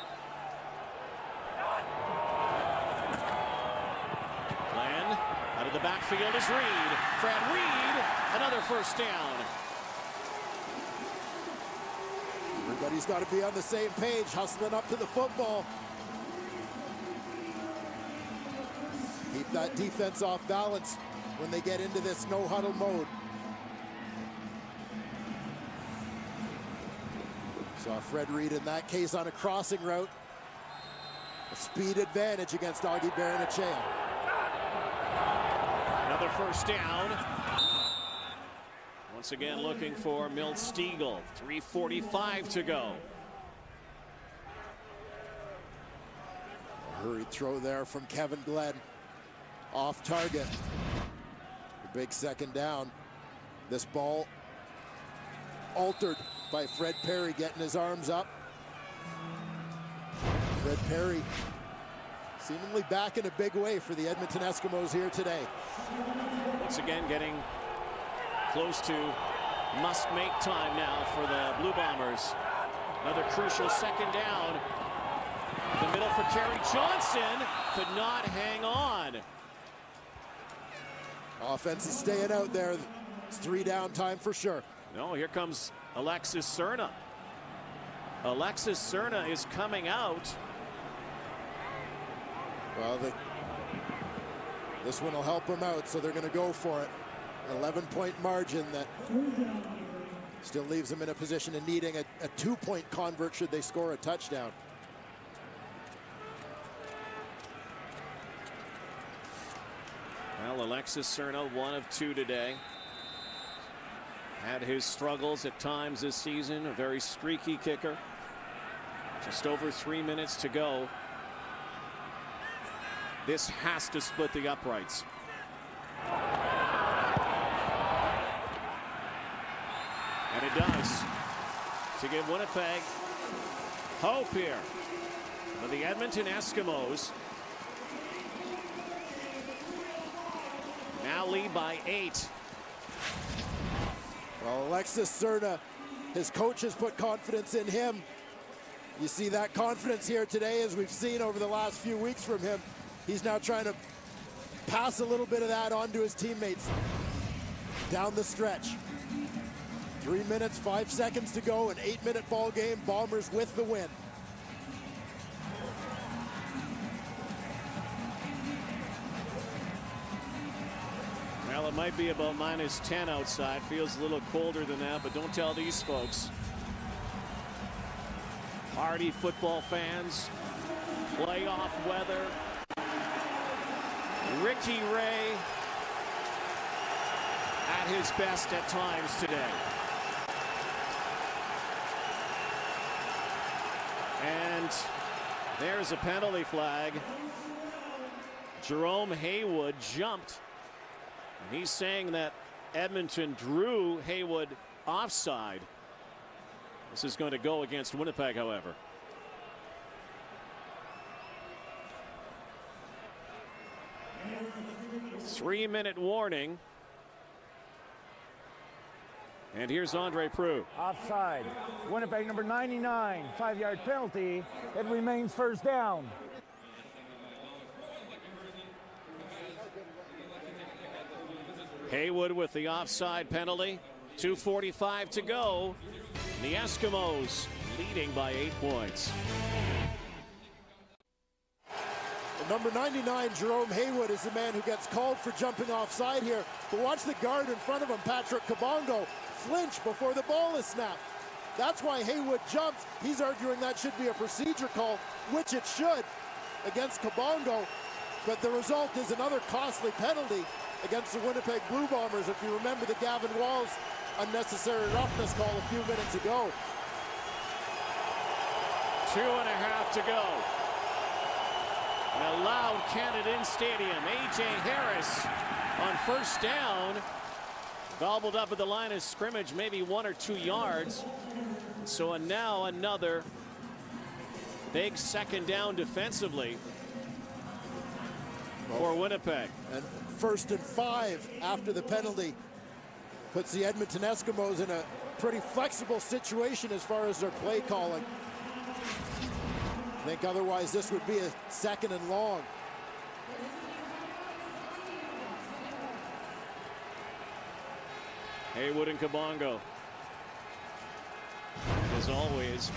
[SPEAKER 6] Glenn out of the backfield is Reed. Fred Reed, another first down.
[SPEAKER 7] Everybody's got to be on the same page, hustling up to the football. Keep that defense off balance when they get into this no huddle mode. Saw Fred Reed in that case on a crossing route. A speed advantage against Augie Baranachea.
[SPEAKER 6] Another first down. Once again looking for Milt Stiegel. 3:45 to go.
[SPEAKER 7] A hurried throw there from Kevin Glenn. Off target. A big second down. This ball altered by Fred Perry getting his arms up. Fred Perry seemingly back in a big way for the Edmonton Eskimos here today.
[SPEAKER 6] Once again getting close to must-make time now for the Blue Bombers. Another crucial second down. The middle for Kerry Johnson. Could not hang on.
[SPEAKER 7] Offense is staying out there. It's 3 down time for sure.
[SPEAKER 6] No, here comes Alexis Cerna. Alexis Cerna is coming out.
[SPEAKER 7] Well, this one will help them out, so they're going to go for it. 11-point margin that still leaves them in a position of needing a 2-point convert should they score a touchdown.
[SPEAKER 6] Well, Alexis Cerna, 1 of 2 today. Had his struggles at times this season. A very streaky kicker. Just over 3 minutes to go. This has to split the uprights. And it does. To give Winnipeg hope here. But the Edmonton Eskimos now lead by 8.
[SPEAKER 7] Well, Alexis Cerna, his coach has put confidence in him. You see that confidence here today, as we've seen over the last few weeks from him. He's now trying to pass a little bit of that on to his teammates down the stretch. 3 minutes, 5 seconds to go, an 8-minute ball game. Bombers with the win.
[SPEAKER 6] Well, it might be about -10 outside. Feels a little colder than that, but don't tell these folks. Hardy football fans, playoff weather. Ricky Ray at his best at times today. And there's a penalty flag. Jerome Haywood jumped He's saying that Edmonton drew Haywood offside. This is going to go against Winnipeg, however. Three-minute warning. And here's Andre Proulx.
[SPEAKER 9] Offside. Winnipeg number 99, 5-yard penalty. It remains first down.
[SPEAKER 6] Haywood with the offside penalty. 2:45 to go. The Eskimos leading by 8 points.
[SPEAKER 7] Number 99, Jerome Haywood, is the man who gets called for jumping offside here. But watch the guard in front of him, Patrick Kabongo, flinch before the ball is snapped. That's why Haywood jumps. He's arguing that should be a procedure call, which it should, against Kabongo. But the result is another costly penalty against the Winnipeg Blue Bombers, if you remember the Gavin Walls unnecessary roughness call a few minutes ago.
[SPEAKER 6] 2.5 to go. In a loud Canada Stadium, A.J. Harris on first down. Gobbled up at the line of scrimmage, maybe 1 or 2 yards. So now another big second down defensively for Winnipeg.
[SPEAKER 7] And 1st and 5 after the penalty puts the Edmonton Eskimos in a pretty flexible situation as far as their play calling. I think otherwise this would be a 2nd and long.
[SPEAKER 6] Haywood and Kabongo. As always,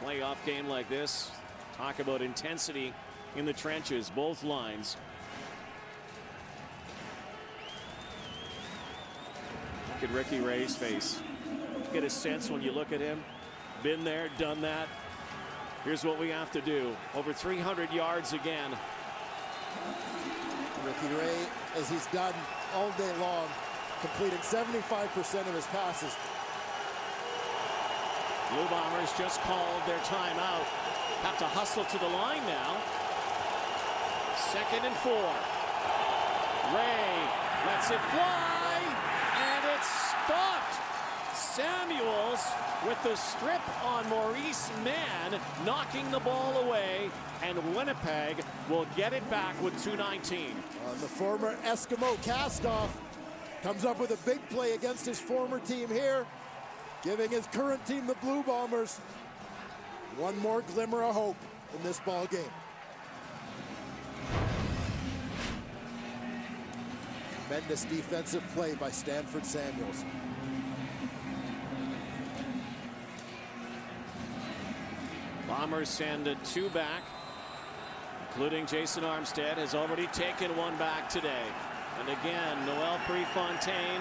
[SPEAKER 6] playoff game like this, talk about intensity in the trenches, both lines. Look at Ricky Ray's face. Get a sense when you look at him. Been there, done that. Here's what we have to do. Over 300 yards again.
[SPEAKER 7] Ricky Ray, as he's done all day long, completing 75% of his passes.
[SPEAKER 6] Blue Bombers just called their timeout. Have to hustle to the line now. 2nd and 4. Ray lets it fly, and it's stopped. Samuels with the strip on Maurice Mann, knocking the ball away, and Winnipeg will get it back with 2:19.
[SPEAKER 7] The former Eskimo castoff comes up with a big play against his former team here, giving his current team, the Blue Bombers, one more glimmer of hope in this ball game. Tremendous defensive play by Stanford Samuels.
[SPEAKER 6] Bombers send 2 back, including Jason Armstead has already taken 1 back today. And again, Noel Prefontaine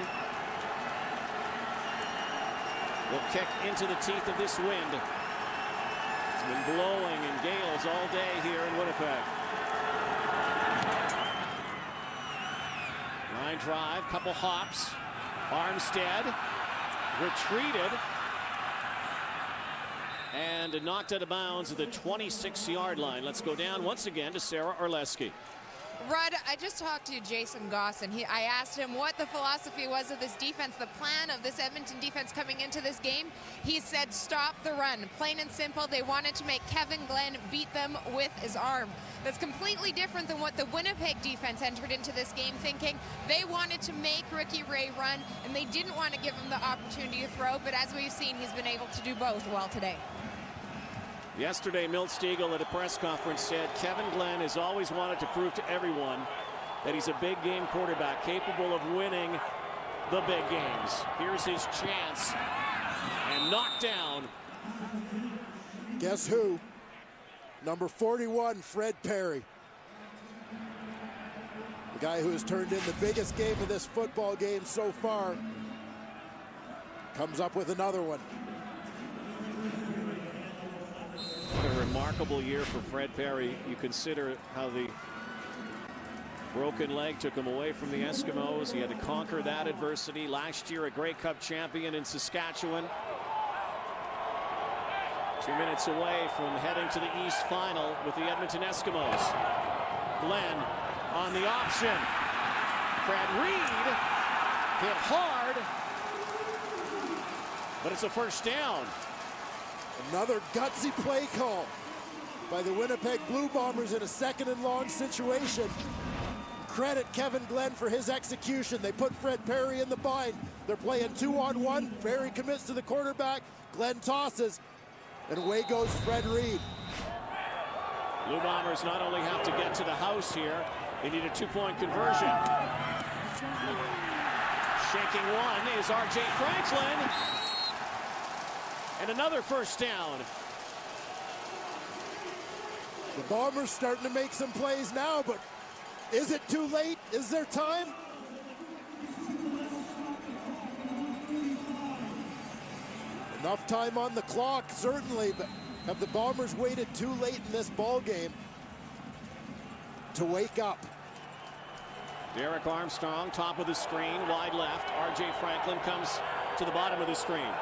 [SPEAKER 6] will kick into the teeth of this wind. It's been blowing in gales all day here in Winnipeg. Line drive, couple hops. Armstead retreated and knocked out of bounds at the 26-yard line. Let's go down once again to Sarah Orlesky.
[SPEAKER 8] Rudd, I just talked to Jason Goss, and I asked him what the philosophy was of this defense, the plan of this Edmonton defense coming into this game. He said stop the run. Plain and simple, they wanted to make Kevin Glenn beat them with his arm. That's completely different than what the Winnipeg defense entered into this game thinking. They wanted to make Ricky Ray run, and they didn't want to give him the opportunity to throw, but as we've seen, he's been able to do both well today.
[SPEAKER 6] Yesterday, Milt Stegall at a press conference said Kevin Glenn has always wanted to prove to everyone that he's a big game quarterback capable of winning the big games. Here's his chance, and knocked down.
[SPEAKER 7] Guess who? Number 41, Fred Perry. The guy who has turned in the biggest game of this football game so far comes up with another one.
[SPEAKER 6] A remarkable year for Fred Perry. You consider how the broken leg took him away from the Eskimos. He had to conquer that adversity. Last year, a Grey Cup champion in Saskatchewan. 2 minutes away from heading to the East Final with the Edmonton Eskimos. Glenn on the option. Fred Reed hit hard, but it's a first down.
[SPEAKER 7] Another gutsy play call by the Winnipeg Blue Bombers in a 2nd and long situation. Credit Kevin Glenn for his execution. They put Fred Perry in the bind. They're playing 2-on-1. Perry commits to the quarterback. Glenn tosses, and away goes Fred Reed.
[SPEAKER 6] Blue Bombers not only have to get to the house here, they need a 2-point conversion. Shaking one is R.J. Franklin. And another first down.
[SPEAKER 7] The Bombers starting to make some plays now, but is it too late? Is there time? Enough time on the clock, certainly, but have the Bombers waited too late in this ball game to wake up?
[SPEAKER 6] Derek Armstrong, top of the screen, wide left. R.J. Franklin comes to the bottom of the screen.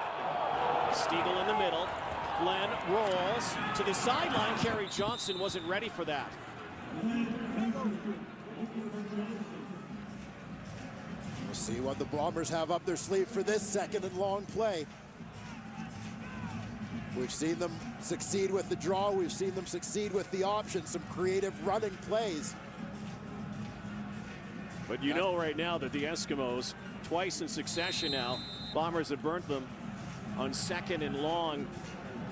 [SPEAKER 6] Stiegel in the middle. Glenn rolls to the sideline. Kerry Johnson wasn't ready for that.
[SPEAKER 7] We'll see what the Bombers have up their sleeve for this 2nd and long play. We've seen them succeed with the draw. We've seen them succeed with the option. Some creative running plays.
[SPEAKER 6] But you know right now that the Eskimos, twice in succession now, Bombers have burnt them on 2nd and long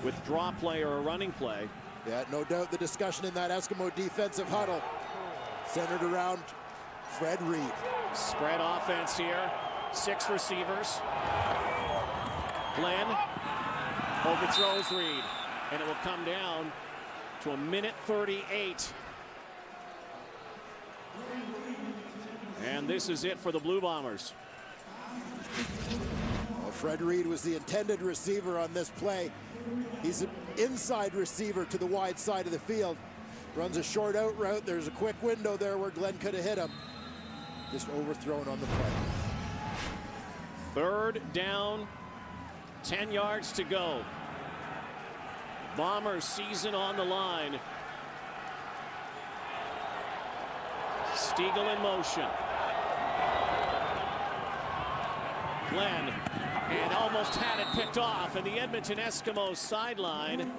[SPEAKER 6] with draw play or a running play.
[SPEAKER 7] Yeah, no doubt the discussion in that Eskimo defensive huddle centered around Fred Reed.
[SPEAKER 6] Spread offense here. 6 receivers. Glenn overthrows Reed, and it will come down to 1:38. And this is it for the Blue Bombers.
[SPEAKER 7] Well, Fred Reed was the intended receiver on this play. He's an inside receiver to the wide side of the field. Runs a short out route. There's a quick window there where Glenn could have hit him. Just overthrown on the play.
[SPEAKER 6] 3rd down, 10 yards to go. Bombers season on the line. Stiegel in motion. Glenn, and almost had it picked off, and the Edmonton Eskimos sideline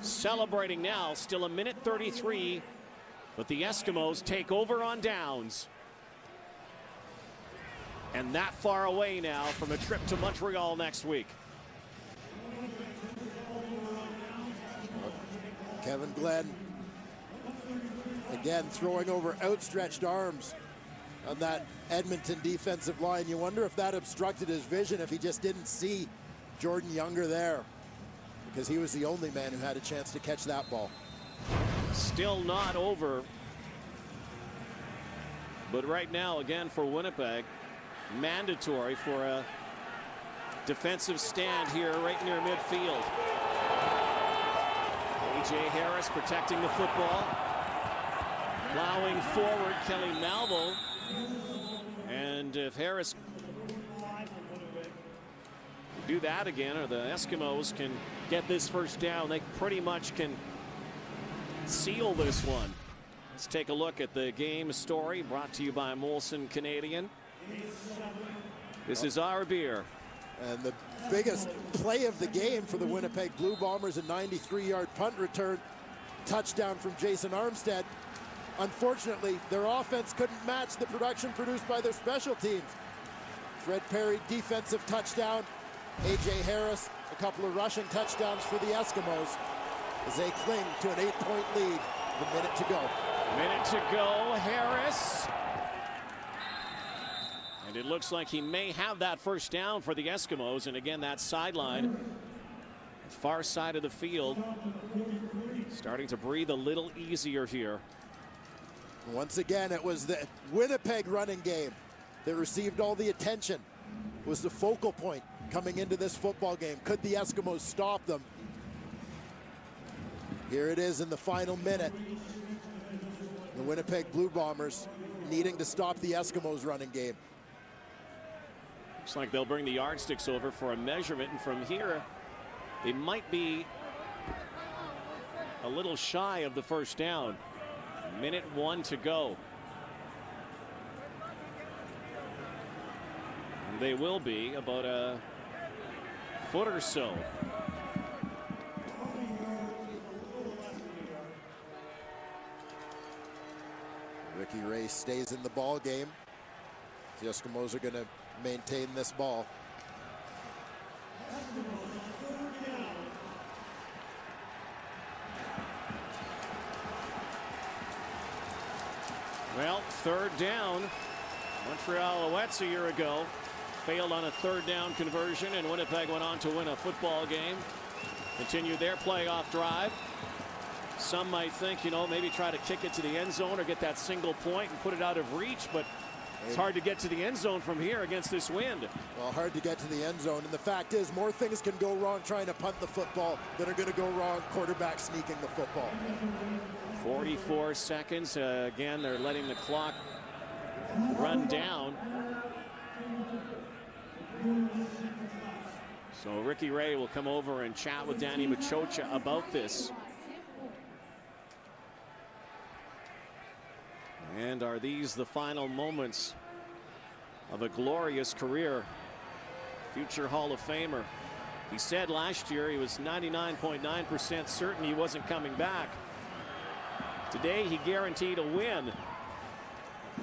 [SPEAKER 6] celebrating now. Still 1:33, but the Eskimos take over on downs. And that far away now from a trip to Montreal next week.
[SPEAKER 7] Kevin Glenn again throwing over outstretched arms on that Edmonton defensive line. You wonder if that obstructed his vision, if he just didn't see Jordan Younger there, because he was the only man who had a chance to catch that ball.
[SPEAKER 6] Still not over. But right now, again, for Winnipeg, mandatory for a defensive stand here right near midfield. A.J. Harris protecting the football. Plowing forward, Kelly Malvo. And if Harris do that again, or the Eskimos can get this first down, they pretty much can seal this one. Let's take a look at the game story brought to you by Molson Canadian. This is our beer.
[SPEAKER 7] And the biggest play of the game for the Winnipeg Blue Bombers, a 93-yard punt return, touchdown from Jason Armstead. Unfortunately, their offense couldn't match the production produced by their special teams. Fred Perry, defensive touchdown. A.J. Harris, a couple of rushing touchdowns for the Eskimos as they cling to an 8-point lead. A minute to go.
[SPEAKER 6] Minute to go, Harris. And it looks like he may have that first down for the Eskimos. And again, that sideline, far side of the field, starting to breathe a little easier here.
[SPEAKER 7] Once again, it was the Winnipeg running game that received all the attention. It was the focal point coming into this football game. Could the Eskimos stop them? Here it is in the final minute. The Winnipeg Blue Bombers needing to stop the Eskimos running game.
[SPEAKER 6] Looks like they'll bring the yardsticks over for a measurement, and from here they might be a little shy of the first down. Minute 1 to go. They will be about a foot or so.
[SPEAKER 7] Ricky Ray stays in the ball game. The Eskimos are going to maintain this ball.
[SPEAKER 6] Well, third down. Montreal Alouettes a year ago failed on a third down conversion, and Winnipeg went on to win a football game. Continued their playoff drive. Some might think, maybe try to kick it to the end zone or get that single point and put it out of reach, but it's hard to get to the end zone from here against this wind.
[SPEAKER 7] Well, hard to get to the end zone, and the fact is more things can go wrong trying to punt the football than are going to go wrong quarterback sneaking the football.
[SPEAKER 6] 44 seconds. Again, they're letting the clock run down. So Ricky Ray will come over and chat with Danny Machocha about this. And are these the final moments of a glorious career? Future Hall of Famer. He said last year he was 99.9% certain he wasn't coming back. Today he guaranteed a win.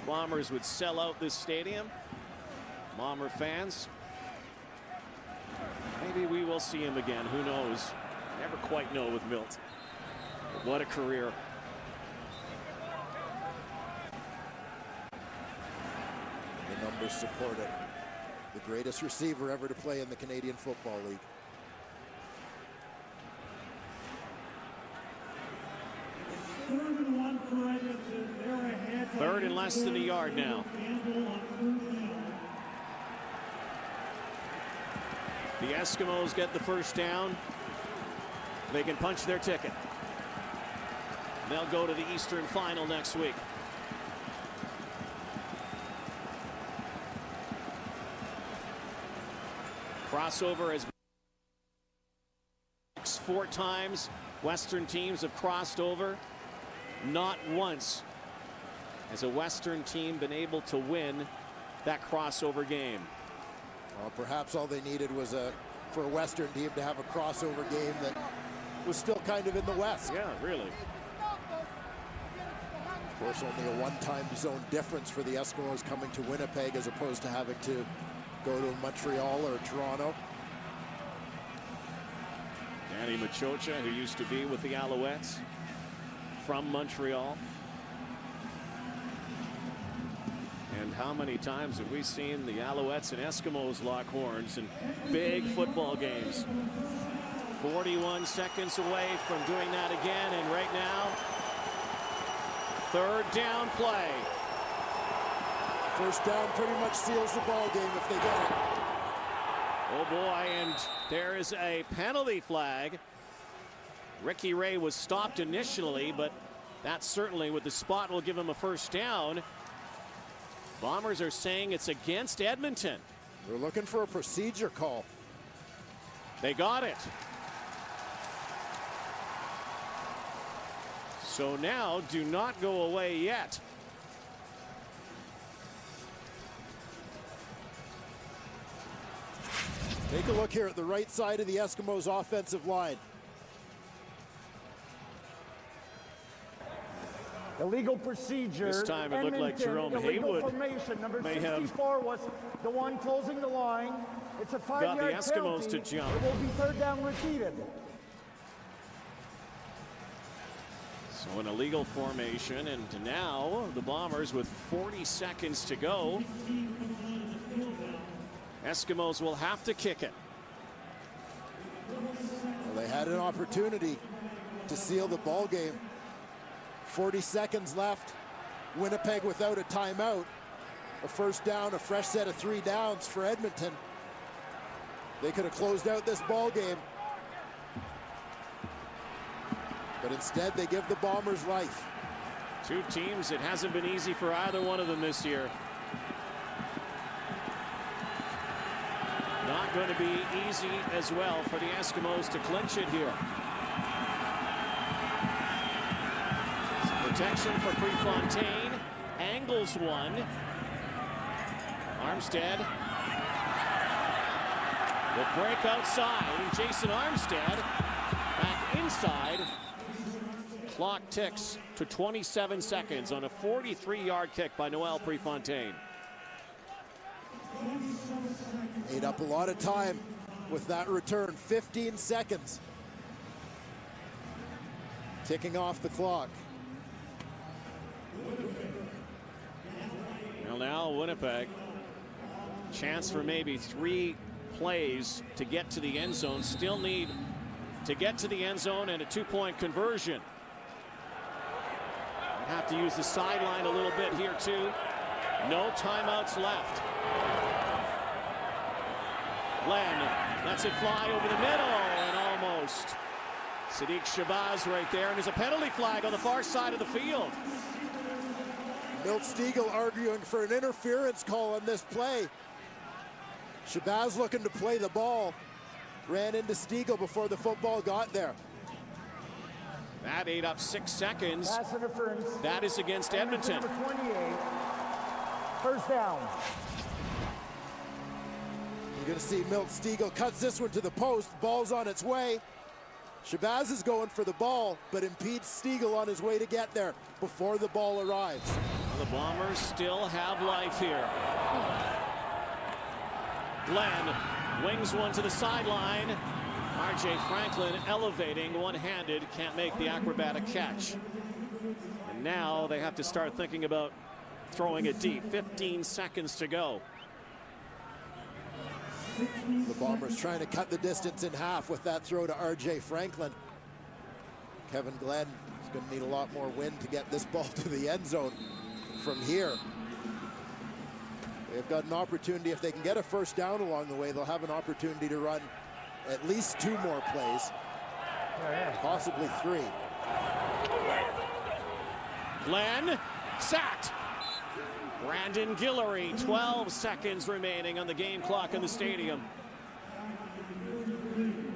[SPEAKER 6] Bombers would sell out this stadium. Bomber fans. Maybe we will see him again. Who knows? Never quite know with Milt. But what a career.
[SPEAKER 7] The numbers support it. The greatest receiver ever to play in the Canadian Football League.
[SPEAKER 6] Third and less than a yard now. The Eskimos get the first down. They can punch their ticket. They'll go to the Eastern Final next week. Crossover has been 4 times. Western teams have crossed over. Not once has a Western team been able to win that crossover game.
[SPEAKER 7] Well, perhaps all they needed was for a Western team to have a crossover game that was still kind of in the West.
[SPEAKER 6] Yeah, really.
[SPEAKER 7] Of course, only a one-time zone difference for the Eskimos coming to Winnipeg as opposed to having to go to Montreal or Toronto.
[SPEAKER 6] Danny Machocha, who used to be with the Alouettes from Montreal. And how many times have we seen the Alouettes and Eskimos lock horns in big football games? 41 seconds away from doing that again, and right now, third down play.
[SPEAKER 7] First down pretty much seals the ball game if they get it.
[SPEAKER 6] Oh boy, and there is a penalty flag. Ricky Ray was stopped initially, but that certainly with the spot will give him a first down. Bombers are saying it's against Edmonton.
[SPEAKER 7] They're looking for a procedure call.
[SPEAKER 6] They got it. So now do not go away yet.
[SPEAKER 7] Take a look here at the right side of the Eskimos offensive line.
[SPEAKER 9] Illegal procedure.
[SPEAKER 6] This time it looked like Jerome Haywood
[SPEAKER 9] formation. Number
[SPEAKER 6] may
[SPEAKER 9] 64 was the one closing the line. It's a 5-yard
[SPEAKER 6] got the Eskimos
[SPEAKER 9] penalty.
[SPEAKER 6] to jump.
[SPEAKER 9] It will be third down repeated.
[SPEAKER 6] So an illegal formation, and now the Bombers with 40 seconds to go. Eskimos will have to kick it.
[SPEAKER 7] Well, they had an opportunity to seal the ball game. 40 seconds left. Winnipeg without a timeout. A first down, a fresh set of 3 downs for Edmonton. They could have closed out this ball game. But instead, they give the Bombers life.
[SPEAKER 6] Two teams, it hasn't been easy for either one of them this year. Not going to be easy as well for the Eskimos to clinch it here. Protection for Prefontaine. Angles one. Armstead will break outside. Jason Armstead back inside. Clock ticks to 27 seconds on a 43-yard kick by Noel Prefontaine.
[SPEAKER 7] Ate up a lot of time with that return. 15 seconds. Ticking off the clock.
[SPEAKER 6] Well, now Winnipeg. Chance for maybe 3 plays to get to the end zone. Still need to get to the end zone and a 2-point conversion. Have to use the sideline a little bit here too. No timeouts left. Glenn lets it fly over the middle and almost. Sadiq Shabazz right there, and there's a penalty flag on the far side of the field.
[SPEAKER 7] Milt Stiegel arguing for an interference call on this play. Shabazz looking to play the ball. Ran into Stiegel before the football got there.
[SPEAKER 6] That ate up 6 seconds.
[SPEAKER 9] Pass interference.
[SPEAKER 6] That is against Edmonton.
[SPEAKER 9] Number 28. First down.
[SPEAKER 7] You're going to see Milt Stiegel cuts this one to the post. Ball's on its way. Shabazz is going for the ball, but impedes Stiegel on his way to get there before the ball arrives.
[SPEAKER 6] Well, the Bombers still have life here. Glenn wings one to the sideline. R.J. Franklin elevating one-handed, can't make the acrobatic catch. And now they have to start thinking about throwing it deep. 15 seconds to go.
[SPEAKER 7] The Bombers trying to cut the distance in half with that throw to R.J. Franklin. Kevin Glenn is going to need a lot more wind to get this ball to the end zone from here. They've got an opportunity. If they can get a first down along the way, they'll have an opportunity to run at least 2 more plays, possibly 3.
[SPEAKER 6] Glenn sacked. Brandon Guillory, 12 seconds remaining on the game clock in the stadium.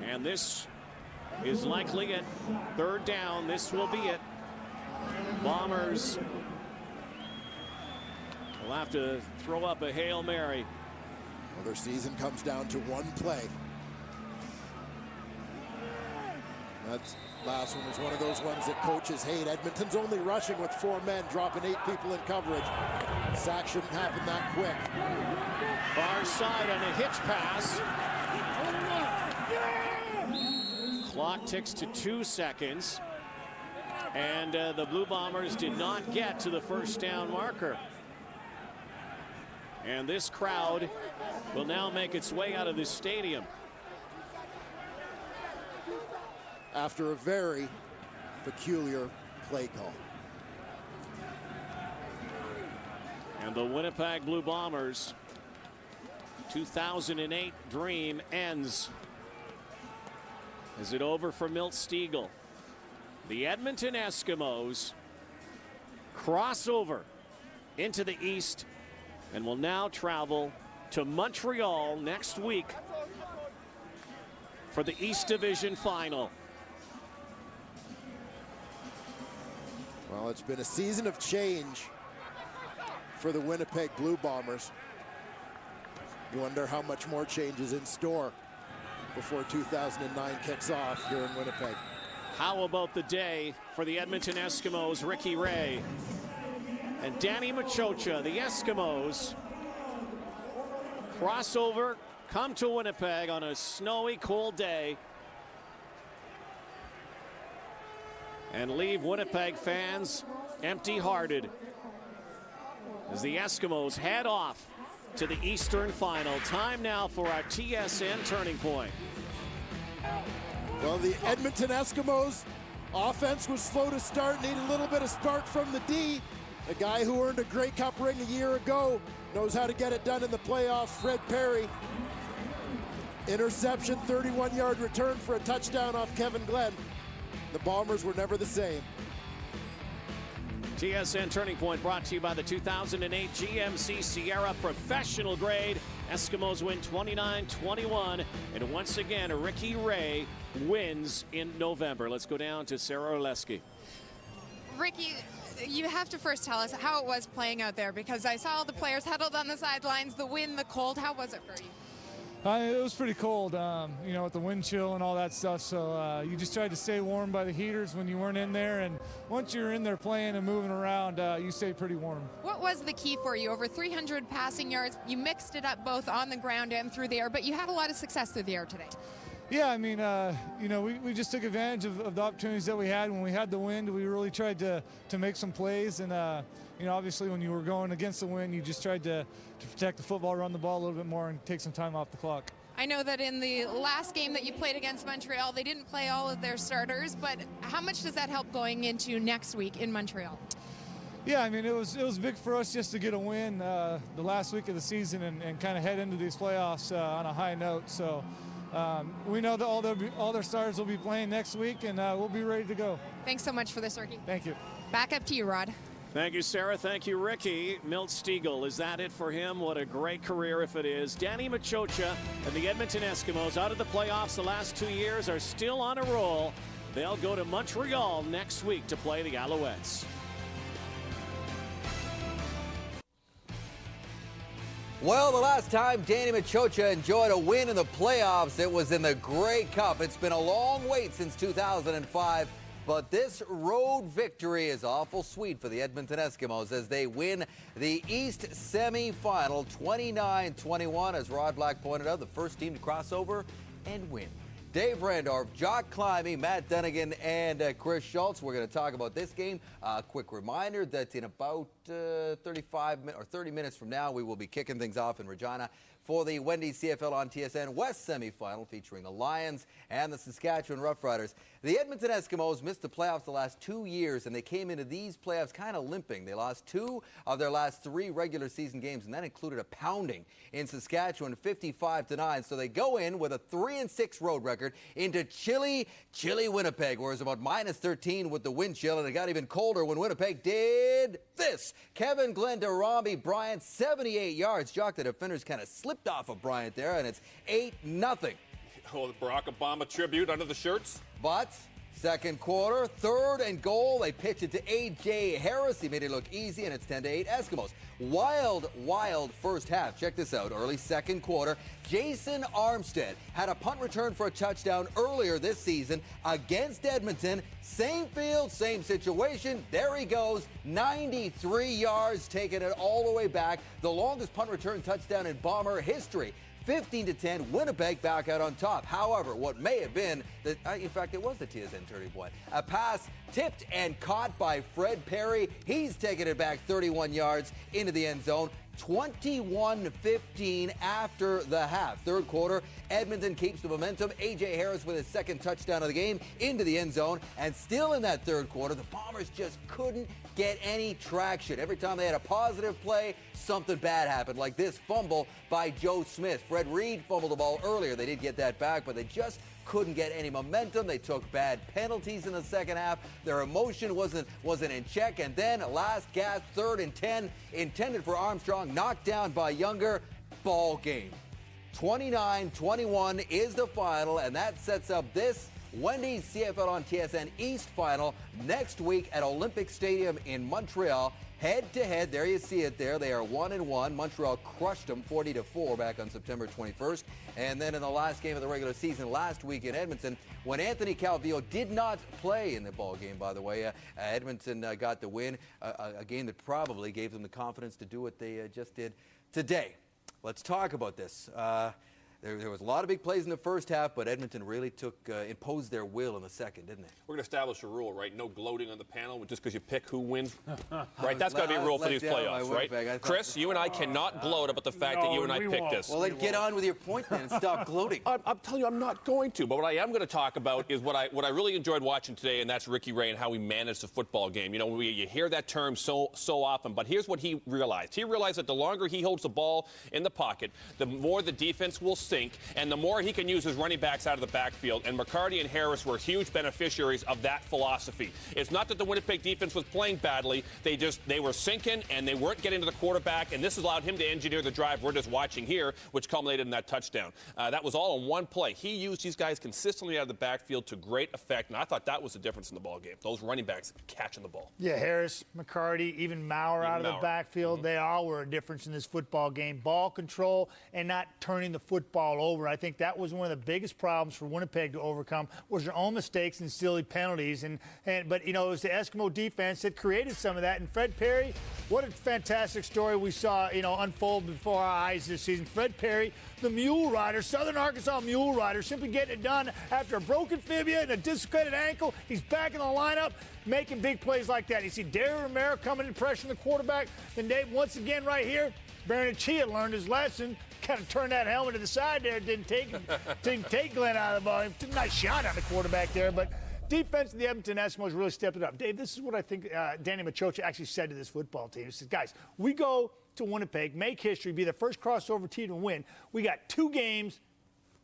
[SPEAKER 6] And this is likely at 3rd down. This will be it. Bombers will have to throw up a Hail Mary.
[SPEAKER 7] Well, their season comes down to 1 play. That last one was one of those ones that coaches hate. Edmonton's only rushing with 4 men, dropping 8 people in coverage. Sack shouldn't happen that quick.
[SPEAKER 6] Far side on a hitch pass. Clock ticks to 2 seconds. And the Blue Bombers did not get to the first down marker. And this crowd will now make its way out of this stadium.
[SPEAKER 7] After a very peculiar play call.
[SPEAKER 6] And the Winnipeg Blue Bombers 2008 dream ends. Is it over for Milt Stiegel? The Edmonton Eskimos cross over into the East and will now travel to Montreal next week for the East Division Final.
[SPEAKER 7] Well, it's been a season of change for the Winnipeg Blue Bombers. You wonder how much more change is in store before 2009 kicks off here in Winnipeg.
[SPEAKER 6] How about the day for the Edmonton Eskimos, Ricky Ray and Danny Machocha? The Eskimos cross over, come to Winnipeg on a snowy, cold day, and leave Winnipeg fans empty-hearted as the Eskimos head off to the Eastern Final. Time now for our TSN Turning Point.
[SPEAKER 7] Well, the Edmonton Eskimos offense was slow to start, needed a little bit of spark from the D. The guy who earned a Grey Cup ring a year ago knows how to get it done in the playoffs, Fred Perry. Interception, 31-yard return for a touchdown off Kevin Glenn. The Bombers were never the same.
[SPEAKER 6] TSN Turning Point brought to you by the 2008 GMC Sierra Professional Grade. Eskimos win 29-21, and once again, Ricky Ray wins in November. Let's go down to Sarah Oleski.
[SPEAKER 8] Ricky, you have to first tell us how it was playing out there, because I saw all the players huddled on the sidelines, the wind, the cold. How was it for you?
[SPEAKER 10] It was pretty cold, with the wind chill and all that stuff. So you just tried to stay warm by the heaters when you weren't in there. And once you're in there playing and moving around, you stay pretty warm.
[SPEAKER 8] What was the key for you? Over 300 passing yards. You mixed it up both on the ground and through the air, but you had a lot of success through the air today.
[SPEAKER 10] Yeah, I mean, we just took advantage of the opportunities that we had. When we had the wind, we really tried to make some plays. And, obviously when you were going against the wind, you just tried to protect the football, run the ball a little bit more, and take some time off the clock.
[SPEAKER 8] I know that in the last game that you played against Montreal, they didn't play all of their starters, but how much does that help going into next week in Montreal?
[SPEAKER 10] Yeah, I mean, it was big for us just to get a win the last week of the season and kind of head into these playoffs on a high note. So we know that all their stars will be playing next week, and we'll be ready to go.
[SPEAKER 8] Thanks so much for this, Ricky.
[SPEAKER 10] Thank you.
[SPEAKER 8] Back up to you, Rod.
[SPEAKER 6] Thank you, Sarah. Thank you, Ricky. Milt Stiegel, is that it for him? What a great career if it is. Danny Machocha and the Edmonton Eskimos out of the playoffs the last 2 years are still on a roll. They'll go to Montreal next week to play the Alouettes.
[SPEAKER 1] Well, the last time Danny Machocha enjoyed a win in the playoffs, it was in the Grey Cup. It's been a long wait since 2005. But this road victory is awful sweet for the Edmonton Eskimos as they win the East semifinal 29-21. As Rod Black pointed out, the first team to cross over and win. Dave Randorf, Jock Climbing, Matt Dunnigan, and Chris Schultz. We're going to talk about this game. Quick reminder that in about 30 minutes from now, we will be kicking things off in Regina for the Wendy's CFL on TSN West semifinal featuring the Lions and the Saskatchewan Roughriders. The Edmonton Eskimos missed the playoffs the last 2 years, and they came into these playoffs kind of limping. They lost 2 of their last 3 regular season games, and that included a pounding in Saskatchewan, 55-9. So they go in with a 3-6 road record into chilly Winnipeg, where it was about -13 with the wind chill, and it got even colder when Winnipeg did this. Kevin Glenn-Durami Bryant, 78 yards. Jock, the defenders kind of slipped off of Bryant there, and it's 8-0.
[SPEAKER 4] Oh, the Barack Obama tribute under the shirts.
[SPEAKER 1] But second quarter, 3rd and goal. They pitch it to A.J. Harris. He made it look easy, and it's 10-8 Eskimos. Wild first half. Check this out. Early second quarter, Jason Armstead had a punt return for a touchdown earlier this season against Edmonton. Same field, same situation. There he goes. 93 yards, taking it all the way back. The longest punt return touchdown in Bomber history. 15-10, Winnipeg back out on top. However, what may have been, in fact, it was the TSN turning point. A pass tipped and caught by Fred Perry. He's taking it back 31 yards into the end zone. 21-15 after the half. Third quarter, Edmonton keeps the momentum. A.J. Harris with his second touchdown of the game into the end zone. And still in that third quarter, the Bombers just couldn't get any traction. Every time they had a positive play, something bad happened, like this fumble by Joe Smith. Fred Reed fumbled the ball earlier. They did get that back, but they just couldn't get any momentum. They took bad penalties in the second half. Their emotion wasn't in check. And then last gasp, 3rd and 10, intended for Armstrong, knocked down by Younger. Ball game. 29-21 is the final, and that sets up this Wendy's CFL on TSN East final next week at Olympic Stadium in Montreal. Head-to-head, there you see it there. They are 1-1. Montreal crushed them 40-4 back on September 21st. And then in the last game of the regular season last week in Edmonton, when Anthony Calvillo did not play in the ball game, by the way, Edmonton got the win, a game that probably gave them the confidence to do what they just did today. Let's talk about this. There was a lot of big plays in the first half, but Edmonton really imposed their will in the second, didn't they?
[SPEAKER 4] We're going to establish a rule, right? No gloating on the panel just because you pick who wins. Right? That's got to be a rule for these playoffs, right? Chris, you and I cannot gloat about the fact that you and I picked this.
[SPEAKER 1] Well, then get on with your point then and stop gloating.
[SPEAKER 4] I'm telling you, I'm not going to. But what I am going to talk about is what I really enjoyed watching today, and that's Ricky Ray and how he managed the football game. You know, you hear that term so often, but here's what he realized. He realized that the longer he holds the ball in the pocket, the more the defense will sink, and the more he can use his running backs out of the backfield. And McCarty and Harris were huge beneficiaries of that philosophy. It's not that the Winnipeg defense was playing badly. They were sinking, and they weren't getting to the quarterback, and this allowed him to engineer the drive we're just watching here, which culminated in that touchdown. That was all in one play. He used these guys consistently out of the backfield to great effect, and I thought that was the difference in the ball game. Those running backs catching the ball.
[SPEAKER 3] Yeah, Harris, McCarty, even Maurer out of the backfield, they all were a difference in this football game. Ball control and not turning the football all over. I think that was one of the biggest problems for Winnipeg to overcome was their own mistakes and silly penalties. But you know, it was the Eskimo defense that created some of that. And Fred Perry, what a fantastic story we saw, you know, unfold before our eyes this season. Fred Perry, the Mule Rider, Southern Arkansas Mule Rider, simply getting it done after a broken fibula and a dislocated ankle. He's back in the lineup, making big plays like that. You see Darryl Romero coming in, pressuring the quarterback. And Dave, once again, right here, Baranachia learned his lesson. Kind of turned that helmet to the side there. Didn't take Glenn out of the ball. Nice shot on the quarterback there, but defense of the Edmonton Eskimos really stepped it up. Dave, this is what I think Danny Machocha actually said to this football team. He said, guys, we go to Winnipeg, make history, be the first crossover team to win. We got 2 games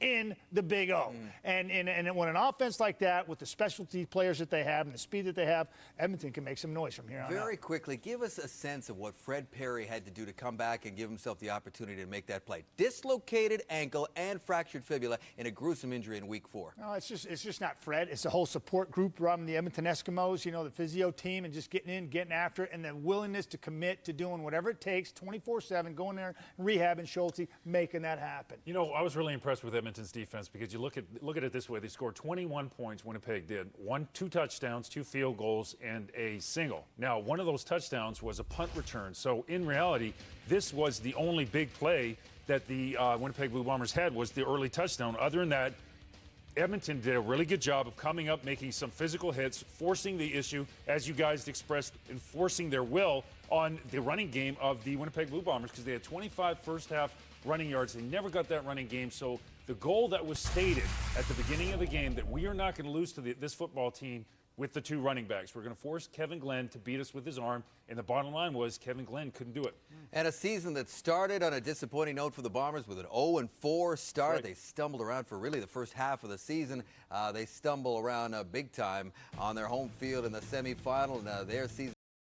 [SPEAKER 3] in the Big O. And when an offense like that, with the specialty players that they have and the speed that they have, Edmonton can make some noise from here on out.
[SPEAKER 1] Very quickly, give us a sense of what Fred Perry had to do to come back and give himself the opportunity to make that play. Dislocated ankle and fractured fibula in a gruesome injury in week 4.
[SPEAKER 3] No, it's just not Fred. It's the whole support group around the Edmonton Eskimos, you know, the physio team, and just getting in, getting after it, and the willingness to commit to doing whatever it takes, 24/7, going there, rehabbing Schulte, making that happen.
[SPEAKER 2] You know, I was really impressed with Edmonton's defense because you look at it this way. They scored 21 points, Winnipeg did. 2 touchdowns, 2 field goals, and a single. Now, one of those touchdowns was a punt return. So, in reality, this was the only big play that the Winnipeg Blue Bombers had was the early touchdown. Other than that, Edmonton did a really good job of coming up, making some physical hits, forcing the issue, as you guys expressed, enforcing their will on the running game of the Winnipeg Blue Bombers because they had 25 first-half running yards. They never got that running game. So the goal that was stated at the beginning of the game that we are not going to lose to this football team with the 2 running backs. We're going to force Kevin Glenn to beat us with his arm. And the bottom line was Kevin Glenn couldn't do it.
[SPEAKER 1] And a season that started on a disappointing note for the Bombers with an 0-4 start. Right. They stumbled around for really the first half of the season. They stumble around big time on their home field in the semifinal. Their season